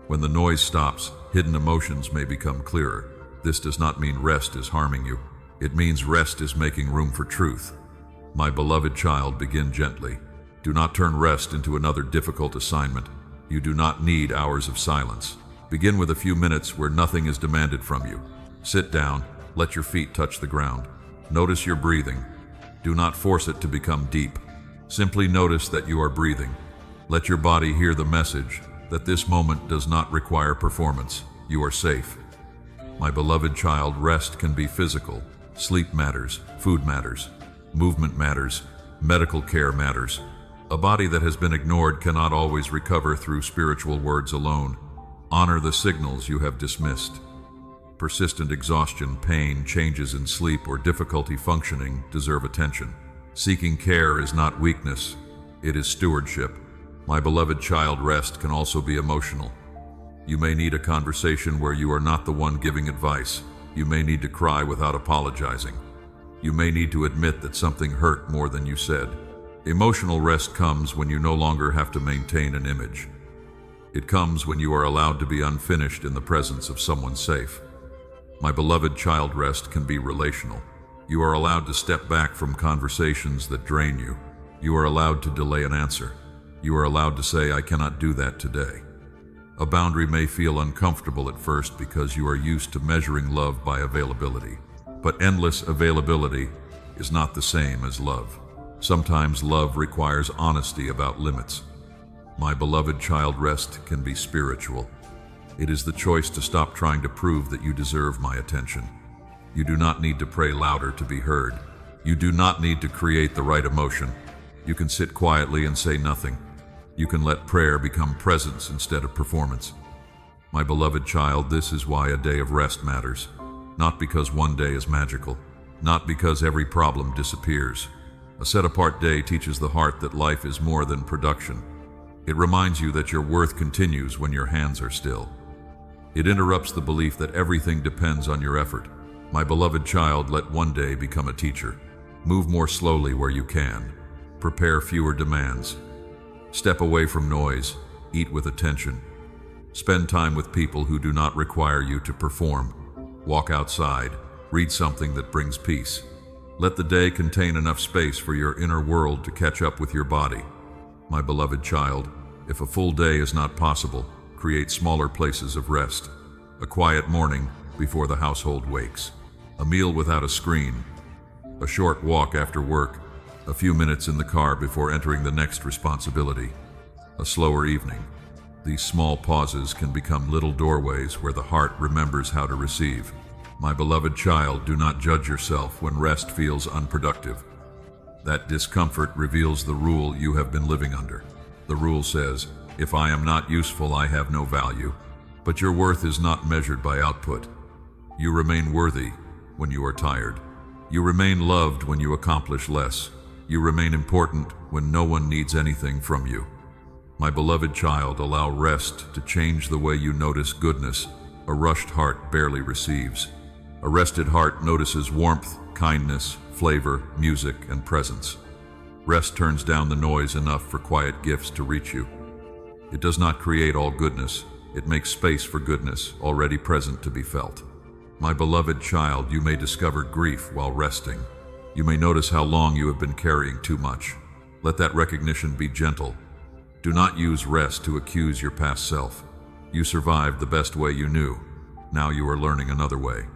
When the noise stops, hidden emotions may become clearer. This does not mean rest is harming you. It means rest is making room for truth. My beloved child, begin gently. Do not turn rest into another difficult assignment. You do not need hours of silence. Begin with a few minutes where nothing is demanded from you. Sit down, let your feet touch the ground. Notice your breathing. Do not force it to become deep. Simply notice that you are breathing. Let your body hear the message that this moment does not require performance. You are safe. My beloved child, rest can be physical. Sleep matters, food matters, movement matters, medical care matters. A body that has been ignored cannot always recover through spiritual words alone. Honor the signals you have dismissed. Persistent exhaustion, pain, changes in sleep, or difficulty functioning deserve attention. Seeking care is not weakness, it is stewardship. My beloved child, rest can also be emotional. You may need a conversation where you are not the one giving advice. You may need to cry without apologizing. You may need to admit that something hurt more than you said. Emotional rest comes when you no longer have to maintain an image. It comes when you are allowed to be unfinished in the presence of someone safe. My beloved child, rest can be relational. You are allowed to step back from conversations that drain you. You are allowed to delay an answer. You are allowed to say, "I cannot do that today." A boundary may feel uncomfortable at first because you are used to measuring love by availability. But endless availability is not the same as love. Sometimes love requires honesty about limits. My beloved child, rest can be spiritual. It is the choice to stop trying to prove that you deserve my attention. You do not need to pray louder to be heard. You do not need to create the right emotion. You can sit quietly and say nothing. You can let prayer become presence instead of performance. My beloved child, this is why a day of rest matters. Not because one day is magical. Not because every problem disappears. A set-apart day teaches the heart that life is more than production. It reminds you that your worth continues when your hands are still. It interrupts the belief that everything depends on your effort. My beloved child, let one day become a teacher. Move more slowly where you can. Prepare fewer demands. Step away from noise. Eat with attention. Spend time with people who do not require you to perform. Walk outside. Read something that brings peace. Let the day contain enough space for your inner world to catch up with your body. My beloved child, if a full day is not possible, create smaller places of rest. A quiet morning before the household wakes. A meal without a screen. A short walk after work. A few minutes in the car before entering the next responsibility. A slower evening. These small pauses can become little doorways where the heart remembers how to receive. My beloved child, do not judge yourself when rest feels unproductive. That discomfort reveals the rule you have been living under. The rule says, if I am not useful, I have no value. But your worth is not measured by output. You remain worthy when you are tired. You remain loved when you accomplish less. You remain important when no one needs anything from you. My beloved child, allow rest to change the way you notice goodness a rushed heart barely receives. A rested heart notices warmth, kindness, flavor, music, and presence. Rest turns down the noise enough for quiet gifts to reach you. It does not create all goodness. It makes space for goodness already present to be felt. My beloved child, you may discover grief while resting. You may notice how long you have been carrying too much. Let that recognition be gentle. Do not use rest to accuse your past self. You survived the best way you knew. Now you are learning another way.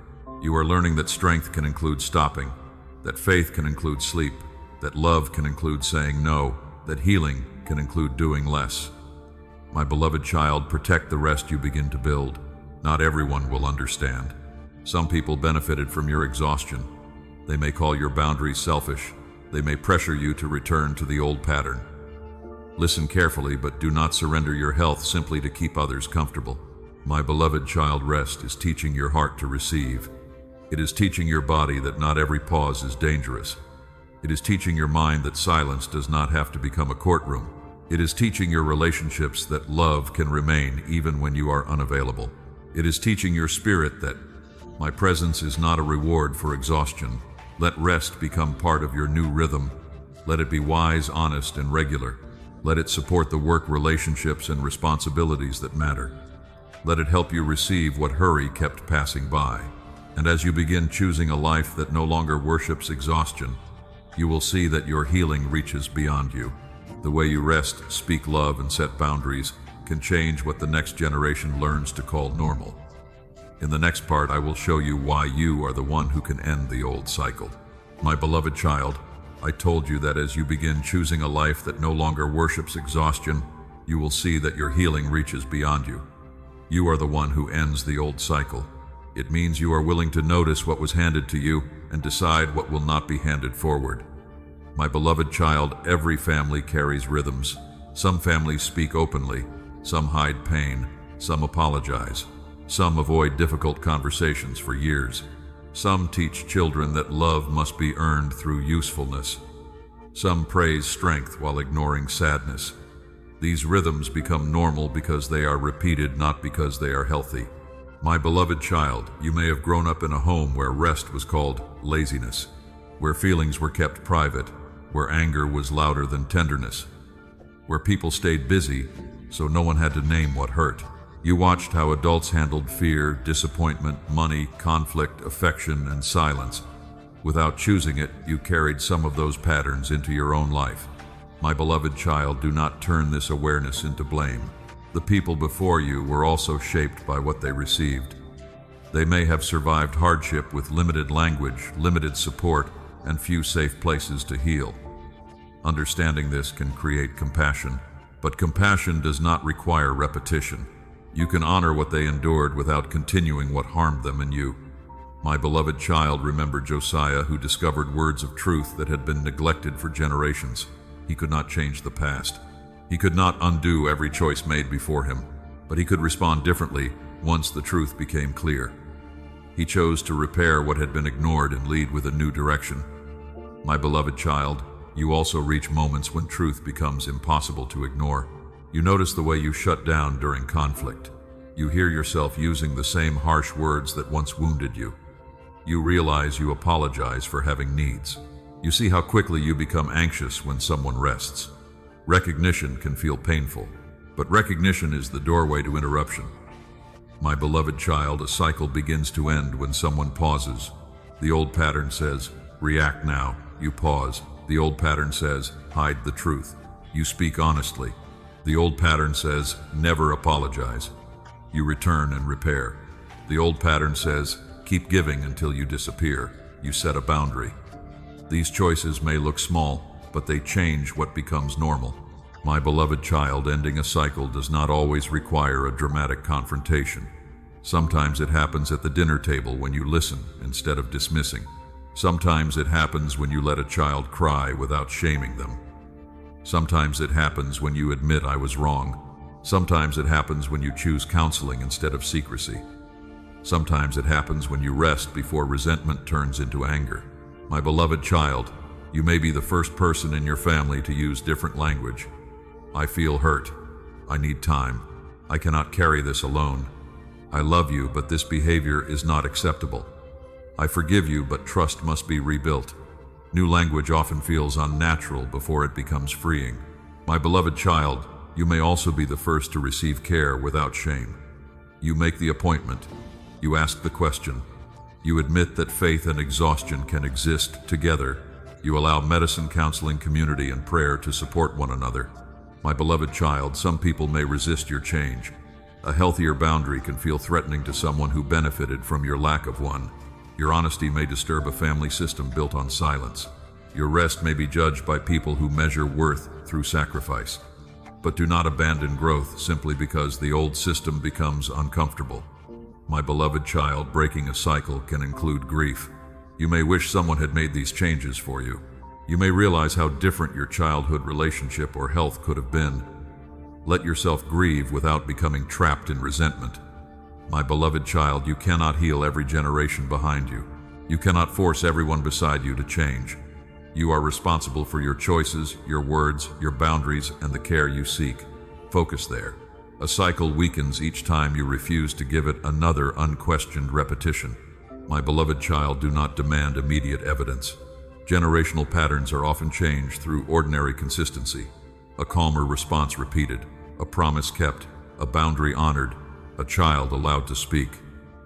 You are learning that strength can include stopping, that faith can include sleep, that love can include saying no, that healing can include doing less. My beloved child, protect the rest you begin to build. Not everyone will understand. Some people benefited from your exhaustion. They may call your boundaries selfish. They may pressure you to return to the old pattern. Listen carefully, but do not surrender your health simply to keep others comfortable. My beloved child, rest is teaching your heart to receive. It is teaching your body that not every pause is dangerous. It is teaching your mind that silence does not have to become a courtroom. It is teaching your relationships that love can remain even when you are unavailable. It is teaching your spirit that my presence is not a reward for exhaustion. Let rest become part of your new rhythm. Let it be wise, honest, and regular. Let it support the work, relationships, and responsibilities that matter. Let it help you receive what hurry kept passing by. And as you begin choosing a life that no longer worships exhaustion, you will see that your healing reaches beyond you. The way you rest, speak love, and set boundaries can change what the next generation learns to call normal. In the next part, I will show you why you are the one who can end the old cycle. My beloved child, I told you that as you begin choosing a life that no longer worships exhaustion, you will see that your healing reaches beyond you. You are the one who ends the old cycle. It means you are willing to notice what was handed to you and decide what will not be handed forward. My beloved child, every family carries rhythms. Some families speak openly, some hide pain, some apologize, some avoid difficult conversations for years. Some teach children that love must be earned through usefulness. Some praise strength while ignoring sadness. These rhythms become normal because they are repeated, not because they are healthy. My beloved child, you may have grown up in a home where rest was called laziness, where feelings were kept private, where anger was louder than tenderness, where people stayed busy so no one had to name what hurt. You watched how adults handled fear, disappointment, money, conflict, affection, and silence. Without choosing it, you carried some of those patterns into your own life. My beloved child, do not turn this awareness into blame. The people before you were also shaped by what they received. They may have survived hardship with limited language, limited support, and few safe places to heal. Understanding this can create compassion, but compassion does not require repetition. You can honor what they endured without continuing what harmed them and you. My beloved child, remember Josiah, who discovered words of truth that had been neglected for generations. He could not change the past. He could not undo every choice made before him, but he could respond differently once the truth became clear. He chose to repair what had been ignored and lead with a new direction. My beloved child, you also reach moments when truth becomes impossible to ignore. You notice the way you shut down during conflict. You hear yourself using the same harsh words that once wounded you. You realize you apologize for having needs. You see how quickly you become anxious when someone rests. Recognition can feel painful, but recognition is the doorway to interruption. My beloved child, a cycle begins to end when someone pauses. The old pattern says, react now. You pause. The old pattern says, hide the truth. You speak honestly. The old pattern says, never apologize. You return and repair. The old pattern says, keep giving until you disappear. You set a boundary. These choices may look small, but they change what becomes normal. My beloved child, ending a cycle does not always require a dramatic confrontation. Sometimes it happens at the dinner table when you listen instead of dismissing. Sometimes it happens when you let a child cry without shaming them. Sometimes it happens when you admit I was wrong. Sometimes it happens when you choose counseling instead of secrecy. Sometimes it happens when you rest before resentment turns into anger. My beloved child, you may be the first person in your family to use different language. I feel hurt. I need time. I cannot carry this alone. I love you, but this behavior is not acceptable. I forgive you, but trust must be rebuilt. New language often feels unnatural before it becomes freeing. My beloved child, you may also be the first to receive care without shame. You make the appointment. You ask the question. You admit that faith and exhaustion can exist together. You allow medicine, counseling, community, and prayer to support one another. My beloved child, some people may resist your change. A healthier boundary can feel threatening to someone who benefited from your lack of one. Your honesty may disturb a family system built on silence. Your rest may be judged by people who measure worth through sacrifice. But do not abandon growth simply because the old system becomes uncomfortable. My beloved child, breaking a cycle can include grief. You may wish someone had made these changes for you. You may realize how different your childhood relationship or health could have been. Let yourself grieve without becoming trapped in resentment. My beloved child, you cannot heal every generation behind you. You cannot force everyone beside you to change. You are responsible for your choices, your words, your boundaries, and the care you seek. Focus there. A cycle weakens each time you refuse to give it another unquestioned repetition. My beloved child, do not demand immediate evidence. Generational patterns are often changed through ordinary consistency. A calmer response repeated, a promise kept, a boundary honored, a child allowed to speak,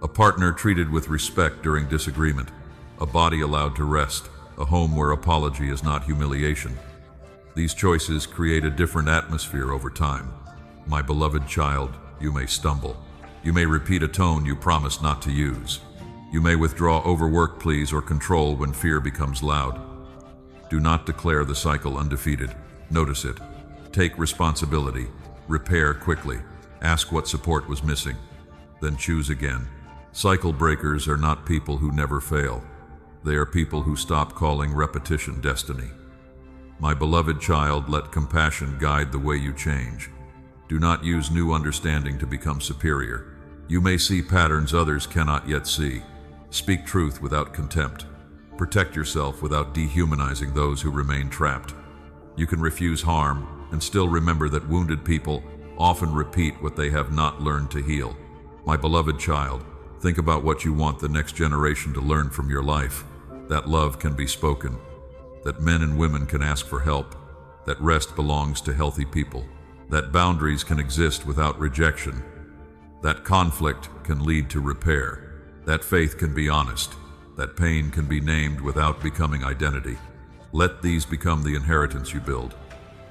a partner treated with respect during disagreement, a body allowed to rest, a home where apology is not humiliation. These choices create a different atmosphere over time. My beloved child, you may stumble. You may repeat a tone you promised not to use. You may withdraw overwork pleas or control when fear becomes loud. Do not declare the cycle undefeated. Notice it. Take responsibility. Repair quickly. Ask what support was missing. Then choose again. Cycle breakers are not people who never fail. They are people who stop calling repetition destiny. My beloved child, let compassion guide the way you change. Do not use new understanding to become superior. You may see patterns others cannot yet see. Speak truth without contempt. Protect yourself without dehumanizing those who remain trapped. You can refuse harm and still remember that wounded people often repeat what they have not learned to heal. My beloved child, think about what you want the next generation to learn from your life. That love can be spoken, that men and women can ask for help, that rest belongs to healthy people, that boundaries can exist without rejection, that conflict can lead to repair, that faith can be honest, that pain can be named without becoming identity. Let these become the inheritance you build.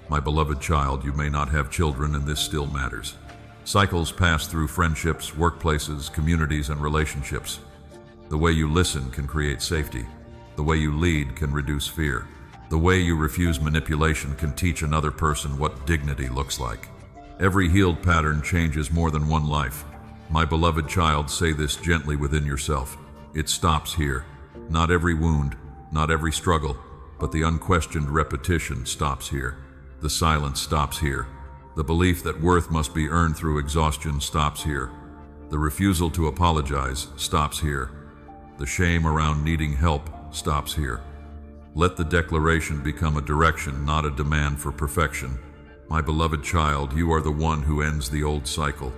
My beloved child, you may not have children, and this still matters. Cycles pass through friendships, workplaces, communities, and relationships. The way you listen can create safety. The way you lead can reduce fear. The way you refuse manipulation can teach another person what dignity looks like. Every healed pattern changes more than one life. My beloved child, say this gently within yourself. It stops here. Not every wound, not every struggle, but the unquestioned repetition stops here. The silence stops here. The belief that worth must be earned through exhaustion stops here. The refusal to apologize stops here. The shame around needing help stops here. Let the declaration become a direction, not a demand for perfection. My beloved child, you are the one who ends the old cycle.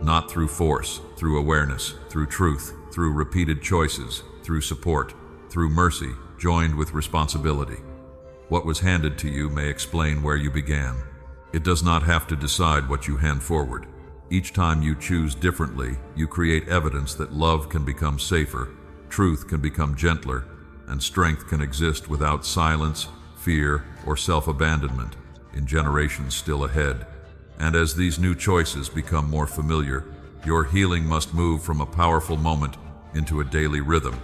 Not through force, through awareness, through truth, through repeated choices, through support, through mercy, joined with responsibility. What was handed to you may explain where you began. It does not have to decide what you hand forward. Each time you choose differently, you create evidence that love can become safer, truth can become gentler, and strength can exist without silence, fear, or self-abandonment in generations still ahead. And as these new choices become more familiar, your healing must move from a powerful moment into a daily rhythm.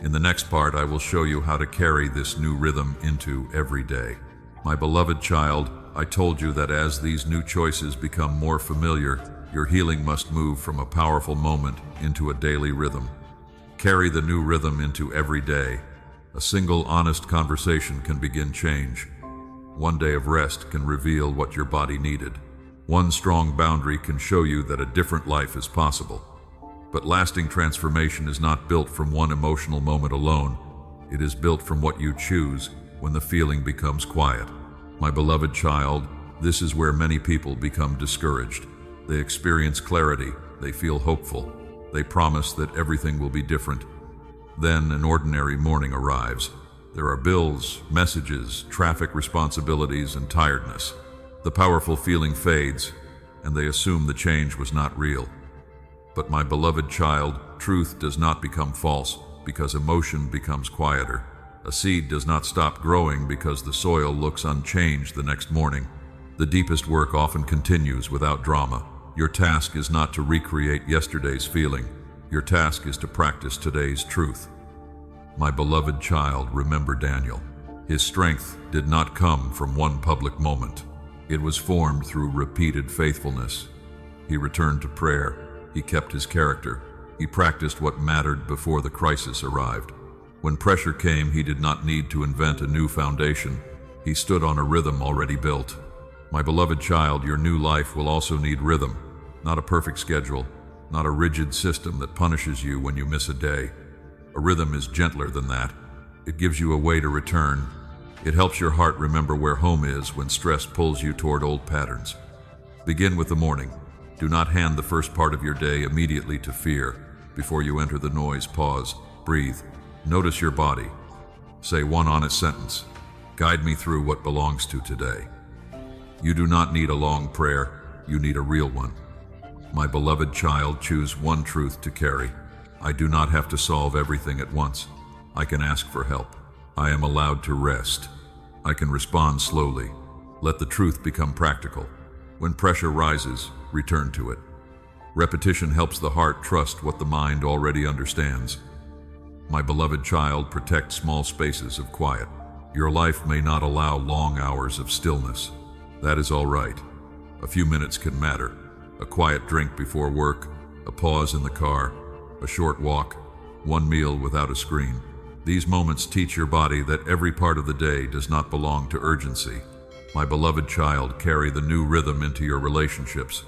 In the next part, I will show you how to carry this new rhythm into every day. My beloved child, I told you that as these new choices become more familiar, your healing must move from a powerful moment into a daily rhythm. Carry the new rhythm into every day. A single honest conversation can begin change. One day of rest can reveal what your body needed. One strong boundary can show you that a different life is possible. But lasting transformation is not built from one emotional moment alone. It is built from what you choose when the feeling becomes quiet. My beloved child, this is where many people become discouraged. They experience clarity, they feel hopeful, they promise that everything will be different. Then an ordinary morning arrives. There are bills, messages, traffic responsibilities, and tiredness. The powerful feeling fades, and they assume the change was not real. But my beloved child, truth does not become false because emotion becomes quieter. A seed does not stop growing because the soil looks unchanged the next morning. The deepest work often continues without drama. Your task is not to recreate yesterday's feeling. Your task is to practice today's truth. My beloved child, remember Daniel. His strength did not come from one public moment. It was formed through repeated faithfulness. He returned to prayer. He kept his character. He practiced what mattered before the crisis arrived. When pressure came, he did not need to invent a new foundation. He stood on a rhythm already built. My beloved child, your new life will also need rhythm, not a perfect schedule, not a rigid system that punishes you when you miss a day. A rhythm is gentler than that. It gives you a way to return. It helps your heart remember where home is when stress pulls you toward old patterns. Begin with the morning. Do not hand the first part of your day immediately to fear. Before you enter the noise, pause, breathe, notice your body. Say one honest sentence. Guide me through what belongs to today. You do not need a long prayer, you need a real one. My beloved child, choose one truth to carry. I do not have to solve everything at once. I can ask for help. I am allowed to rest. I can respond slowly. Let the truth become practical. When pressure rises, return to it. Repetition helps the heart trust what the mind already understands. My beloved child, protect small spaces of quiet. Your life may not allow long hours of stillness. That is all right. A few minutes can matter. A quiet drink before work, a pause in the car, a short walk, one meal without a screen. These moments teach your body that every part of the day does not belong to urgency. My beloved child, carry the new rhythm into your relationships.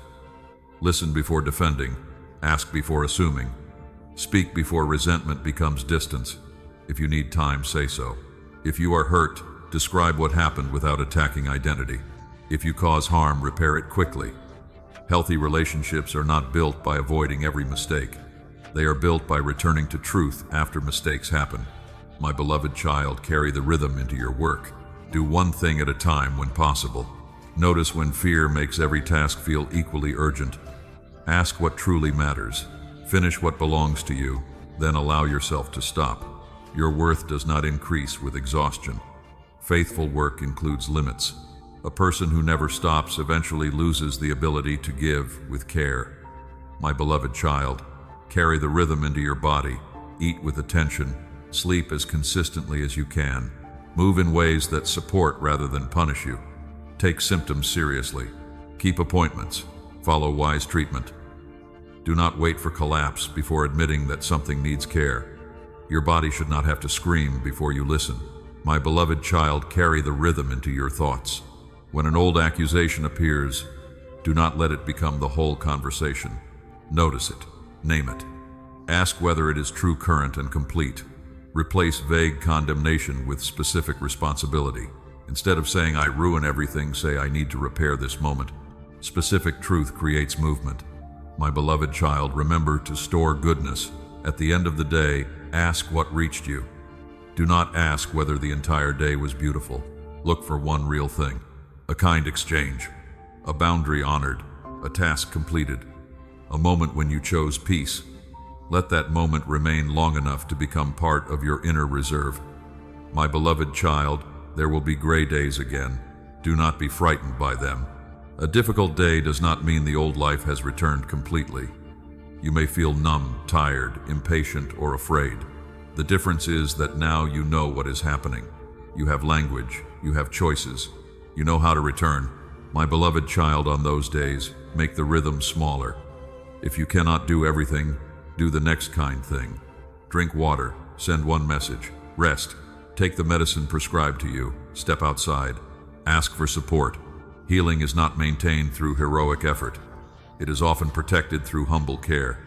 Listen before defending, ask before assuming, speak before resentment becomes distance. If you need time, say so. If you are hurt, describe what happened without attacking identity. If you cause harm, repair it quickly. Healthy relationships are not built by avoiding every mistake. They are built by returning to truth after mistakes happen. My beloved child, carry the rhythm into your work. Do one thing at a time when possible. Notice when fear makes every task feel equally urgent. Ask what truly matters. Finish what belongs to you, then allow yourself to stop. Your worth does not increase with exhaustion. Faithful work includes limits. A person who never stops eventually loses the ability to give with care. My beloved child, carry the rhythm into your body. Eat with attention. Sleep as consistently as you can. Move in ways that support rather than punish you. Take symptoms seriously. Keep appointments. Follow wise treatment. Do not wait for collapse before admitting that something needs care. Your body should not have to scream before you listen. My beloved child, carry the rhythm into your thoughts. When an old accusation appears, do not let it become the whole conversation. Notice it. Name it. Ask whether it is true, current, and complete. Replace vague condemnation with specific responsibility. Instead of saying, "I ruin everything," say, "I need to repair this moment." Specific truth creates movement. My beloved child, remember to store goodness. At the end of the day, ask what reached you. Do not ask whether the entire day was beautiful. Look for one real thing. A kind exchange. A boundary honored. A task completed. A moment when you chose peace. Let that moment remain long enough to become part of your inner reserve. My beloved child, there will be gray days again. Do not be frightened by them. A difficult day does not mean the old life has returned completely. You may feel numb, tired, impatient, or afraid. The difference is that now you know what is happening. You have language, you have choices, you know how to return. My beloved child, on those days, make the rhythm smaller. If you cannot do everything, do the next kind thing. Drink water, send one message, rest, take the medicine prescribed to you, step outside, ask for support. Healing is not maintained through heroic effort. It is often protected through humble care.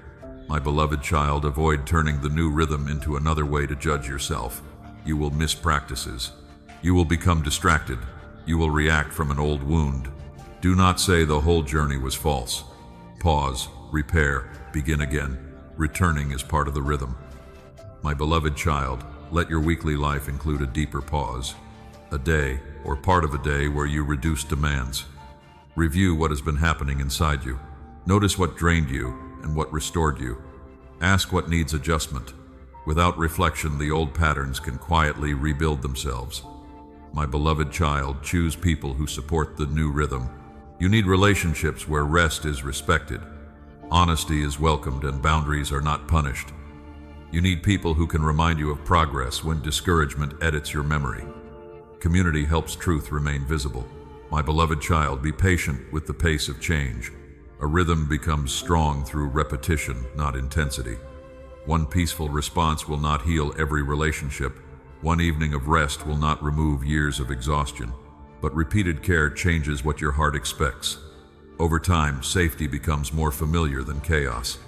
My beloved child, avoid turning the new rhythm into another way to judge yourself. You will miss practices. You will become distracted. You will react from an old wound. Do not say the whole journey was false. Pause, repair, begin again. Returning is part of the rhythm. My beloved child, let your weekly life include a deeper pause. A day, or part of a day, where you reduce demands. Review what has been happening inside you. Notice what drained you and what restored you. Ask what needs adjustment. Without reflection, the old patterns can quietly rebuild themselves. My beloved child, choose people who support the new rhythm. You need relationships where rest is respected. Honesty is welcomed and boundaries are not punished. You need people who can remind you of progress when discouragement edits your memory. Community helps truth remain visible. My beloved child, be patient with the pace of change. A rhythm becomes strong through repetition, not intensity. One peaceful response will not heal every relationship. One evening of rest will not remove years of exhaustion. But repeated care changes what your heart expects. Over time, safety becomes more familiar than chaos.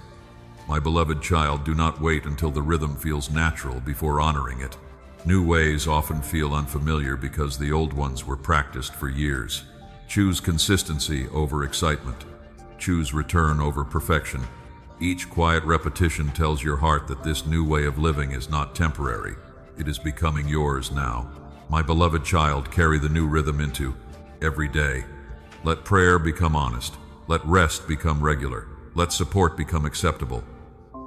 My beloved child, do not wait until the rhythm feels natural before honoring it. New ways often feel unfamiliar because the old ones were practiced for years. Choose consistency over excitement. Choose return over perfection. Each quiet repetition tells your heart that this new way of living is not temporary. It is becoming yours now. My beloved child, carry the new rhythm into every day. Let prayer become honest. Let rest become regular. Let support become acceptable.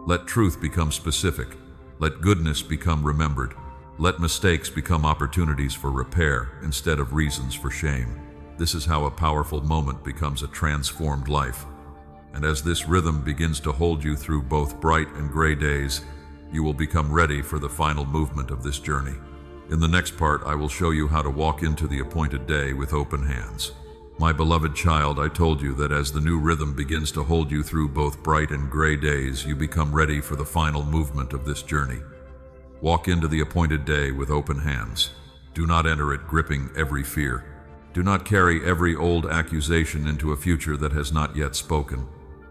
Let truth become specific. Let goodness become remembered. Let mistakes become opportunities for repair instead of reasons for shame. This is how a powerful moment becomes a transformed life. And as this rhythm begins to hold you through both bright and gray days, you will become ready for the final movement of this journey. In the next part, I will show you how to walk into the appointed day with open hands. My beloved child, I told you that as the new rhythm begins to hold you through both bright and gray days, you become ready for the final movement of this journey. Walk into the appointed day with open hands. Do not enter it gripping every fear. Do not carry every old accusation into a future that has not yet spoken.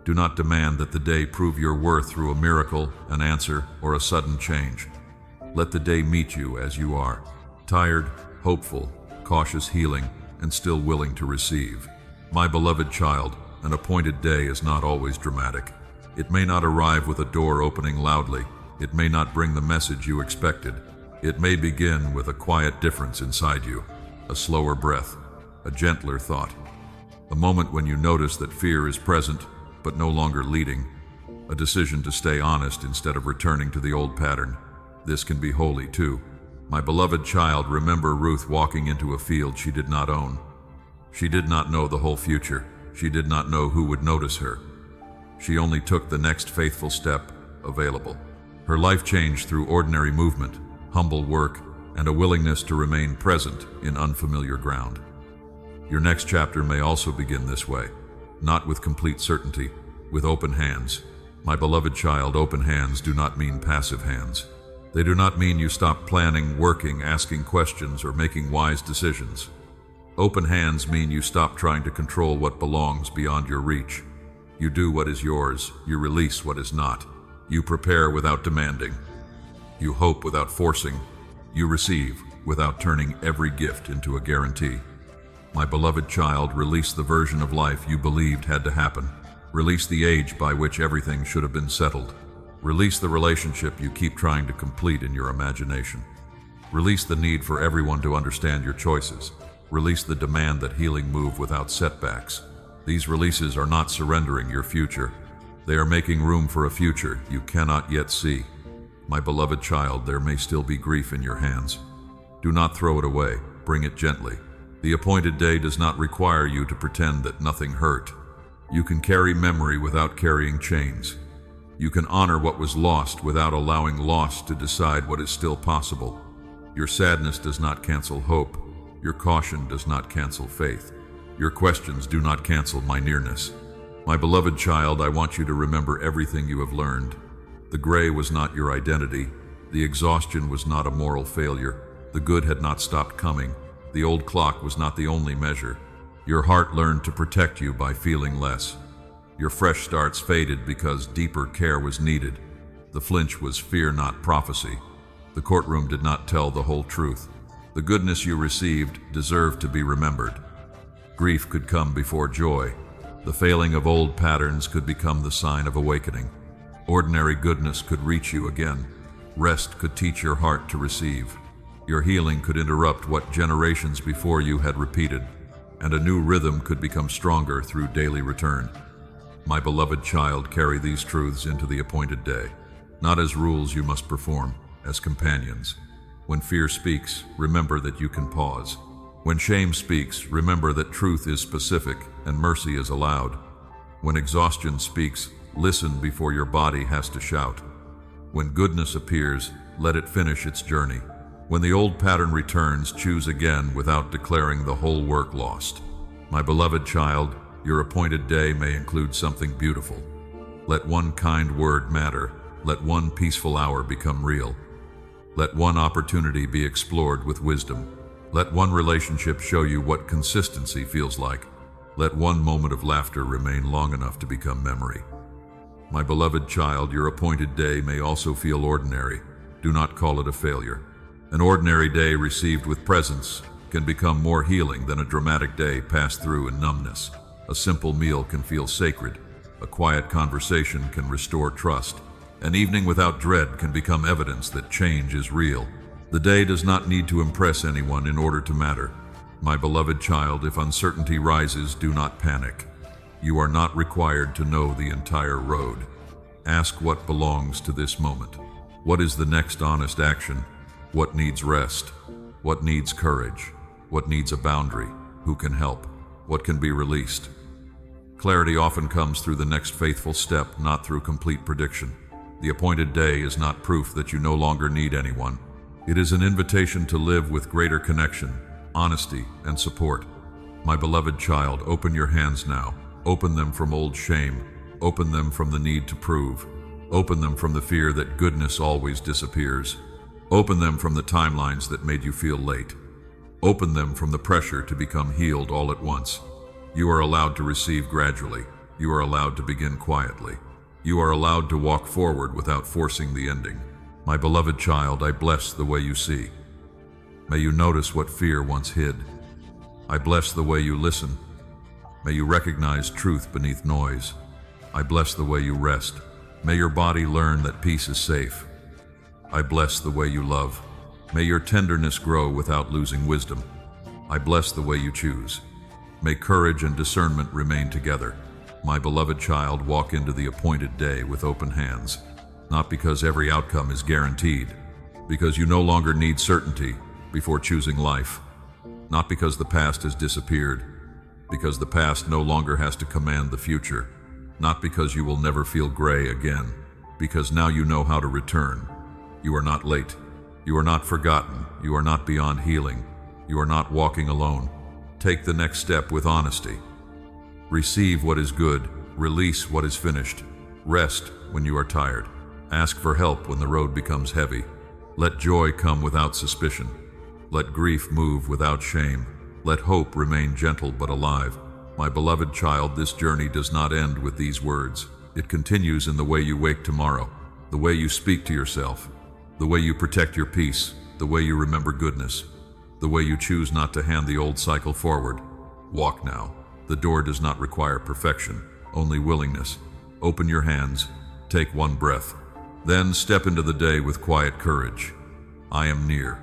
Do not demand that the day prove your worth through a miracle, an answer, or a sudden change. Let the day meet you as you are, tired, hopeful, cautious healing, and still willing to receive. My beloved child, an appointed day is not always dramatic. It may not arrive with a door opening loudly. It may not bring the message you expected. It may begin with a quiet difference inside you, a slower breath, a gentler thought, a moment when you notice that fear is present but no longer leading, a decision to stay honest instead of returning to the old pattern. This can be holy too. My beloved child, remember Ruth walking into a field she did not own. She did not know the whole future. She did not know who would notice her. She only took the next faithful step available. Her life changed through ordinary movement, humble work, and a willingness to remain present in unfamiliar ground. Your next chapter may also begin this way, not with complete certainty, with open hands. My beloved child, open hands do not mean passive hands. They do not mean you stop planning, working, asking questions, or making wise decisions. Open hands mean you stop trying to control what belongs beyond your reach. You do what is yours, you release what is not. You prepare without demanding. You hope without forcing. You receive without turning every gift into a guarantee. My beloved child, release the version of life you believed had to happen. Release the age by which everything should have been settled. Release the relationship you keep trying to complete in your imagination. Release the need for everyone to understand your choices. Release the demand that healing move without setbacks. These releases are not surrendering your future. They are making room for a future you cannot yet see. My beloved child, there may still be grief in your hands. Do not throw it away. Bring it gently. The appointed day does not require you to pretend that nothing hurt. You can carry memory without carrying chains. You can honor what was lost without allowing loss to decide what is still possible. Your sadness does not cancel hope. Your caution does not cancel faith. Your questions do not cancel my nearness. My beloved child, I want you to remember everything you have learned. The gray was not your identity. The exhaustion was not a moral failure. The good had not stopped coming. The old clock was not the only measure. Your heart learned to protect you by feeling less. Your fresh starts faded because deeper care was needed. The flinch was fear, not prophecy. The courtroom did not tell the whole truth. The goodness you received deserved to be remembered. Grief could come before joy. The failing of old patterns could become the sign of awakening. Ordinary goodness could reach you again. Rest could teach your heart to receive. Your healing could interrupt what generations before you had repeated, and a new rhythm could become stronger through daily return. My beloved child, carry these truths into the appointed day, not as rules you must perform, as companions. When fear speaks, remember that you can pause. When shame speaks, remember that truth is specific and mercy is allowed. When exhaustion speaks, listen before your body has to shout. When goodness appears, let it finish its journey. When the old pattern returns, choose again without declaring the whole work lost. My beloved child, your appointed day may include something beautiful. Let one kind word matter. Let one peaceful hour become real. Let one opportunity be explored with wisdom. Let one relationship show you what consistency feels like. Let one moment of laughter remain long enough to become memory. My beloved child, your appointed day may also feel ordinary. Do not call it a failure. An ordinary day received with presence can become more healing than a dramatic day passed through in numbness. A simple meal can feel sacred. A quiet conversation can restore trust. An evening without dread can become evidence that change is real. The day does not need to impress anyone in order to matter. My beloved child, if uncertainty rises, do not panic. You are not required to know the entire road. Ask what belongs to this moment. What is the next honest action? What needs rest? What needs courage? What needs a boundary? Who can help? What can be released? Clarity often comes through the next faithful step, not through complete prediction. The appointed day is not proof that you no longer need anyone. It is an invitation to live with greater connection, honesty, and support. My beloved child, open your hands now. Open them from old shame. Open them from the need to prove. Open them from the fear that goodness always disappears. Open them from the timelines that made you feel late. Open them from the pressure to become healed all at once. You are allowed to receive gradually. You are allowed to begin quietly. You are allowed to walk forward without forcing the ending. My beloved child, I bless the way you see. May you notice what fear once hid. I bless the way you listen. May you recognize truth beneath noise. I bless the way you rest. May your body learn that peace is safe. I bless the way you love. May your tenderness grow without losing wisdom. I bless the way you choose. May courage and discernment remain together. My beloved child, walk into the appointed day with open hands, not because every outcome is guaranteed, because you no longer need certainty before choosing life, not because the past has disappeared, because the past no longer has to command the future, not because you will never feel gray again, because now you know how to return. You are not late. You are not forgotten. You are not beyond healing. You are not walking alone. Take the next step with honesty. Receive what is good. Release what is finished. Rest when you are tired. Ask for help when the road becomes heavy. Let joy come without suspicion. Let grief move without shame. Let hope remain gentle but alive. My beloved child, this journey does not end with these words. It continues in the way you wake tomorrow, the way you speak to yourself, the way you protect your peace, the way you remember goodness, the way you choose not to hand the old cycle forward. Walk now. The door does not require perfection, only willingness. Open your hands, take one breath, then step into the day with quiet courage. I am near.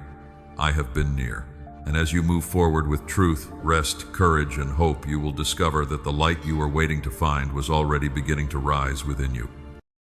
I have been near. And as you move forward with truth, rest, courage, and hope, you will discover that the light you were waiting to find was already beginning to rise within you.